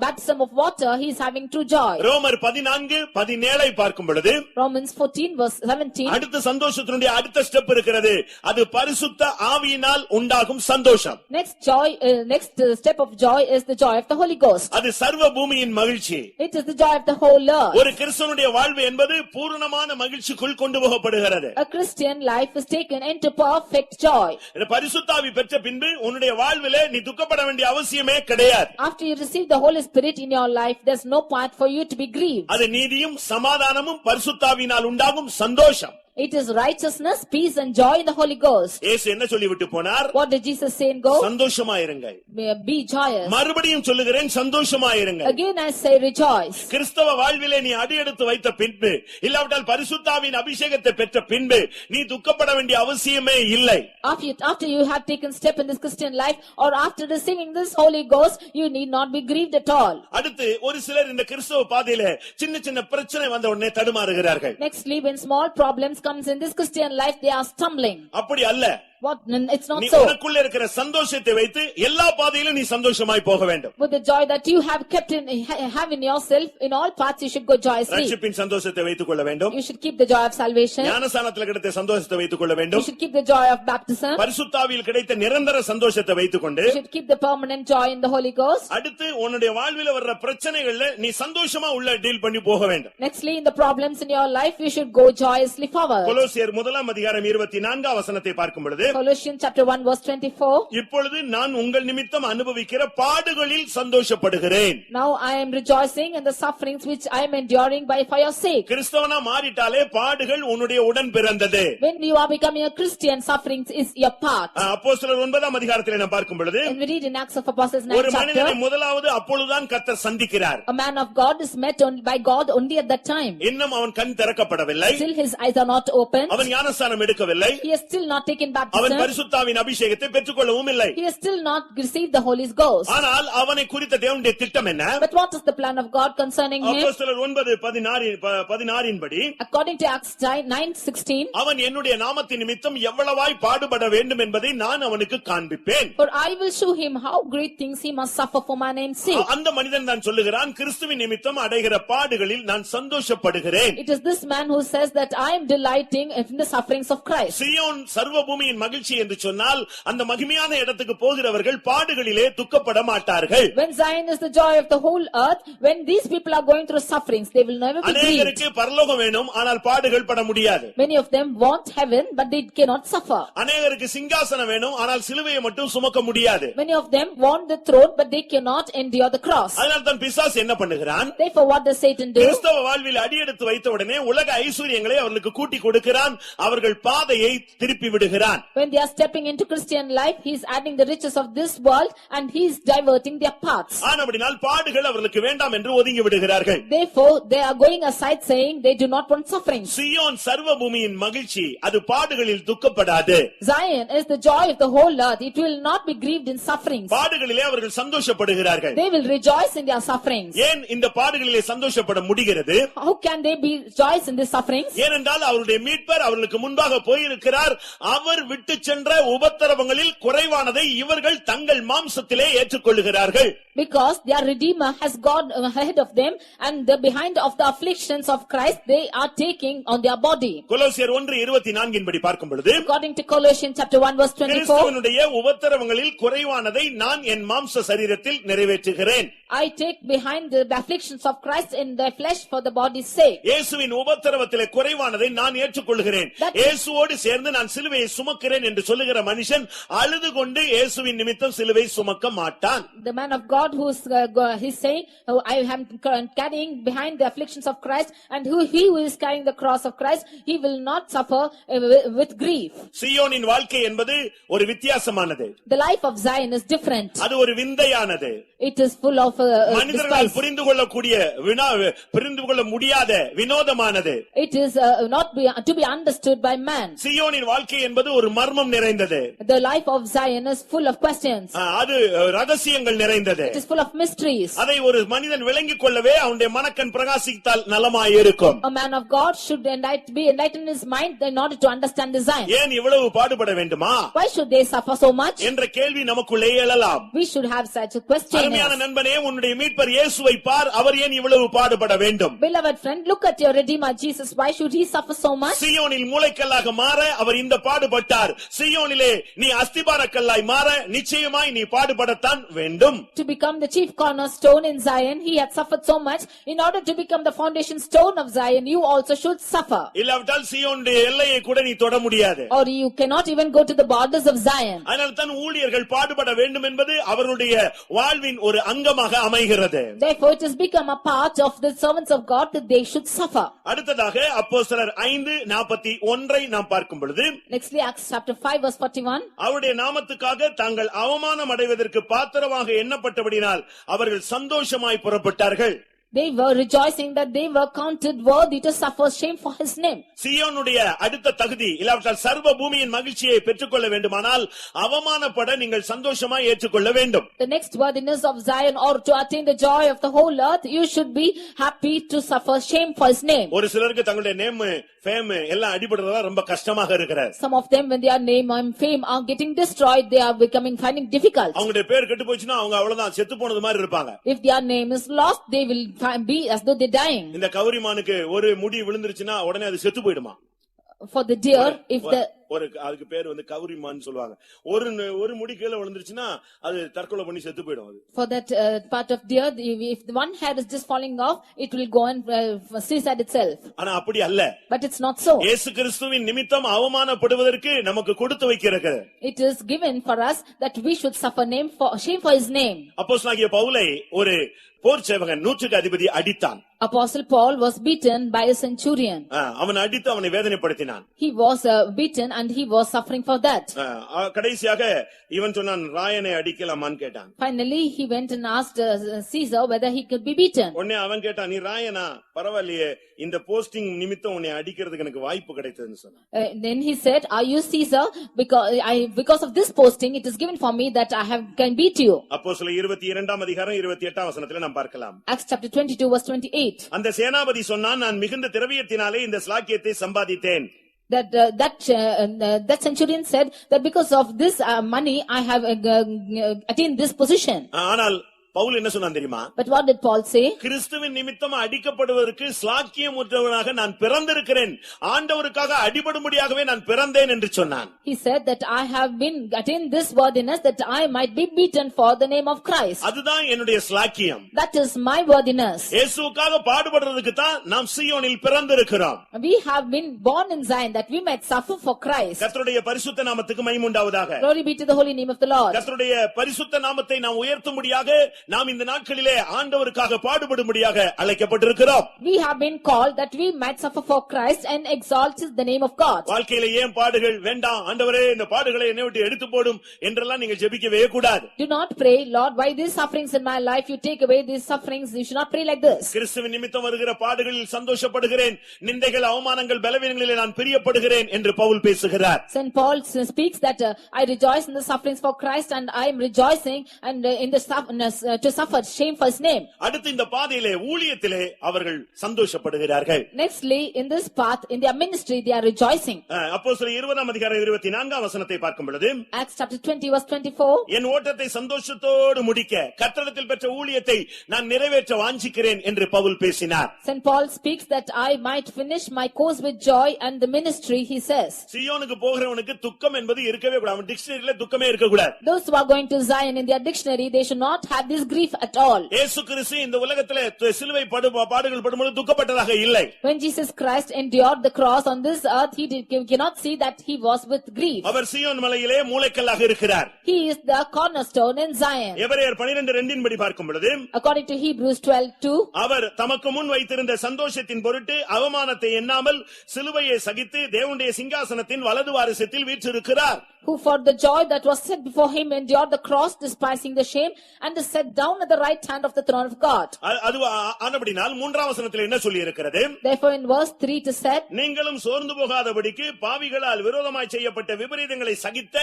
baptism of water, he is having true joy. ரோமர் 14:17 பார்க்கும் பொழுது, Romans 14:17, அடுத்த சந்தோஷத்தினுடைய அடுத்த ஸ்டெப் இருக்கிறது. அது பரிசுத்த ஆவியினால் உண்டாகும் சந்தோஷம். next step of joy is the joy of the Holy Ghost. அது சர்வ பூமியின் மகிழ்ச்சி. It is the joy of the whole earth. ஒரு கிறிஸ்தவனுடைய வாழ்வு என்பது பூரணமான மகிழ்ச்சிக்குள் கொண்டு போகப்படுகிறது. A Christian life is taken into perfect joy. பரிசுத்த ஆவி பெற்ற பின்பு உன்னுடைய வாழ்விலே நீ துக்கப்பட வேண்டிய அவசியமே கிடையாது. After you receive the Holy Spirit in your life, there's no part for you to be grieved. அது நீதியும் சமாதானமும் பரிசுத்த ஆவியினால் உண்டாகும் சந்தோஷம். It is righteousness, peace and joy in the Holy Ghost. இயேசு என்ன சொல்லிவிட்டு போனார்? What did Jesus say and go? சந்தோஷமாயிருங்கள். Be joyous. மறுபடியும் சொல்லுகிறேன், சந்தோஷமாயிருங்கள். Again I say rejoice. கிறிஸ்தவ வாழ்விலே நீ அடியெடுத்து வைத்த பின்பு, இல்லாவிட்டால் பரிசுத்த ஆவியின் அபிஷேகத்தை பெற்ற பின்பு நீ துக்கப்பட வேண்டிய அவசியமே இல்லை. After you have taken step in this Christian life or after receiving this Holy Ghost, you need not be grieved at all. அடுத்து ஒரு சிலர் இந்த கிறிஸ்தவ பாதையிலே சின்ன சின்ன பிரச்சனை வந்த உடனே தடுமாறுகிறார்கள். Nextly, when small problems comes in this Christian life, they are stumbling. அப்படி அல்ல. What? It's not நீ so. உனக்குள்ள இருக்கிற சந்தோஷத்தை வைத்து எல்லா பாதையிலும் நீ சந்தோஷமாய் போக வேண்டும். With the joy that you have kept have in yourself, in all paths you should go joyously. ரட்சிப்பின் சந்தோஷத்தை வைத்துக் கொள்ள வேண்டும். You should keep the joy of salvation. ஞானஸ்நானத்தில் கிடைத்த சந்தோஷத்தை வைத்துக் கொள்ள You வேண்டும். should keep the joy of baptism. பரிசுத்த ஆவியில் கிடைத்த நிரந்தர சந்தோஷத்தை வைத்துக்கொண்டு You should keep the permanent joy in the Holy Ghost. அடுத்து உன்னுடைய வாழ்வில வர்ற பிரச்சனைகள்ல நீ சந்தோஷமா உள்ள டீல் பண்ணி போக வேண்டும். Nextly, in the problems in your life, you should go joyously forward. கொலோசியர் 1:24 வசனத்தை பார்க்கும் பொழுது Colossians chapter 1 verse 24. இப்பொழுது நான் உங்கள் நிமித்தம் அனுபவிக்கிற பாடுகளில் சந்தோஷப்படுகிறேன். Now I am rejoicing in the sufferings which I am enduring for your sake. கிறிஸ்தவனா மாறிட்டாலே பாடுகள் உன்னுடைய உடன் பிறந்தது. When you are becoming a Christian, sufferings is your part. அப்போஸ்தலர் 9 நாம் பார்க்கும் பொழுது And we read in Acts of Apostles 9 ஒரு மனிதனை chapter, முதலாவது அப்பொழுதுதான் கர்த்தர் சந்திக்கிறார். a man of God is met by God only at that time. இன்னும் அவன் கண் திறக்கப்படவில்லை. Still his eyes are not open. அவன் ஞானஸ்நானம் எடுக்கவில்லை. He has still not taken அவன் baptism. பரிசுத்தாவின் அபிஷேகத்தை பெற்றுக்கொள்ளவும் இல்லை. He has still not received the Holy Ghost. ஆனால் அவனை குறித்த தேவனுடைய திட்டம் என்ன? But what is the plan of God concerning him? அப்போஸ்தலர் 9:16 படி According to Acts 9:16, அவன் என்னுடைய நாமத்தின் நிமித்தம் எவ்வளவாய் பாடுபட வேண்டும் என்பதை நான் அவனுக்கு காண்பிப்பேன். for I will show him how great things he must suffer for my name's sake. அந்த மனிதன் தான் சொல்லுகிறான், கிறிஸ்துவின் நிமித்தம் அடைகிற பாடுகளில் நான் சந்தோஷப்படுகிறேன். It is this man who says that I am delighting in the sufferings of Christ. சீயோன் சர்வ பூமியின் மகிழ்ச்சி என்று சொன்னால் அந்த மகிமையான இடத்துக்கு போகிறவர்கள் பாடுகளிலே துக்கப்பட மாட்டார்கள். When Zion is the joy of the whole earth, when these people are going through sufferings, they will never be grieved. அநேகருக்கு பரலோகம் வேணும், ஆனால் பாடுகள் பட முடியாது. Many of them want heaven, but they cannot suffer. அநேகருக்கு சிங்காசனம் வேணும், ஆனால் சிலுவையை மட்டும் சுமக்க முடியாது. Many of them want the throne, but they cannot endure the cross. அதனால தான் பிசாசு என்ன பண்ணுகிறான்? Therefore, what does Satan do? கிறிஸ்தவ வாழ்வில் அடியெடுத்து வைத்த உடனே உலக ஐஸ்வரியங்களை அவர்களுக்கு கூட்டி கொடுக்கிறான், அவர்கள் பாதையை திருப்பி விடுகிறான். When they are stepping into Christian life, he is adding the riches of this world and he is diverting their paths. ஆனபடியால் பாடுகள் அவர்களுக்கு வேண்டாம் என்று ஒதுங்கி விடுகிறார்கள். Therefore, they are going aside saying they do not want suffering. சீயோன் சர்வ பூமியின் மகிழ்ச்சி, அது பாடுகளில் துக்கப்படாது. Zion is the joy of the whole earth. It will not be grieved in sufferings. பாடுகளிலே அவர்கள் சந்தோஷப்படுகிறார்கள். They will rejoice in their sufferings. ஏன் இந்த பாடுகளிலே சந்தோஷப்பட முடிகிறது? How can they be rejoice in the sufferings? ஏனென்றால் அவருடைய மீட்பர் அவர்களுக்கு முன்பாக போயிருக்கிறார். அவர் விட்டு சென்ற உபத்திரவங்களில் குறைவானதை இவர்கள் தங்கள் மாம்சத்திலே ஏற்றுக்கொள்ளுகிறார்கள். Because their Redeemer has gone ahead of them, and the behind of the afflictions of Christ they are taking on their body. கொலோசியர் 1:24 படி பார்க்கும் பொழுது, According to Colossians chapter 1 verse 24, கிறிஸ்துவினுடைய உபத்திரவங்களில் குறைவானதை நான் என் மாம்ச சரீரத்தில் நிறைவேற்றுகிறேன். I take behind the afflictions of Christ in the flesh for the body's sake. இயேசுவின் உபத்திரவத்திலே குறைவானதை நான் ஏற்றுக்கொள்கிறேன். இயேசுவோடு சேர்ந்து நான் சிலுவையை சுமக்கிறேன் என்று சொல்லுகிற மனுஷன் அழுது கொண்டு இயேசுவின் நிமித்தம் சிலுவை சுமக்க மாட்டான். The man of God who is he's saying, oh, I am carrying behind the afflictions of Christ, and he who is carrying the cross of Christ, he will not suffer with grief. சீயோனின் வாழ்க்கை என்பது ஒரு வித்தியாசமானது. The life of Zion is different. அது ஒரு விந்தையானது. It is full of மனிதர்களால் despise. புரிந்து கொள்ள முடியாத வினோதமானது. It is not to be understood by man. சீயோனின் வாழ்க்கை என்பது ஒரு மர்மம் நிறைந்தது. The life of Zion is full of questions. அது ரகசியங்கள் நிறைந்தது. It is full of mysteries. அதை ஒரு மனிதன் விளங்கிக் கொள்ளவே அவனுடைய மனக்கண் பிரகாசித்தால் நலமாயிருக்கும். A man of God should be enlightened his mind in order to understand the Zion. ஏன் இவ்வளவு பாடுபட வேண்டுமா? Why should they suffer so much? என்ற கேள்வி நமக்குள்ளே எழலாம். We should have such a question. அருமையான நண்பனே, உன்னுடைய மீட்பர் இயேசுவை பார், அவர் ஏன் இவ்வளவு பாடுபட வேண்டும்? Beloved friend, look at your Redeemer Jesus. Why should he suffer so much? சீயோனில் மூலைக்கல்லாக மாற அவர் இந்த பாடுபட்டார். சீயோனிலே நீ அஸ்திபாரக்கல்லாய் மாற நிச்சயமாய் நீ பாடுபடத்தான் வேண்டும். To become the chief cornerstone in Zion, he had suffered so much. In order to become the foundation stone of Zion, you also should suffer. இல்லாவிட்டால் சீயோனுடைய எல்லையை கூட நீ தொட முடியாது. Or you cannot even go to the borders of Zion. அதனால் தான் ஊழியர்கள் பாடுபட வேண்டும் என்பது அவருடைய வாழ்வின் ஒரு அங்கமாக அமைகிறது. Therefore it has become a part of the servants of God that they should suffer. அடுத்ததாக அப்போஸ்தலர் 5:41 நாம் பார்க்கும் பொழுது, Nextly Acts chapter 5 verse 41, அவருடைய நாமத்துக்காக தாங்கள் அவமானம் அடைவதற்கு பாத்திரமாக எண்ணப்பட்டபடினால் அவர்கள் சந்தோஷமாய் புறப்பட்டார்கள். They were rejoicing that they were counted worthy to suffer shame for his name. சீயோனுடைய அடுத்த தகுதி இல்லாவிட்டால் சர்வ பூமியின் மகிழ்ச்சியை பெற்றுக்கொள்ள வேண்டுமானால் அவமானப்பட நீங்கள் சந்தோஷமாய் ஏற்றுக்கொள்ள வேண்டும். The next worthiness of Zion, or to attain the joy of the whole earth, you should be happy to suffer shame for his name. ஒரு சிலருக்கு தங்களுடைய நேம் ஃபேம் எல்லாம் அடிபடுறதா ரொம்ப கஷ்டமாக இருக்கிறது. Some of them, when their name and fame are getting destroyed, they are finding difficult. அவங்களுடைய பேர் கெட்டு போச்சுன்னா அவங்க அவ்வளவுதான் செத்து போனது மாதிரி இருப்பாங்க. If their name is lost, they will be as though they dying. இந்த கௌரிமானுக்கு ஒரு முடி விழுந்துருச்சுன்னா உடனே அது செத்து போயிடுமா? For the deer, if the ஒரு அதுக்கு பேர் கௌரிமான்னு சொல்லுவாங்க. ஒரு முடி கீழ விழுந்துருச்சுன்னா அது தற்கொலை பண்ணி செத்து போயிடும் அது. For that part of deer, if the one hair is just falling off, it will go and suicide itself. ஆனா அப்படி அல்ல. But it's not so. இயேசு கிறிஸ்துவின் நிமித்தம் அவமானப்படுவதற்கு நமக்கு கொடுத்து வைக்கிறது. It is given for us that we should suffer shame for his name. அப்போஸ்தலனாகிய பவுலை ஒரு போர் சேவகன் 100க்கு அதிபதி அடித்தான். Apostle Paul was beaten by a centurion. அவன் அடித்து அவனை வேதனைப்படுத்தினான். He was beaten and he was suffering for that. கடைசியாக இவன் சொன்னான் ராயனை அடிக்கலாமான்னு கேட்டான். Finally he went and asked Caesar whether he could be beaten. உடனே அவன் கேட்டான், நீ ராயனா? பரவாயில்லையே, இந்த போஸ்டிங் நிமித்தம் உன்னை அடிக்கிறதுக்கு எனக்கு வாய்ப்பு கிடைத்ததுன்னு சொன்னான். Then he said, are you Caesar? Because of this posting it is given for me that I can beat you. அப்போஸ்தலர் 22ஆம் அதிகாரம் 28ஆம் வசனத்திலே நாம் பார்க்கலாம். Acts chapter 22 verse 28. அந்த சேனாபதி சொன்னான், நான் மிகுந்த திரவியத்தினாலே இந்த ஸ்லாக்கியத்தை சம்பாதித்தேன். That centurion said that because of this money I have attained this position. ஆனால் பவுல் என்ன சொன்னான் தெரியுமா? But what did Paul say? கிறிஸ்துவின் நிமித்தம் அடிக்கப்படுவதற்கு ஸ்லாக்கியம் உற்றவனாக நான் பிறந்திருக்கிறேன், ஆண்டவருக்காக அடிபடும்படியாகவே நான் பிறந்தேன் என்று சொன்னான். He said that I have been attained this worthiness that I might be beaten for the name of Christ. அதுதான் என்னுடைய ஸ்லாக்கியம். That is my worthiness. இயேசுவுக்காக பாடுபடுறதுக்கு தான் நாம் சீயோனில் பிறந்திருக்கிறோம். We have been born in Zion that we might suffer for Christ. கர்த்தருடைய பரிசுத்த நாமத்துக்கு மகிமை உண்டாவதாக. Glory be to the holy name of the Lord. கர்த்தருடைய பரிசுத்த நாமத்தை நாம் உயர்த்தும்படியாக நாம் இந்த நாட்களிலே ஆண்டவருக்காக பாடுபடும்படியாக அழைக்கப்பட்டிருக்கிறோம். We have been called that we might suffer for Christ and exalt the name of God. வாழ்க்கையிலே ஏன் பாடுகள் வேண்டாம், ஆண்டவரே இந்த பாடுகளை என்னை விட்டு எடுத்து போடும் என்றெல்லாம் நீங்கள் ஜெபிக்கவே கூடாது. Do not pray, Lord, why these sufferings in my life, you take away these sufferings. You should not pray like this. கிறிஸ்துவின் நிமித்தம் வருகிற பாடுகளில் சந்தோஷப்படுகிறேன், நிந்தைகள் அவமானங்கள் பலவீனங்களிலே நான் பிரியப்படுகிறேன் என்று பவுல் பேசுகிறார். Saint Paul speaks that I rejoice in the sufferings for Christ and I am rejoicing and in the to suffer shame for his name. அடுத்து இந்த பாதையிலே ஊழியத்திலே அவர்கள் சந்தோஷப்படுகிறார்கள். Nextly, in this path, in their ministry, they are rejoicing. அப்போஸ்தலர் 20ஆம் அதிகாரம் 24ஆம் வசனத்தை பார்க்கும் பொழுது, Acts chapter 20 verse 24. என் ஓட்டத்தை சந்தோஷத்தோடு முடிக்க கர்த்தரிடத்தில் பெற்ற ஊழியத்தை நான் நிறைவேற்ற வாஞ்சிக்கிறேன் என்று பவுல் பேசினார். Saint Paul speaks that I might finish my course with joy and the ministry, he says. சீயோனுக்கு போகிறவனுக்கு துக்கம் என்பது இருக்கவே கூடாது. அவன் டிக்ஷனரியில துக்கமே இருக்க கூடாது. Those who are going to Zion, in their dictionary, they should not have this grief at all. இயேசு கிறிஸ்து இந்த உலகத்திலே சிலுவை பாடுகள் படும்போது துக்கப்பட்டதாக இல்லை. When Jesus Christ endured the cross on this earth, he cannot see that he was with grief. அவர் சீயோன் மலையிலே மூலைக்கல்லாக இருக்கிறார். He is the cornerstone in Zion. எபிரேயர் 12:2 படி பார்க்கும் பொழுது, according to Hebrews 12:2, அவர் தமக்கு முன் வைத்திருந்த சந்தோஷத்தின் பொருட்டு அவமானத்தை எண்ணாமல் சிலுவையை சகித்து தேவனுடைய சிங்காசனத்தின் வலது வாரிசத்தில் வீற்றிருக்கிறார். who for the joy that was set before him endured the cross, despising the shame, and is set down at the right hand of the throne of God. அது ஆனபடியால் 3ஆம் வசனத்தில் என்ன சொல்லி இருக்கிறது? Therefore in verse 3 it is said, நீங்களும் சோர்ந்து போகாதபடிக்கு பாவிகளால் விரோதமாய் செய்யப்பட்ட விபரீதங்களை சகித்த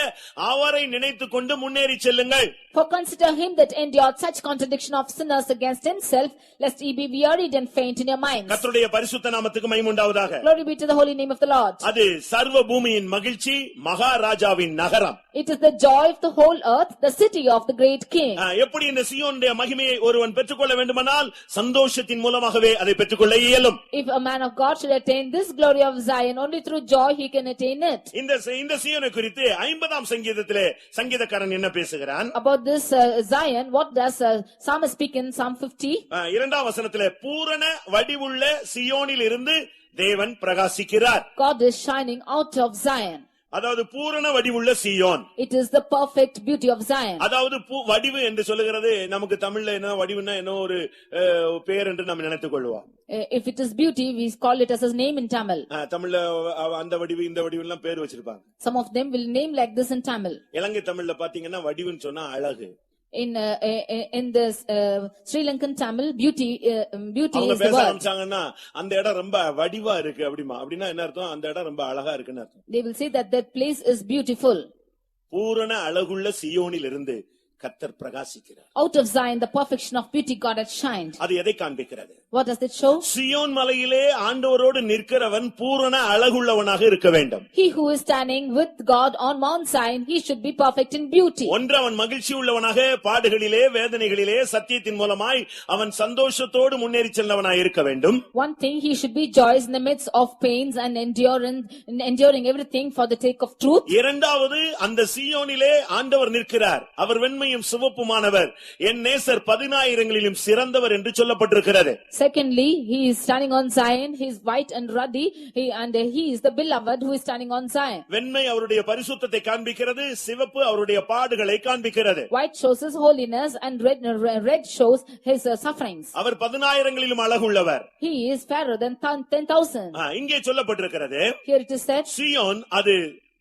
அவரை நினைத்துக்கொண்டு முன்னேறி செல்லுங்கள். For consider him that endured such contradiction of sinners against himself, lest ye be wearied and faint in your minds. கர்த்தருடைய பரிசுத்த நாமத்துக்கு மகிமை உண்டாவதாக. Glory be to the holy name of the Lord. அது சர்வ பூமியின் மகிழ்ச்சி, மகாராஜாவின் நகரம். It is the joy of the whole earth, the city of the great king. எப்படி இந்த சீயோனுடைய மகிமையை ஒருவன் பெற்றுக்கொள்ள வேண்டுமானால் சந்தோஷத்தின் மூலமாகவே அதை பெற்றுக்கொள்ள இயலும். If a man of God should attain this glory of Zion, only through joy he can attain it. இந்த சீயோனை குறித்து 50ஆம் சங்கீதத்திலே சங்கீதக்காரன் என்ன பேசுகிறான்? About this Zion, what does psalmist speak in Psalm 50? 2ஆம் வசனத்திலே பூரண வடிவுள்ள சீயோனில் இருந்து தேவன் பிரகாசிக்கிறார். God is shining out of Zion. அதாவது பூரண வடிவுள்ள சீயோன். It is the perfect beauty of Zion. அதாவது வடிவு என்று சொல்லுகிறது நமக்கு தமிழ்ல என்ன வடிவுன்னா என்ன ஒரு பெயர் என்று நாம் நினைத்துக் கொள்வோம். If it is beauty, we call it as a name in Tamil. தமிழ்ல அந்த வடிவு இந்த வடிவு எல்லாம் பேர் வச்சிருப்பாங்க. Some of them will name like this in Tamil. இலங்கை தமிழ்ல பாத்தீங்கன்னா வடிவுன்னு சொன்னா அழகு. In this Sri Lankan Tamil, beauty அவங்க is the பேச word. ஆரம்பிச்சாங்கன்னா அந்த இடம் ரொம்ப வடிவா இருக்கு அப்படின்னா என்ன அர்த்தம்? அந்த இடம் ரொம்ப அழகா இருக்குன்னு அர்த்தம். They will say that that place is beautiful. பூரண அழகுள்ள சீயோனில் இருந்து கர்த்தர் பிரகாசிக்கிறார். Out of Zion, the perfection of beauty God had shined. அது எதை காண்பிக்கிறது? What does it show? சீயோன் மலையிலே ஆண்டவரோடு நிற்கிறவன் பூரண அழகுள்ளவனாக இருக்க வேண்டும். He who is standing with God on Mount Zion, he should be perfect in beauty. ஒன்று அவன் மகிழ்ச்சி உள்ளவனாக பாடுகளிலே வேதனைகளிலே சத்தியத்தின் மூலமாய் அவன் சந்தோஷத்தோடு முன்னேறி செல்லவனாய் இருக்க வேண்டும். One thing, he should be joyous in the midst of pains and enduring everything for the sake of truth. இரண்டாவது, அந்த சீயோனிலே ஆண்டவர் நிற்கிறார். அவர் வெண்மையும் சிவப்புமானவர், என் நேசர் 10,000ங்களிலும் சிறந்தவர் என்று சொல்லப்பட்டிருக்கிறது. Secondly, he is standing on Zion, he is white and ruddy, he is the beloved who is standing on Zion. வெண்மை அவருடைய பரிசுத்தத்தை காண்பிக்கிறது, சிவப்பு அவருடைய பாடுகளை காண்பிக்கிறது. White shows his holiness and red shows his sufferings. Our 10,000ங்களிலும் அழகுள்ளவர். He is fairer than 10,000. இங்கே சொல்லப்பட்டிருக்கிறது, Here it is said, சீயோன் அது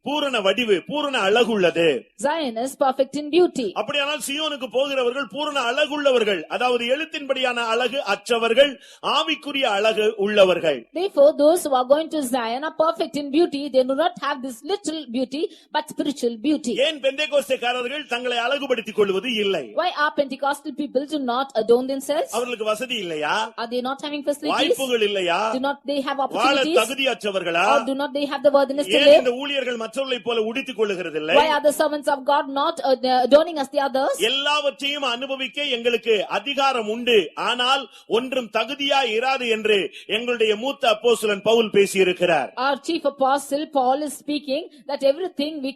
பூரண வடிவு, பூரண அழகுள்ளது. Zion is perfect in beauty. அப்படியானால் சீயோனுக்கு போகிறவர்கள் பூரண அழகுள்ளவர்கள், அதாவது எழுத்தின்படியான அழகு அற்றவர்கள், ஆவிக்குரிய அழகு உள்ளவர்கள். Therefore, those who are going to Zion are perfect in beauty. They do not have this little beauty, but spiritual beauty. ஏன் பெந்தேகோஸ்தேக்காரர்கள் தங்களை அழகுபடுத்திக் கொள்வது இல்லை? Why are Pentecostal people do not adorn themselves? அவர்களுக்கு வசதி இல்லையா? Are they not having facilities? வாய்ப்புகள் இல்லையா? Do not they have வாழ opportunities? தகுதியற்றவர்களா? Or do not they have the worthiness to ஏன் live? இந்த ஊழியர்கள் மற்றவர்களைப் போல உடுத்திக் கொள்ளுகிறதில்லை? Why are the servants of God not adorning as the others? எல்லாவற்றையும் அனுபவிக்க எங்களுக்கு அதிகாரம் உண்டு, ஆனால் ஒன்றும் தகுதியா இராது என்று எங்களுடைய மூத்த அப்போஸ்தலன் பவுல் பேசியிருக்கிறார். Our chief apostle Paul is speaking that everything we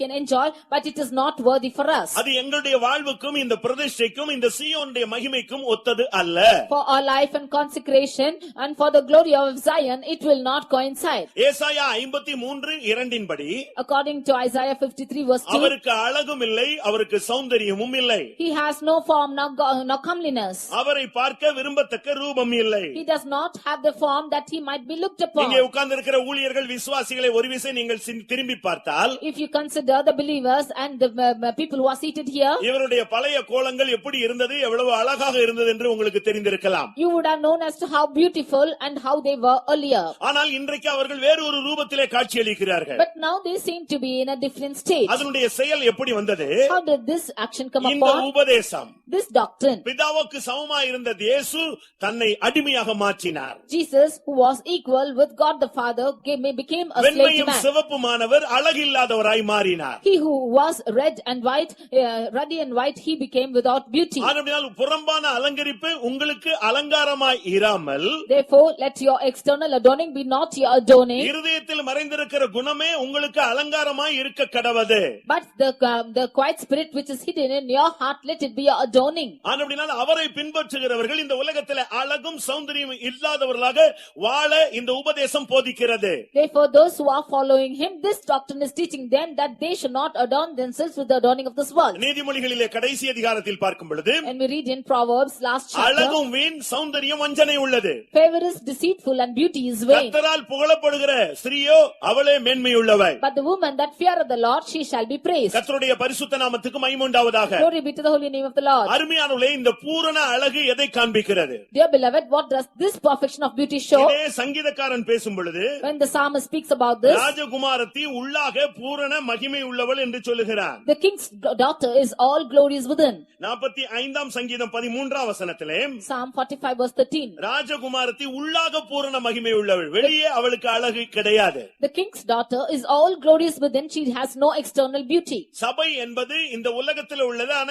can enjoy, but it is not worthy for us. அது எங்களுடைய வாழ்வுக்கும் இந்த பிரதிஷ்டைக்கும் இந்த சீயோனுடைய மகிமைக்கும் ஒத்தது அல்ல. For our life and consecration and for the glory of Zion, it will not coincide. ஏசாயா 53:2 படி, According to Isaiah 53 verse 2, அவருக்கு அழகும் இல்லை, அவருக்கு சௌந்தரியமும் இல்லை. he has no form nor comeliness. அவரை பார்க்க விரும்பத்தக்க ரூபம் இல்லை. He does not have the form that he might be looked upon. இங்கே உட்கார்ந்திருக்கிற ஊழியர்கள் விசுவாசிகளை ஒரு விசை நீங்கள் திரும்பி பார்த்தால், If you consider the believers and the people who are seated here, இவருடைய பழைய கோலங்கள் எப்படி இருந்தது, எவ்வளவு அழகாக இருந்தது என்று உங்களுக்கு தெரிந்திருக்கலாம். you would have known as to how beautiful and how they were earlier. ஆனால் இன்றைக்கு அவர்கள் வேறொரு ரூபத்திலே காட்சியளிக்கிறார்கள். But now they seem to be in a different state. அதனுடைய செயல் எப்படி வந்தது? How did this action come இந்த upon? உபதேசம், This doctrine. பிதாவுக்கு சமமாய் இருந்த இயேசு தன்னை அடிமையாக மாற்றினார். Jesus, who was equal with God the Father, became a slave to வெண்மையும் man. சிவப்புமானவர் அழகில்லாதவராய் மாறினார். He who was red and white, ruddy and white, he became without beauty. ஆனபடியால் புறம்பான அலங்கரிப்பு உங்களுக்கு அலங்காரமாய் இராமல், Therefore, let your external adorning be not your adorning, இருதயத்தில் மறைந்திருக்கிற குணமே உங்களுக்கு அலங்காரமாய் இருக்க கடவது. but the quiet spirit which is hidden in your heart, let it be your adorning. ஆனபடியால் அவரை பின்பற்றுகிறவர்கள் இந்த உலகத்திலே அழகும் சௌந்தரியமும் இல்லாதவர்களாக வாழ இந்த உபதேசம் போதிக்கிறது. Therefore, those who are following him, this doctrine is teaching them that they should not adorn themselves with the adorning of this world. நீதிமொழிகளிலே கடைசி அதிகாரத்தில் பார்க்கும் பொழுது, And we read in Proverbs last chapter, அழகும் வீண், சௌந்தரியம் வஞ்சனை உள்ளது. favor is deceitful and beauty is vain. கர்த்தரால் புகழப்படுகிற ஸ்திரீயோ அவளே மேன்மையுள்ளவள். But the woman that feareth the Lord, she shall be praised. கர்த்தருடைய பரிசுத்த நாமத்துக்கு மகிமை உண்டாவதாக. Glory be to the holy name of the Lord. அருமையானவர்களே, இந்த பூரண அழகு எதை காண்பிக்கிறது? Dear beloved, what does this perfection of beauty show? இதே சங்கீதக்காரன் பேசும் பொழுது, When the psalmist speaks about this, ராஜகுமாரத்தி உள்ளாக பூரண மகிமை உள்ளவள் என்று சொல்லுகிறார். the king's daughter is all glorious within. 45ஆம் சங்கீதம் 13ஆம் வசனத்திலே, Psalm 45 verse 13. ராஜகுமாரத்தி உள்ளாக பூரண மகிமை உள்ளவள், வெளியே அவளுக்கு அழகு கிடையாது. The king's daughter is all glorious within, she has no external beauty. சபை என்பது இந்த உலகத்தில் உள்ளதான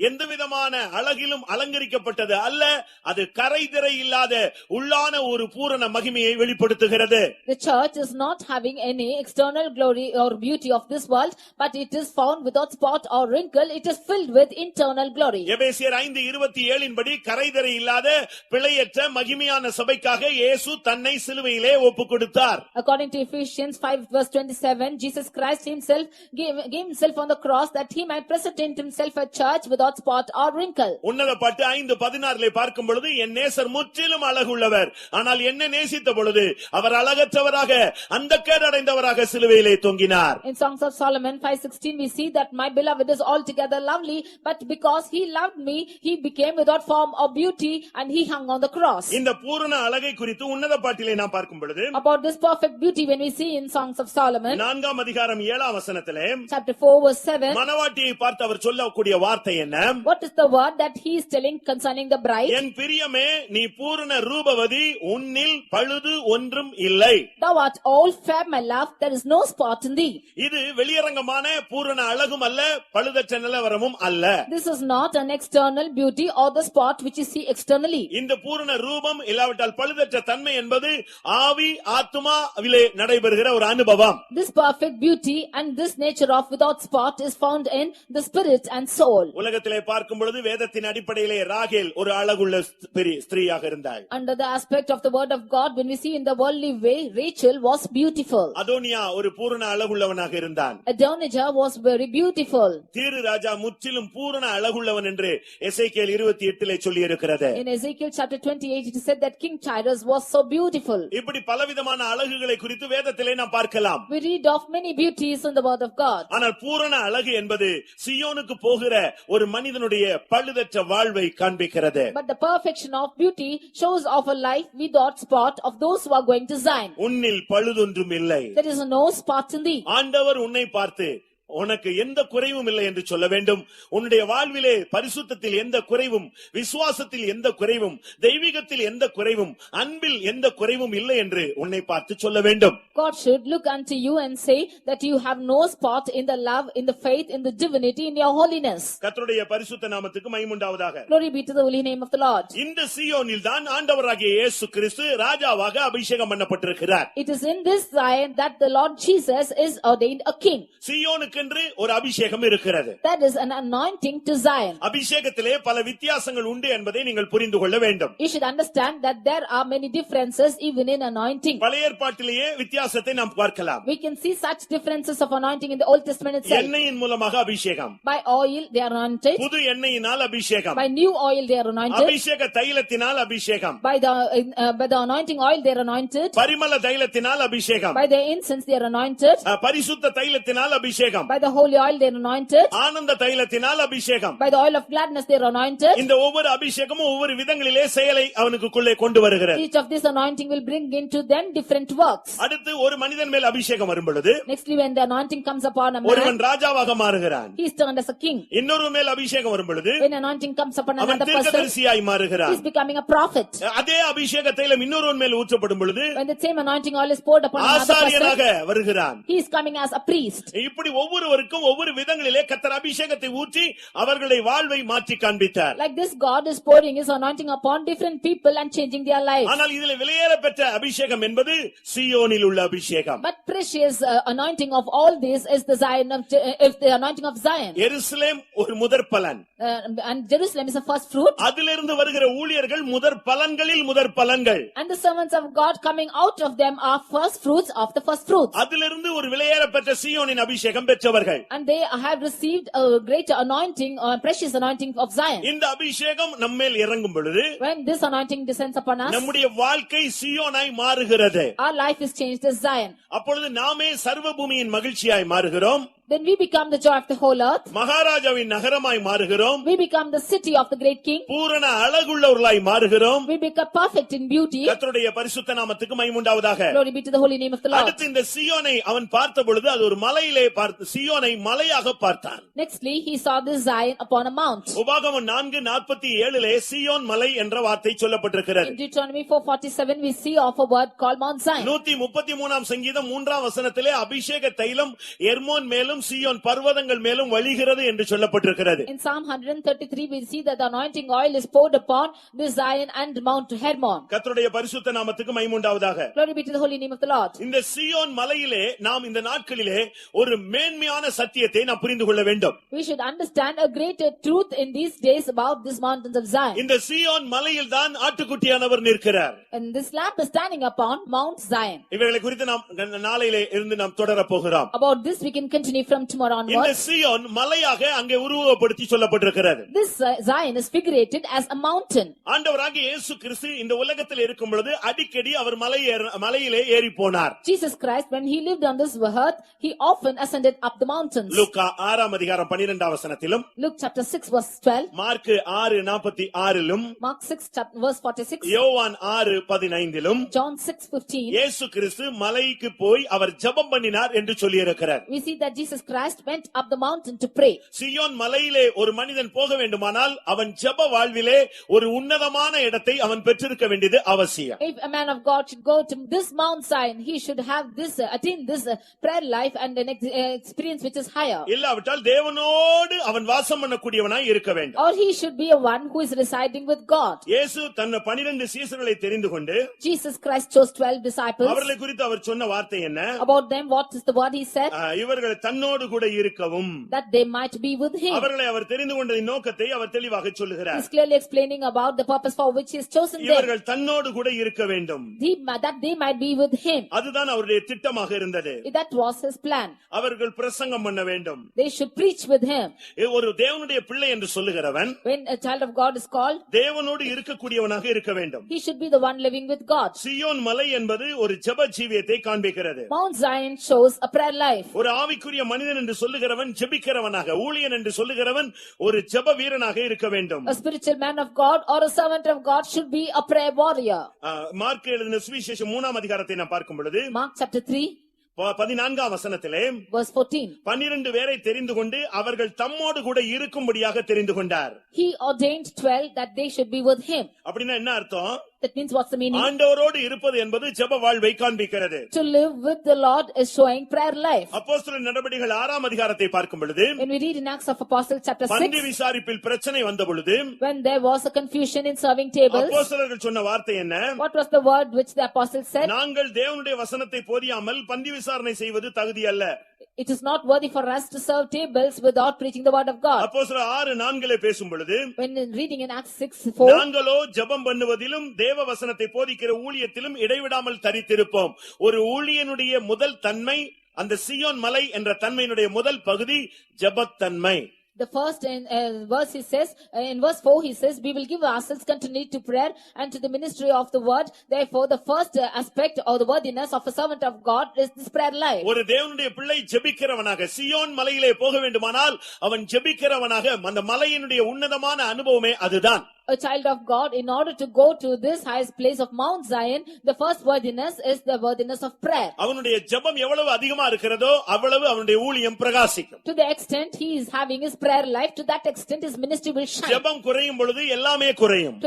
எந்த விதமான அழகிலும் அலங்கரிக்கப்பட்டது அல்ல, அது கரைதிரை இல்லாத உள்ளான ஒரு பூரண மகிமையை வெளிப்படுத்துகிறது. The church is not having any external glory or beauty of this world, but it is found without spot or wrinkle. It is filled with internal glory. எபேசியர் 5:27 படி கரைதிரை இல்லாத பிழையற்ற மகிமையான சபைக்காக இயேசு தன்னை சிலுவையிலே ஒப்புக்கொடுத்தார். According to Ephesians 5 verse 27, Jesus Christ himself gave himself on the cross that he might present himself a church without spot or without wrinkle. உன்னத பாட்டு 5:16 பார்க்கும் பொழுது என் நேசர் முற்றிலும் அழகுள்ளவர், ஆனால் என்ன நேசித்த பொழுது அவர் அழகற்றவராக அந்தக்கேடடைந்தவராக சிலுவையிலே தொங்கினார். In Songs of Solomon 5:16 we see that my beloved is altogether lovely, but because he loved me he became without form or beauty and he hung on the cross. இந்த பூரண அழகை குறித்து உன்னத பாட்டிலே நாம் பார்க்கும் பொழுது About this perfect beauty when we see in Songs of Solomon 4ஆம் அதிகாரம் 7ஆம் வசனத்திலே chapter 4 verse 7, மணவாட்டியை பார்த்து அவர் சொல்லக்கூடிய வார்த்தை என்ன? what is the word that he is telling concerning the bride? என் பிரியமே, நீ பூரண ரூபவதி, உன்னில் பழுது ஒன்றும் இல்லை. Thou art all fair, my love, there is no spot in thee. இது வெளியரங்கமான பூரண அழகும் அல்ல, பழுதற்ற நிலவரமும் அல்ல. This is not an external beauty or the spot which you see externally. இந்த பூரண ரூபம் இல்லாவிட்டால் பழுதற்ற தன்மை என்பது ஆவி ஆத்துமாவிலே நடைபெறுகிற ஒரு அனுபவம். This perfect beauty and this nature of without spot is found in the spirit and soul. உலகத்திலே பார்க்கும் பொழுது வேதத்தின் அடிப்படையிலே ராகேல் ஒரு அழகுள்ள ஸ்திரீயாக இருந்தாள். Under the aspect of the word of God, when we see in the worldly way, Rachel was beautiful. அதோனியா ஒரு பூரண அழகுள்ளவனாக இருந்தான். Adonijah was very beautiful. தீரு ராஜா முற்றிலும் பூரண அழகுள்ளவன் என்று எசேக்கியேல் 28 சொல்லி இருக்கிறது. In Ezekiel chapter 28 it is said that King Cyrus was so beautiful. இப்படி பலவிதமான அழகுகளை குறித்து வேதத்திலே நாம் பார்க்கலாம். We read of many beauties in the word of God. ஆனால் பூரண அழகு என்பது சியோனுக்கு போகிற ஒரு மனிதனுடைய பழுதற்ற வாழ்வை காண்பிக்கிறது. But the perfection of beauty shows of a life without spot of those who are going to Zion. உன்னில் பழுதொன்றும் இல்லை. There is no spot in thee. ஆண்டவர் உன்னை பார்த்து உனக்கு எந்த குறைவும் இல்லை என்று சொல்ல வேண்டும். உன்னுடைய வாழ்விலே பரிசுத்தத்தில் எந்த குறைவும், விசுவாசத்தில் எந்த குறைவும், தெய்வீகத்தில் எந்த குறைவும், அன்பில் எந்த குறைவும் இல்லை என்று உன்னை பார்த்து சொல்ல வேண்டும். God should look unto you and say that you have no spot in the love, in the faith, in the divinity, in your holiness. கர்த்தருடைய பரிசுத்த நாமத்துக்கு மகிமை உண்டாவதாக. Glory be to the holy name of the Lord. இந்த சீயோனில் தான் ஆண்டவராகிய இயேசு கிறிஸ்து ராஜாவாக அபிஷேகம் பண்ணப்பட்டிருக்கிறார். It is in this Zion that the Lord Jesus is ordained a king. சீயோனுக்கு ஒரு அபிஷேகம் இருக்கிறது. That is an anointing to Zion. அபிஷேகத்திலே பல வித்தியாசங்கள் உண்டு என்பதை நீங்கள் புரிந்து கொள்ள வேண்டும். You should understand that there are many differences even in anointing. பழைய ஏற்பாட்டிலேயே வித்தியாசத்தை நாம் பார்க்கலாம். We can see such differences of anointing in the Old Testament itself. எண்ணெயின் மூலமாக அபிஷேகம். By oil they are anointed. புது எண்ணெயினால் அபிஷேகம். By new oil they are anointed. அபிஷேக தைலத்தினால் அபிஷேகம். By the anointing oil they are anointed. பரிமள தைலத்தினால் அபிஷேகம். By the incense they are anointed. பரிசுத்த தைலத்தினால் அபிஷேகம். By the holy oil they are anointed. ஆனந்த தைலத்தினால் அபிஷேகம். By the oil of gladness they are anointed. இந்த ஒவ்வொரு அபிஷேகமும் ஒவ்வொரு விதங்களிலே செயலை அவனுக்குள்ளே கொண்டு வருகிறது. Each of this anointing will bring into them different works. அடுத்து ஒரு மனிதன் மேல் அபிஷேகம் வரும் பொழுது Nextly when the anointing comes upon a man, ஒருவன் ராஜாவாக மாறுகிறான். he is turned as a king. இன்னொரு மேல் அபிஷேகம் வரும் பொழுது When anointing comes upon அவன் another person, தீர்க்கதரிசியாய் he மாறுகிறான். is becoming a prophet. அதே அபிஷேக தைலம் இன்னொருவன் மேல் ஊற்றப்படும் பொழுது When the same anointing oil is poured upon another ஆசாரியனாக person, வருகிறான். he is coming as a priest. இப்படி ஒவ்வொருவருக்கும் ஒவ்வொரு விதங்களிலே கர்த்தர் அபிஷேகத்தை ஊற்றி அவர்களுடைய வாழ்வை மாற்றி காண்பித்தார். Like this, God is pouring his anointing upon different people and changing their lives. ஆனால் இதிலே விலையேற பெற்ற அபிஷேகம் என்பது சீயோனில் உள்ள அபிஷேகம். But precious anointing of all this is the Zion of the anointing of Zion. எருசலேம் ஒரு முதற் பலன். And Jerusalem is the first fruit. அதிலிருந்து வருகிற ஊழியர்கள் முதற் பலன்களில் முதற் பலன்கள். And the servants of God coming out of them are first fruits of the first fruits. அதிலிருந்து ஒரு விலையேற பெற்ற சீயோனின் அபிஷேகம் பெற்றவர்கள். And they have received a great anointing or precious anointing of Zion. இந்த அபிஷேகம் நம்மேல் இறங்கும் பொழுது When this anointing descends upon us, நம்முடைய வாழ்க்கை சீயோனாய் மாறுகிறது. our life is changed as Zion. அப்பொழுது நாமே சர்வ பூமியின் மகிழ்ச்சியாய் மாறுகிறோம். Then we become the joy of the whole earth. மகாராஜாவின் நகரமாய் மாறுகிறோம். We become the city of the great king. பூரண அழகுள்ளவர்களாய் மாறுகிறோம். We become perfect in beauty. கர்த்தருடைய பரிசுத்த நாமத்துக்கு மகிமை உண்டாவதாக. Glory be to the holy name of the Lord. அடுத்து இந்த சீயோனை அவன் பார்த்த பொழுது அது ஒரு மலையிலே பார்த்து சீயோனை மலையாக பார்த்தான். Nextly, he saw this Zion upon a mount. உபாகமம் 4:47 சீயோன் மலை என்ற வார்த்தை சொல்லப்பட்டிருக்கிறது. In Deuteronomy 4:47, we see of a word called Mount Zion. 133 சங்கீதம் 3 வசனத்திலே அபிஷேக தைலம் எர்மோன் மேலும் சீயோன் பர்வதங்கள் மேலும் வழிகிறது என்று சொல்லப்பட்டிருக்கிறது. In Psalm 133, we see that the anointing oil is poured upon this Zion and Mount Hermon. கர்த்தருடைய பரிசுத்த நாமத்துக்கு மகிமை உண்டாவதாக. Glory be to the holy name of the Lord. இந்த சீயோன் மலையிலே நாம் இந்த நாட்களிலே ஒரு மேன்மையான சத்தியத்தை நாம் புரிந்து கொள்ள வேண்டும். We should understand a greater truth in these days about this mountains of Zion. இந்த சீயோன் மலையில் தான் ஆட்டுக்குட்டியானவர் நிற்கிறார். And this lamb is standing upon Mount Zion. இவைகளை குறித்து நாம் நாளையிலே இருந்து நாம் தொடர போகிறோம். About this we can continue from tomorrow இந்த onwards. சீயோன் மலையாக அங்கே உருவகப்படுத்தி சொல்லப்பட்டிருக்கிறது. This Zion is figurated as a mountain. ஆண்டவராகிய இயேசு கிறிஸ்து இந்த உலகத்தில் இருக்கும் பொழுது அடிக்கடி அவர் மலையிலே ஏறி போனார். Jesus Christ, when he lived on this earth, he often ascended up the mountains. லூக்கா 6 அதிகாரம் 12 வசனத்திலும், Luke chapter 6 verse 12, mark 6:46 Mark 6 verse 46, யோவான் 6:15 John 6:15. இயேசு கிறிஸ்து மலைக்கு போய் அவர் ஜெபம் பண்ணினார் என்று சொல்லியிருக்கிறார். We see that Jesus Christ went up the mountain to pray. சீயோன் மலையிலே ஒரு மனிதன் போக வேண்டுமானால் அவன் ஜெப வாழ்விலே ஒரு உன்னதமான இடத்தை அவன் பெற்றிருக்க வேண்டியது அவசியம். If a man of God should go to this Mount Zion, he should have this, attain this prayer life and an experience which is higher. இல்லாவிட்டால் தேவனோடு அவன் வாசம் பண்ணக்கூடியவனாய் இருக்க வேண்டும். Or he should be a one who is residing with God. இயேசு தன்னை 12 சீஷர்களை தெரிந்து கொண்டு Jesus Christ chose 12 disciples. அவர்களை குறித்து அவர் சொன்ன வார்த்தை என்ன? About them, what is the word he said? இவர்கள் தன்னோடு கூட இருக்கவும், That they might be with him. அவர்களை அவர் தெரிந்து கொண்டதின் நோக்கத்தை அவர் தெளிவாக சொல்லுகிறார். He is clearly explaining about the purpose for which he has chosen them. இவர்கள் தன்னோடு கூட இருக்க வேண்டும். That they might be with him. அதுதான் அவருடைய திட்டமாக இருந்தது. That was his plan. அவர்கள் பிரசங்கம் பண்ண வேண்டும். They should preach with him. ஒரு தேவனுடைய பிள்ளை என்று சொல்லுகிறவன் When a child of God is called, தேவனோடு இருக்கக்கூடியவனாக இருக்க வேண்டும். he should be the one living with God. சீயோன் மலை என்பது ஒரு ஜெப ஜீவியத்தை காண்பிக்கிறது. Mount Zion shows a prayer life. ஒரு ஆவிக்குரிய மனிதன் என்று சொல்லுகிறவன் ஜெபிக்கிறவனாக, ஊழியன் என்று சொல்லுகிறவன் ஒரு ஜெப வீரனாக இருக்க வேண்டும். A spiritual man of God or a servant of God should be a prayer warrior. Mark எழுதின சுவிசேஷம் 3 அதிகாரத்தை நாம் பார்க்கும் பொழுது Mark chapter 3 14 வசனத்திலே verse 14. 12 பேரை தெரிந்து கொண்டு அவர்கள் தம்மோடு கூட இருக்கும்படியாக தெரிந்து கொண்டார். He ordained 12 that they should be with him. அப்படின்னா என்ன அர்த்தம்? That means what's the meaning? ஆண்டவரோடு இருப்பது என்பது ஜெப வாழ்வை காண்பிக்கிறது. To live with the Lord is showing prayer life. அப்போஸ்தலர் நடபடிகள் 6 அதிகாரத்தை பார்க்கும் பொழுது When we read in Acts of Apostles chapter 6, பந்தி விசாரிப்பில் பிரச்சனை வந்த பொழுது when there was a confusion in serving tables, அப்போஸ்தலர்கள் சொன்ன வார்த்தை என்ன? what was the word which the apostles said? நாங்கள் தேவனுடைய வசனத்தை போதியாமல் பந்தி விசாரணை செய்வது தகுதி அல்ல. It is not worthy for us to serve tables without preaching the word of God. அப்போஸ்தலர் 6:4 பேசும் பொழுது When reading in Acts 6:4, நாங்களோ ஜெபம் பண்ணுவதிலும் தேவ வசனத்தை போதிக்கிற ஊழியத்திலும் இடைவிடாமல் தரித்திருப்போம். ஒரு ஊழியனுடைய முதல் தன்மை, அந்த சீயோன் மலை என்ற தன்மையினுடைய முதல் பகுதி ஜெபத்தன்மை. the first verse he says, in verse 4 he says, we will give ourselves continually to prayer and to the ministry of the word. Therefore the first aspect or the worthiness of a servant of God is this prayer life. ஒரு தேவனுடைய பிள்ளை ஜெபிக்கிறவனாக சீயோன் மலையிலே போக வேண்டுமானால் அவன் ஜெபிக்கிறவனாக, அந்த மலையினுடைய உன்னதமான அனுபவமே அதுதான். A child of God, in order to go to this highest place of Mount Zion, the first worthiness is the worthiness of prayer. அவனுடைய ஜெபம் எவ்வளவு அதிகமா இருக்கிறதோ அவ்வளவு அவனுடைய ஊழியம் பிரகாசிக்கும். To the extent he is having his prayer life, to that extent his ministry will shine. ஜெபம் குறையும் பொழுது எல்லாமே குறையும்.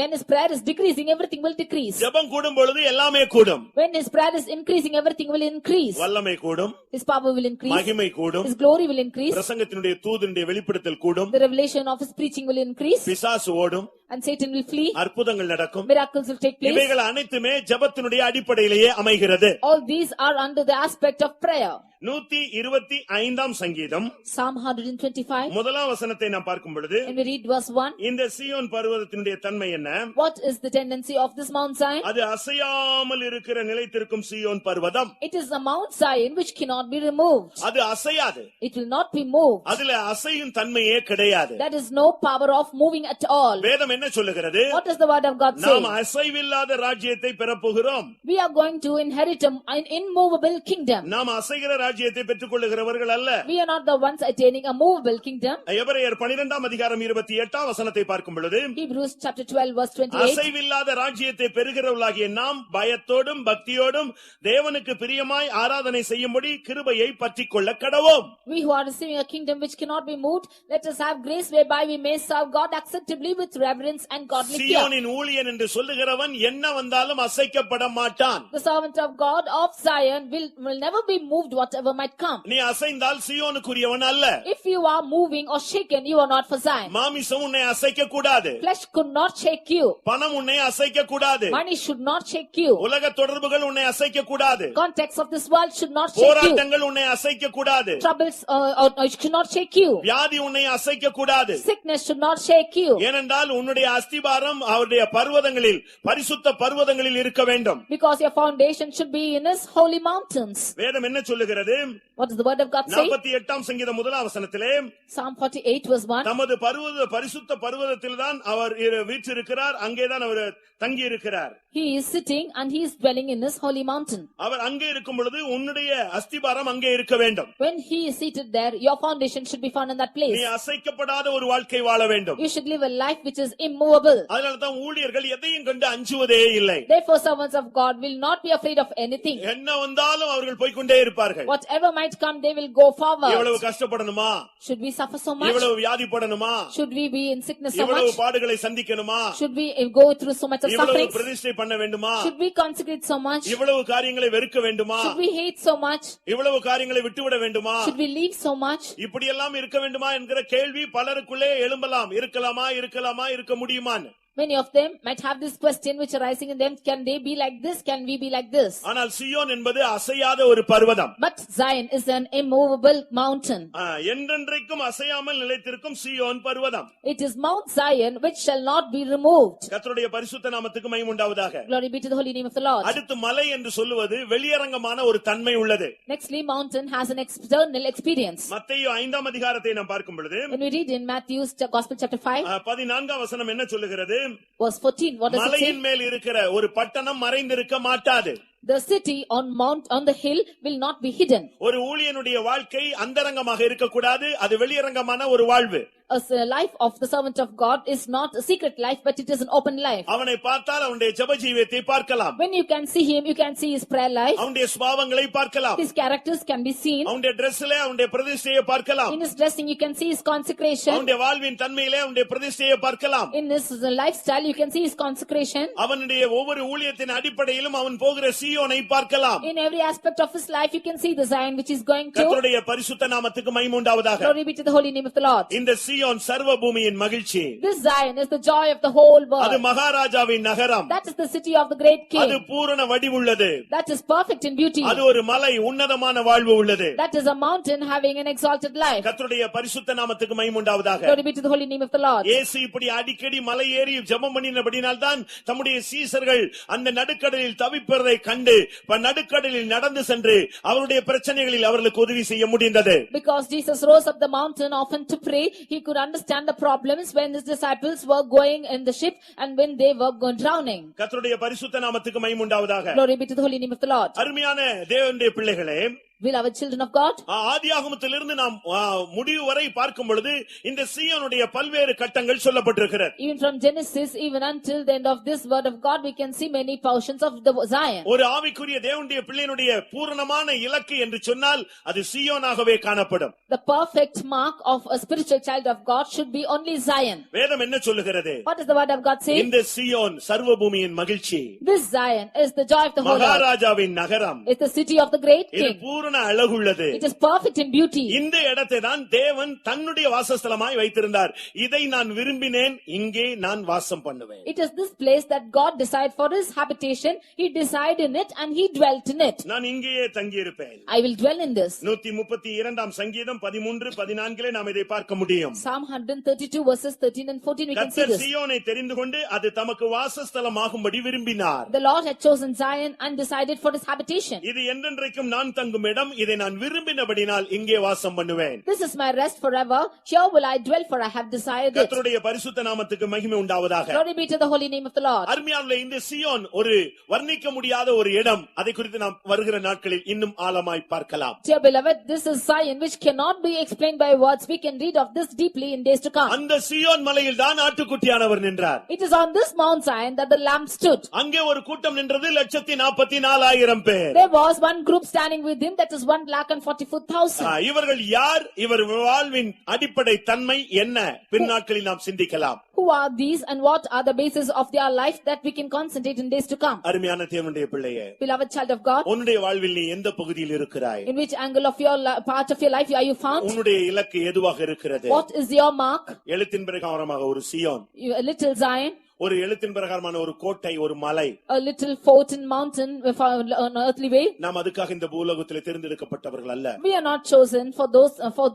When his prayer is decreasing, everything will decrease. ஜெபம் கூடும் பொழுது எல்லாமே கூடும். When his prayer is increasing, everything will increase. வல்லமை கூடும், His power will increase. மகிமை கூடும், His glory will increase. பிரசங்கத்தினுடைய தூதனுடைய வெளிப்படுத்தல் கூடும், The revelation of his preaching will increase. பிசாசு ஓடும், And Satan will flee. அற்புதங்கள் நடக்கும். Miracles will take place. இவைகள் அனைத்துமே ஜெபத்தினுடைய அடிப்படையிலேயே அமைகிறது. All these are under the aspect of prayer. 125 சங்கீதம் Psalm 125. முதலாம் வசனத்தை நாம் பார்க்கும் பொழுது And we read verse 1. இந்த சீயோன் பர்வதத்தினுடைய தன்மை என்ன? What is the tendency of this Mount Zion? அது அசையாமல் இருக்கிற நிலைத்திருக்கும் சீயோன் பர்வதம். It is a Mount Zion which cannot be removed. அது அசையாது. It will not be moved. அதுல அசையும் தன்மையே கிடையாது. There is no power of moving at all. வேதம் என்ன சொல்லுகிறது? What does the word of God say? நாம் அசைவில்லாத ராஜ்யத்தை பெறப்போகிறோம். We are going to inherit an immovable kingdom. நாம் அசைகிற ராஜ்யத்தை பெற்றுக்கொள்ளுகிறவர்கள் அல்ல. We are not the ones attaining a movable kingdom. எபிரேயர் 12 அதிகாரம் 28 வசனத்தை பார்க்கும் பொழுது Hebrews chapter 12 verse 28. அசைவில்லாத ராஜ்யத்தை பெறுகிறவர்களாகிய நாம் பயத்தோடும் பக்தியோடும் தேவனுக்கு பிரியமாய் ஆராதனை செய்யும்படி கிருபையை பற்றிக்கொள்ள கடவோம். We who are receiving a kingdom which cannot be moved, let us have grace whereby we may serve God acceptably with reverence and godly fear. சீயோனின் ஊழியன் என்று சொல்லுகிறவன் என்ன வந்தாலும் அசைக்கப்பட மாட்டான். The servant of God of Zion will never be moved whatever might come. நீ அசைந்தால் சீயோனுக்குரியவன் அல்ல. If you are moving or shaken, you are not for Zion. மாமிசம் உன்னை அசைக்க கூடாது. Flesh could not shake you. பணம் உன்னை அசைக்க கூடாது. Money should not shake you. உலக தொடர்புகள் உன்னை அசைக்க கூடாது. Contacts of this world should not shake you. போராட்டங்கள் உன்னை அசைக்க கூடாது. Troubles should not shake you. வியாதி உன்னை அசைக்க கூடாது. Sickness should not shake you. ஏனென்றால் உன்னுடைய அஸ்திபாரம் அவருடைய பர்வதங்களில், பரிசுத்த பர்வதங்களில் இருக்க வேண்டும். Because your foundation should be in his holy mountains. வேதம் என்ன சொல்லுகிறது? சொல்லுகிறது? What does the word of God say? 48ஆம் சங்கீதம் முதலாம் வசனத்திலே Psalm 48 verse 1. தமது பரிசுத்த பர்வதத்தில்தான் அவர் வீற்றிருக்கிறார், அங்கேதான் அவர் தங்கி இருக்கிறார். He is sitting and he is dwelling in his holy mountain. அவர் அங்கே இருக்கும் பொழுது உன்னுடைய அஸ்திபாரம் அங்கே இருக்க வேண்டும். When he is seated there, your foundation should be found in that place. நீ அசைக்கப்படாத ஒரு வாழ்க்கை வாழ வேண்டும். You should live a life which is immovable. அதனால்தான் ஊழியர்கள் எதையும் கண்டு அஞ்சுவதே இல்லை. Therefore servants of God will not be afraid of anything. என்ன வந்தாலும் அவர்கள் போய்க்கொண்டே இருப்பார்கள். Whatever might come, they will go forward. எவ்வளவு கஷ்டப்படணுமா? Should we suffer so much? எவ்வளவு வியாதிப்படணுமா? Should we be in sickness so எவ்வளவு much? பாடுகளை சந்திக்கணுமா? Should we go through so much of எவ்வளவு sufferings? பிரதிஷ்டை பண்ண வேண்டுமா? Should we consecrate so much? இவ்வளவு காரியங்களை வெறுக்க வேண்டுமா? Should we hate so much? இவ்வளவு காரியங்களை விட்டுவிட வேண்டுமா? Should we leave so much? இப்படி எல்லாம் இருக்க வேண்டுமா என்கிற கேள்வி பலருக்குள்ளே எழும்பலாம். இருக்கலாமா இருக்க முடியுமான்னு. Many of them might have this question which arising in them, can they be like this? Can we be like this? ஆனால் சியோன் என்பது அசையாத ஒரு பர்வதம். But Zion is an immovable mountain. என்றென்றைக்கும் அசையாமல் நிலைத்திருக்கும் Zion Parvatham. It is Mount Zion which shall not be removed. கர்த்தருடைய பரிசுத்த நாமத்துக்கு மகிமை உண்டாவதாக. Glory be to the holy name of the Lord. அடுத்து மலை என்று சொல்லுவது வெளியரங்கமான ஒரு தன்மை உள்ளது. Nextly, mountain has an external experience. மத்தேயு 5ஆம் அதிகாரத்தை நாம் பார்க்கும் பொழுது When we read in Matthew's Gospel chapter 5, 14ஆம் வசனம் என்ன சொல்லுகிறது? verse 14, what does it say? மலையின் மேல் இருக்கிற ஒரு பட்டணம் மறைந்திருக்க மாட்டாது. The city on the hill will not be hidden. ஒரு ஊழியனுடைய வாழ்க்கை அந்தரங்கமாக இருக்கக்கூடாது, அது வெளியரங்கமான ஒரு வாழ்வு. A life of the servant of God is not a secret life, but it is an open life. அவனை பார்த்தால் அவனுடைய ஜெப ஜீவியத்தை பார்க்கலாம். When you can see him, you can see his prayer life. அவனுடைய சுபாவங்களை பார்க்கலாம். His characters can be seen. அவனுடைய டிரெஸ்ல அவனுடைய பிரதிஷ்டையை பார்க்கலாம். In his dressing, you can see his consecration. அவனுடைய வாழ்வின் தன்மையிலே அவனுடைய பிரதிஷ்டையை பார்க்கலாம். In his lifestyle, you can see his consecration. அவனுடைய ஒவ்வொரு ஊழியத்தின் அடிப்படையிலும் அவன் போகிற சீயோனை பார்க்கலாம். In every aspect of his life, you can see the Zion which is going to. கர்த்தருடைய பரிசுத்த நாமத்துக்கு மகிமை உண்டாவதாக. Glory be to the holy name of the Lord. இந்த சீயோன் சர்வ பூமியின் மகிழ்ச்சி. This Zion is the joy of the whole world. அது மகாராஜாவின் நகரம். That is the city of the great king. அது பூரண வடிவுள்ளது. That is perfect in beauty. அது ஒரு மலை, உன்னதமான வாழ்வு உள்ளது. That is a mountain having an exalted life. கர்த்தருடைய பரிசுத்த நாமத்துக்கு மகிமை உண்டாவதாக. Glory be to the holy name of the Lord. இயேசு இப்படி அடிக்கடி மலை ஏறி ஜெபம் பண்ணினபடியால் தான் தம்முடைய சீசர்கள் அந்த நடுக்கடலில் தவிப்பதை கண்டு நடுக்கடலில் நடந்து சென்று அவருடைய பிரச்சனைகளில் அவர்களுக்கு உதவி செய்ய முடிந்தது. Because Jesus rose up the mountain often to pray, he could understand the problems when his disciples were going in the ship and when they were drowning. கர்த்தருடைய பரிசுத்த நாமத்துக்கு மகிமை உண்டாவதாக. Glory be to the holy name of the Lord. அருமையான தேவனுடைய பிள்ளைகளே, Beloved children of God, ஆதியாகமத்திலிருந்து நாம் முடிவு வரை பார்க்கும் பொழுது இந்த சீயோனுடைய பல்வேறு கட்டங்கள் சொல்லப்பட்டிருக்கிறது. even from Genesis even until the end of this word of God, we can see many portions of the Zion. ஒரு ஆவிக்குரிய தேவனுடைய பிள்ளையினுடைய பூரணமான இலக்கு என்று சொன்னால் அது சீயோனாகவே காணப்படும். The perfect mark of a spiritual child of God should be only Zion. வேதம் என்ன சொல்லுகிறது? What does the word of God say? இந்த சீயோன் சர்வ பூமியின் மகிழ்ச்சி. This Zion is the joy of the whole earth. மகாராஜாவின் நகரம். It's the city of the great இது king. பூரண அழகுள்ளது. It is perfect in beauty. இந்த இடத்தை தான் தேவன் தன்னுடைய வாசஸ்தலமாய் வைத்திருந்தார். இதை நான் விரும்பினேன், இங்கே நான் வாசம் பண்ணுவேன். It is this place that God decided for his habitation. He decided in it and he dwelt in it. நான் இங்கேயே தங்கி இருப்பேன். I will dwell in this. 132ஆம் சங்கீதம் 13 14 நாம் இதை பார்க்க முடியும். Psalm 132 verses 13 and 14 we can see கர்த்தர் this. சீயோனை தெரிந்து கொண்டு அது தமக்கு வாசஸ்தலமாகும்படி விரும்பினார். The Lord had chosen Zion and decided for his habitation. இது என்றென்றைக்கும் நான் தங்கும் இடம், இதை நான் விரும்பினபடினால் இங்கே வாசம் பண்ணுவேன். This is my rest forever. Here will I dwell, for I have desired it. கர்த்தருடைய பரிசுத்த நாமத்துக்கு மகிமை உண்டாவதாக. Glory be to the holy name of the Lord. அருமையான இந்த சீயோன் ஒரு வர்ணிக்க முடியாத ஒரு இடம். அதை குறித்து நாம் வருகிற நாட்களில் இன்னும் ஆழமாய் பார்க்கலாம். Dear beloved, this is Zion which cannot be explained by words. We can read of this deeply in days to come. அந்த சீயோன் மலையில் தான் ஆட்டுக்குட்டியானவர் நின்றார். It is on this Mount Zion that the Lamb stood. அங்கே ஒரு கூட்டம் நின்றது, 144,000 பேர். There was one group standing with him, that is 1,44,000. இவர்கள் யார்? இவர் வாழ்வின் அடிப்படை தன்மை என்ன? பின்னாட்களில் நாம் சிந்திக்கலாம். Who are these and what are the basis of their life that we can concentrate in days to come? அருமையான தேவனுடைய பிள்ளையே, Beloved child of God, உன்னுடைய வாழ்வில் நீ எந்த பகுதியில் இருக்கிறாய்? in which angle of your part of your life are you found? உன்னுடைய இலக்கு எதுவாக இருக்கிறது? What is your mark? எழுத்தின் பிரகாரமாக ஒரு சீயோன், A little Zion. ஒரு எழுத்தின் பிரகாரமான ஒரு கோட்டை, ஒரு மலை. A little fort and mountain on earthly way. நாம் அதுக்காக இந்த பூலோகத்திலே தேர்ந்தெடுக்கப்பட்டவர்கள் அல்ல. We are not chosen for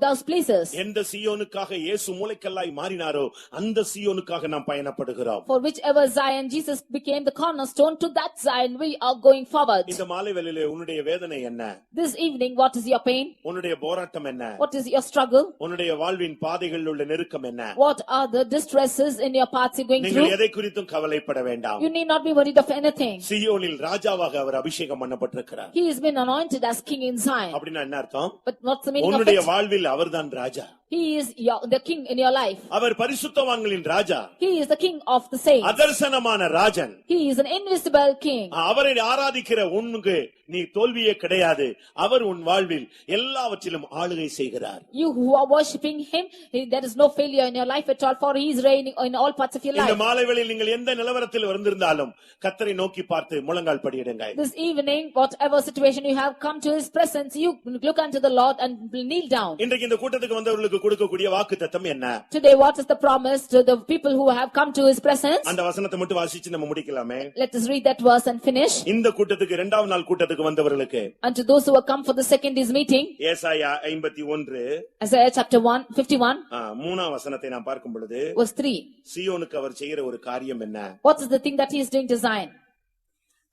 those places. எந்த சீயோனுக்காக இயேசு மூலைக்கல்லாய் மாறினாரோ அந்த சீயோனுக்காக நாம் பயணப்படுகிறோம். For whichever Zion Jesus became the cornerstone, to that Zion we are going forward. இந்த மாலை வேளையிலே உன்னுடைய வேதனை என்ன? This evening, what is your pain? உன்னுடைய போராட்டம் என்ன? What is your struggle? உன்னுடைய வாழ்வின் பாதைகளில் உள்ள நெருக்கம் என்ன? What are the distresses in your paths you're going நீங்கள் through? எதை குறித்தும் கவலைப்பட வேண்டாம். You need not be worried of anything. சீயோனில் ராஜாவாக அவர் அபிஷேகம் பண்ணப்பட்டிருக்கிறார். He has been anointed as king in Zion. அப்படினா என்ன அர்த்தம்? But what's the meaning of உன்னுடைய it? வாழ்வில் அவர்தான் ராஜா. He is the king in your life. Our பரிசுத்தவான்களின் Raja. He is the king of the saints. அதர்சனமான Rajan. He is an invisible king. அவரை ஆராதிக்கிற உனக்கு நீ தோல்வியே கிடையாது. அவர் உன் வாழ்வில் எல்லாவற்றிலும் ஆளுகை செய்கிறார். You who are worshipping him, there is no failure in your life at all, for he is reigning in all parts of your life. இந்த மாலை வேளையில் நீங்கள் எந்த நிலவரத்தில் வந்திருந்தாலும் கர்த்தரை நோக்கி பார்த்து முழங்கால் படியிடுங்கள். This evening, whatever situation you have, come to his presence, you look unto the Lord and kneel down. இன்றைக்கு இந்த கூட்டத்துக்கு வந்தவர்களுக்கு கொடுக்கக்கூடிய வாக்குத்தத்தம் என்ன? Today, what is the promise to the people who have come to his presence? அந்த வசனத்தை மட்டும் வாசிச்சு நம்ம முடிக்கலாமே. Let us read that verse and finish. இந்த கூட்டத்துக்கு இரண்டாவது நாள் கூட்டத்துக்கு வந்தவர்களுக்கு And to those who have come for the second day's meeting, ஏசாயா 51 Isaiah chapter 51, மூணாம் வசனத்தை நாம் பார்க்கும் பொழுது verse 3. சீயோனுக்கு அவர் செய்கிற ஒரு காரியம் என்ன? What is the thing that he is doing to Zion?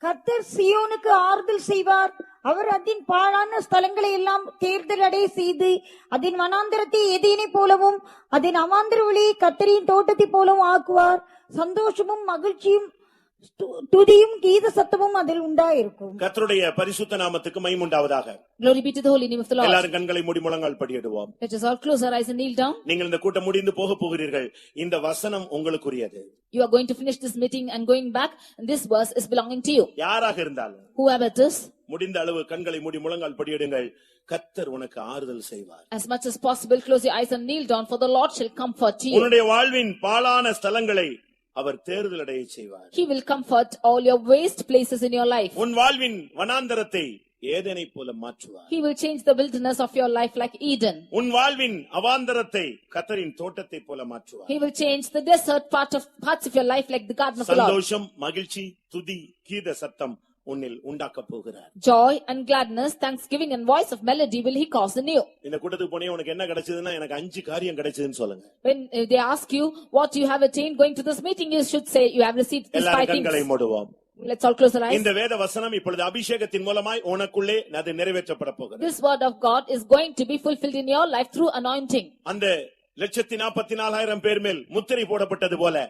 கர்த்தர் சீயோனுக்கு ஆறுதல் செய்வார். அவர் அதன் பாழான ஸ்தலங்களை எல்லாம் தேர்தல் அடைய செய்து அதன் வனாந்தரத்தை ஏதேனை போலவும் அதன் அவாந்தர வெளியை கர்த்தரின் தோட்டத்தை போலவும் ஆக்குவார். சந்தோஷமும் மகிழ்ச்சியும் துதியும் கீத சத்தமும் அதில் உண்டாயிருக்கும். கர்த்தருடைய பரிசுத்த நாமத்துக்கு மகிமை உண்டாவதாக. Glory be to the holy name of the Lord. எல்லாரும் கண்களை மூடி முழங்கால் படியிடுவோம். Let us all close our eyes and kneel down. நீங்கள் இந்த கூட்டம் முடிந்து போக போகிறீர்கள். இந்த வசனம் உங்களுக்குரியது. You are going to finish this meeting and going back, and this verse is belonging to you. யாராக இருந்தாலும் Whoever it is, முடிந்த அளவு கண்களை மூடி முழங்கால் படியிடுங்கள். கர்த்தர் உனக்கு ஆறுதல் செய்வார். as much as possible, close your eyes and kneel down, for the Lord shall comfort you. உன்னுடைய வாழ்வின் பாழான ஸ்தலங்களை அவர் தேர்தல் அடைய செய்வார். He will comfort all your waste places in your life. உன் வாழ்வின் வனாந்தரத்தை ஏதேனை போல மாற்றுவார். He will change the wilderness of your life like Eden. உன் வாழ்வின் அவாந்தரத்தை கர்த்தரின் தோட்டத்தை போல மாற்றுவார். He will change the desert parts of your life like the garden of the Lord. சந்தோஷம், மகிழ்ச்சி, துதி, கீத சத்தம் உன்னில் உண்டாக்க போகிறார். Joy and gladness, thanksgiving and voice of melody will he cause in you. இந்த கூட்டத்துக்கு போனே உனக்கு என்ன கிடைச்சதுன்னா எனக்கு 5 காரியம் கிடைச்சதுன்னு சொல்லுங்க. When they ask you what you have attained going to this meeting, you should say you have received these 5 things. கண்களை மூடுவோம். Let's all close our eyes. இந்த வேத வசனம் இப்பொழுது அபிஷேகத்தின் மூலமாய் உனக்குள்ளே அது நிறைவேற்றப்பட போகிறது. This word of God is going to be fulfilled in your life through anointing. அந்த 144,000 பேர் மேல் முத்திரை போடப்பட்டது போல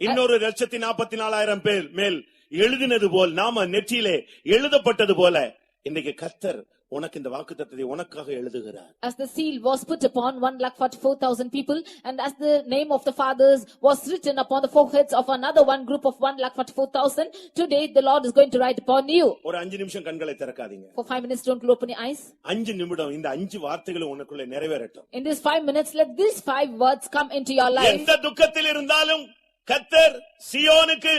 இன்னொரு 144,000 பேர் மேல் எழுதினது போல் நாம நெற்றியிலே எழுதப்பட்டது போல இன்னைக்கு கர்த்தர் உனக்கு இந்த வாக்குத்தத்தத்தை உனக்காக எழுதுகிறார். As the seal was put upon 144,000 people, and as the name of the fathers was written upon the foreheads of another one group of 144,000, today the Lord is going to write upon you. ஒரு 5 நிமிஷம் கண்களை திறக்காதீங்க. For 5 minutes, don't open your eyes. 5 நிமிடம் இந்த 5 வார்த்தைகள் உனக்குள்ள நிறைவேறட்டும். In these 5 minutes, let these 5 words come into your life. எந்த துக்கத்தில் இருந்தாலும் கர்த்தர் சீயோனுக்கு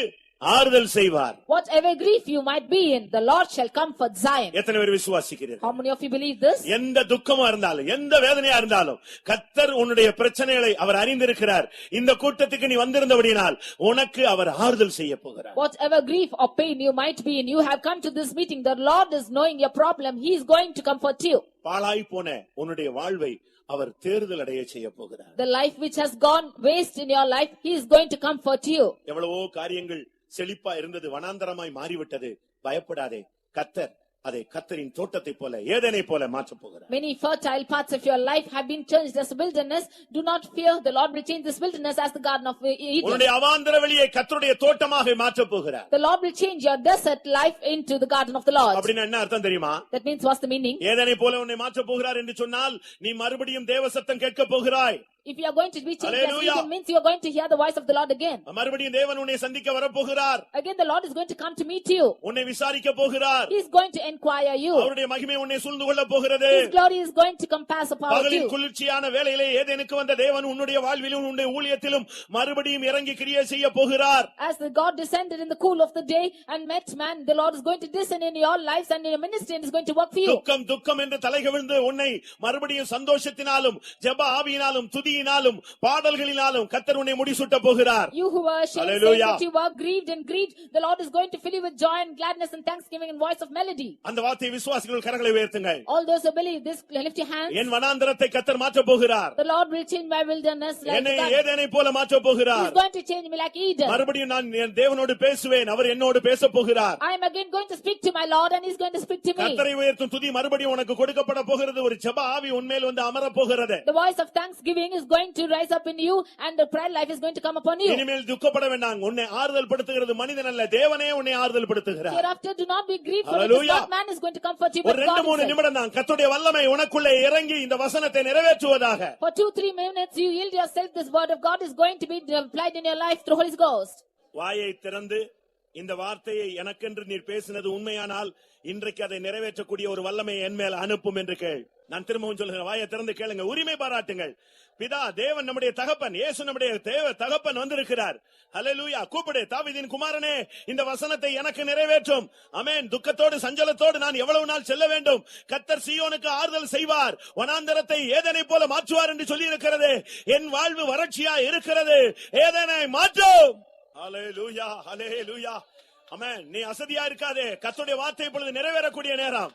ஆறுதல் செய்வார். Whatever grief you might be in, the Lord shall comfort Zion. எத்தனை பேர் விசுவாசிக்கிறீர்கள்? How many of you believe this? எந்த துக்கமா இருந்தாலும் எந்த வேதனையா இருந்தாலும் கர்த்தர் உன்னுடைய பிரச்சனைகளை அவர் அறிந்திருக்கிறார். இந்த கூட்டத்துக்கு நீ வந்திருந்தபடியால் உனக்கு அவர் ஆறுதல் செய்ய போகிறார். Whatever grief or pain you might be in, you have come to this meeting, the Lord is knowing your problem, he is going to comfort you. பாழாய் போன உன்னுடைய வாழ்வை அவர் தேர்தல் அடைய செய்ய போகிறார். The life which has gone waste in your life, he is going to comfort you. எவ்வளவோ காரியங்கள் செழிப்பா இருந்தது வனாந்தரமாய் மாறிவிட்டது. பயப்படாதே, கர்த்தர் அதை கர்த்தரின் தோட்டத்தை போல ஏதேனை போல மாற்றப் போகிறார். Many fertile parts of your life have been changed as a wilderness. Do not fear, the Lord will change this wilderness as the garden of Eden. உன்னுடைய அவாந்தர வெளியை கர்த்தருடைய தோட்டமாக மாற்றப் போகிறார். The Lord will change your desert life into the garden of the Lord. அப்படின்னா என்ன அர்த்தம் தெரியுமா? That means what's the meaning? ஏதேனை போல உன்னை மாற்றப் போகிறார் என்று சொன்னால் நீ மறுபடியும் தேவ சத்தம் கேட்க போகிறாய். If you are going to be changed as Hallelujah. Eden, means you are going to hear the voice of the Lord again. மறுபடியும் தேவன் உன்னை சந்திக்க வரப்போகிறார். Again the Lord is going to come to meet you. உன்னை விசாரிக்க போகிறார். He is going to inquire you. அவருடைய மகிமை உன்னை சூழ்ந்து கொள்ள போகிறது. His glory is going to compass upon பகலின் you. குளிர்ச்சியான வேளையிலே ஏதேனுக்கு வந்த தேவன் உன்னுடைய வாழ்விலும் உன்னுடைய ஊழியத்திலும் மறுபடியும் இறங்கி கிரியை செய்ய போகிறார். As the God descended in the cool of the day and met man, the Lord is going to descend in your lives and in your ministry and is going to work for you. துக்கம் துக்கம் என்று தலைகவிழ்ந்து உன்னை மறுபடியும் சந்தோஷத்தினாலும் ஜெப ஆவியினாலும் துதி துதியினாலும் பாடல்களினாலும் கர்த்தர் உன்னை முடிசூட்ட போகிறார். You who were ashamed, saying Hallelujah. that you were grieved and grieved, the Lord is going to fill you with joy and gladness and thanksgiving and voice of melody. அந்த வார்த்தையை விசுவாசிகள் கரங்களை உயர்த்துங்கள். All those who believe this, lift your hands. என் வனாந்தரத்தை கர்த்தர் மாற்ற போகிறார். The Lord will change my wilderness like என்னை that. ஏதேனை போல மாற்ற He போகிறார். is going to change me like Eden. மறுபடியும் நான் என் தேவனோடு பேசுவேன், அவர் என்னோடு பேச போகிறார். I am again going to speak to my Lord and he is going to speak to me. கர்த்தரை உயர்த்தும் துதி மறுபடியும் உனக்கு கொடுக்கப்பட போகிறது. ஒரு ஜெப ஆவி உன்மேல் வந்து அமர போகிறது. The voice of thanksgiving is going to rise up in you and the prayer life is going to come upon you. இனிமேல் துக்கப்பட வேண்டாம். உன்னை ஆறுதல் படுத்துகிறது மனிதன் அல்ல, தேவனே உன்னை ஆறுதல் படுத்துகிறார். Hereafter do not be grieved, for it is Hallelujah. not man is going to comfort you, ஒரு but 2-3 God himself. நிமிடம் தான் கர்த்தருடைய வல்லமை உனக்குள்ளே இறங்கி இந்த வசனத்தை நிறைவேற்றுவதாக. For 2-3 minutes you yield yourself, this word of God is going to be applied in your life through Holy Ghost. வாயை திறந்து இந்த வார்த்தையை எனக்கென்று நீர் பேசினது உண்மையானால் இன்றைக்கு அதை நிறைவேற்றக்கூடிய ஒரு வல்லமை என் மேல் அனுப்பும் என்று கேள். நான் திரும்பவும் சொல்கிறேன், வாயை திறந்து கேளுங்க, உரிமை பாராட்டுங்கள். பிதா தேவன் நம்முடைய தகப்பன், இயேசு நம்முடைய தகப்பன் வந்திருக்கிறார். ஹல்லேலூயா. கூப்பிடு, தாவீதின் குமாரனே, இந்த வசனத்தை எனக்கு நிறைவேற்றும். ஆமென். துக்கத்தோடு சஞ்சலத்தோடு நான் எவ்வளவு நாள் செல்ல வேண்டும்? கர்த்தர் சீயோனுக்கு ஆறுதல் செய்வார், வனாந்தரத்தை ஏதேனை போல மாற்றுவார் என்று சொல்லி இருக்கிறது. என் வாழ்வு வறட்சியா இருக்கிறது, ஏதேனை மாற்றும். ஹல்லேலூயா, ஹல்லேலூயா. ஆமென். நீ அசதியா இருக்காதே, கர்த்தருடைய வார்த்தை இப்பொழுது நிறைவேறக்கூடிய நேரம்.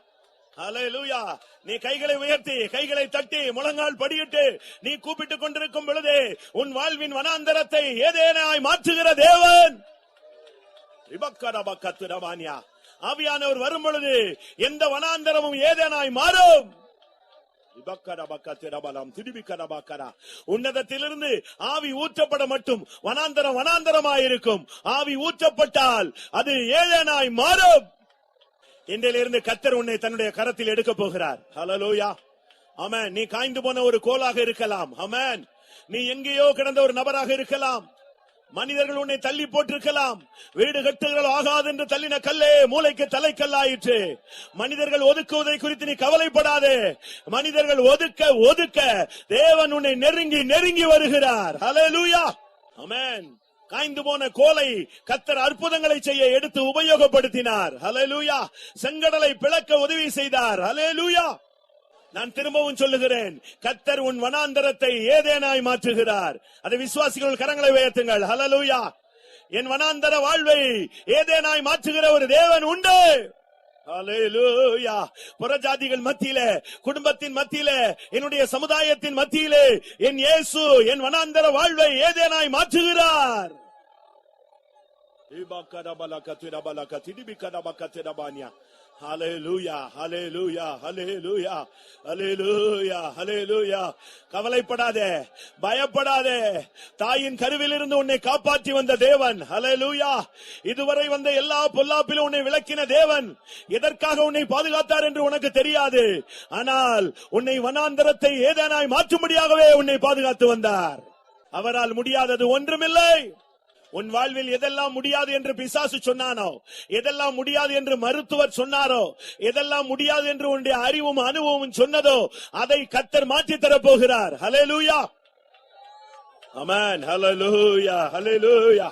ஹல்லேலூயா. நீ கைகளை உயர்த்தி, கைகளை தட்டி, முழங்கால் படியிட்டு நீ கூப்பிட்டுக் கொண்டிருக்கும் பொழுது உன் வாழ்வின் வனாந்தரத்தை ஏதேனாய் மாற்றுகிற தேவன். ஆவியானவர் வரும் பொழுது எந்த வனாந்தரமும் ஏதேனாய் மாறும். உன்னதத்திலிருந்து ஆவி ஊற்றப்பட மட்டும் வனாந்தரம் வனாந்தரமாயிருக்கும். ஆவி ஊற்றப்பட்டால் அது ஏதேனாய் மாறும். இன்றிலிருந்து கர்த்தர் உன்னை தன்னுடைய கரத்தில் எடுக்க போகிறார். ஹல்லேலூயா. ஆமென். நீ காய்ந்து போன ஒரு கோலாக இருக்கலாம். ஆமென். நீ எங்கேயோ கிடந்த ஒரு நபராக இருக்கலாம். மனிதர்கள் உன்னை தள்ளி போட்டிருக்கலாம். வீடு கட்டுகள் ஆகாது என்று தள்ளின கல்லே மூளைக்கு தலைக்கல்லாயிற்று. மனிதர்கள் ஒதுக்குவதை குறித்து நீ கவலைப்படாதே. மனிதர்கள் ஒதுக்க ஒதுக்க தேவன் உன்னை நெருங்கி நெருங்கி வருகிறார். ஹல்லேலூயா. ஆமென். காய்ந்து போன கோலை கர்த்தர் அற்புதங்களை செய்ய எடுத்து உபயோகப்படுத்தினார். ஹல்லேலூயா. செங்கடலை பிளக்க உதவி செய்தார். ஹல்லேலூயா. நான் திரும்பவும் சொல்லுகிறேன், கர்த்தர் உன் வனாந்தரத்தை ஏதேனாய் மாற்றுகிறார். அதை விசுவாசிகள் கரங்களை உயர்த்துங்கள். ஹல்லேலூயா. என் வனாந்தர வாழ்வை ஏதேனாய் மாற்றுகிற ஒரு தேவன் உண்டு. ஹல்லேலூயா. புறஜாதிகள் மத்தியிலே, குடும்பத்தின் மத்தியிலே, என்னுடைய சமுதாயத்தின் மத்தியிலே என் இயேசு என் வனாந்தர வாழ்வை ஏதேனாய் மாற்றுகிறார். ஹல்லேலூயா, ஹல்லேலூயா, ஹல்லேலூயா, ஹல்லேலூயா, ஹல்லேலூயா. கவலைப்படாதே, பயப்படாதே. தாயின் கருவிலிருந்து உன்னை காப்பாற்றி வந்த தேவன். ஹல்லேலூயா. இதுவரை வந்த எல்லா பொல்லாப்பிலும் உன்னை விலக்கின தேவன். எதற்காக உன்னை பாதுகாத்தார் என்று உனக்கு தெரியாது. ஆனால் உன்னை வனாந்தரத்தை ஏதேனாய் மாற்றும்படியாகவே உன்னை பாதுகாத்து வந்தார். அவரால் முடியாதது ஒன்றுமில்லை. உன் வாழ்வில் எதெல்லாம் முடியாது என்று பிசாசு சொன்னானோ, எதெல்லாம் முடியாது என்று மருத்துவர் சொன்னாரோ, எதெல்லாம் முடியாது என்று உன்னுடைய அறிவும் அனுபவமும் சொன்னதோ அதை கர்த்தர் மாற்றி தரப்போகிறார். ஹல்லேலூயா. ஆமென். ஹல்லேலூயா, ஹல்லேலூயா.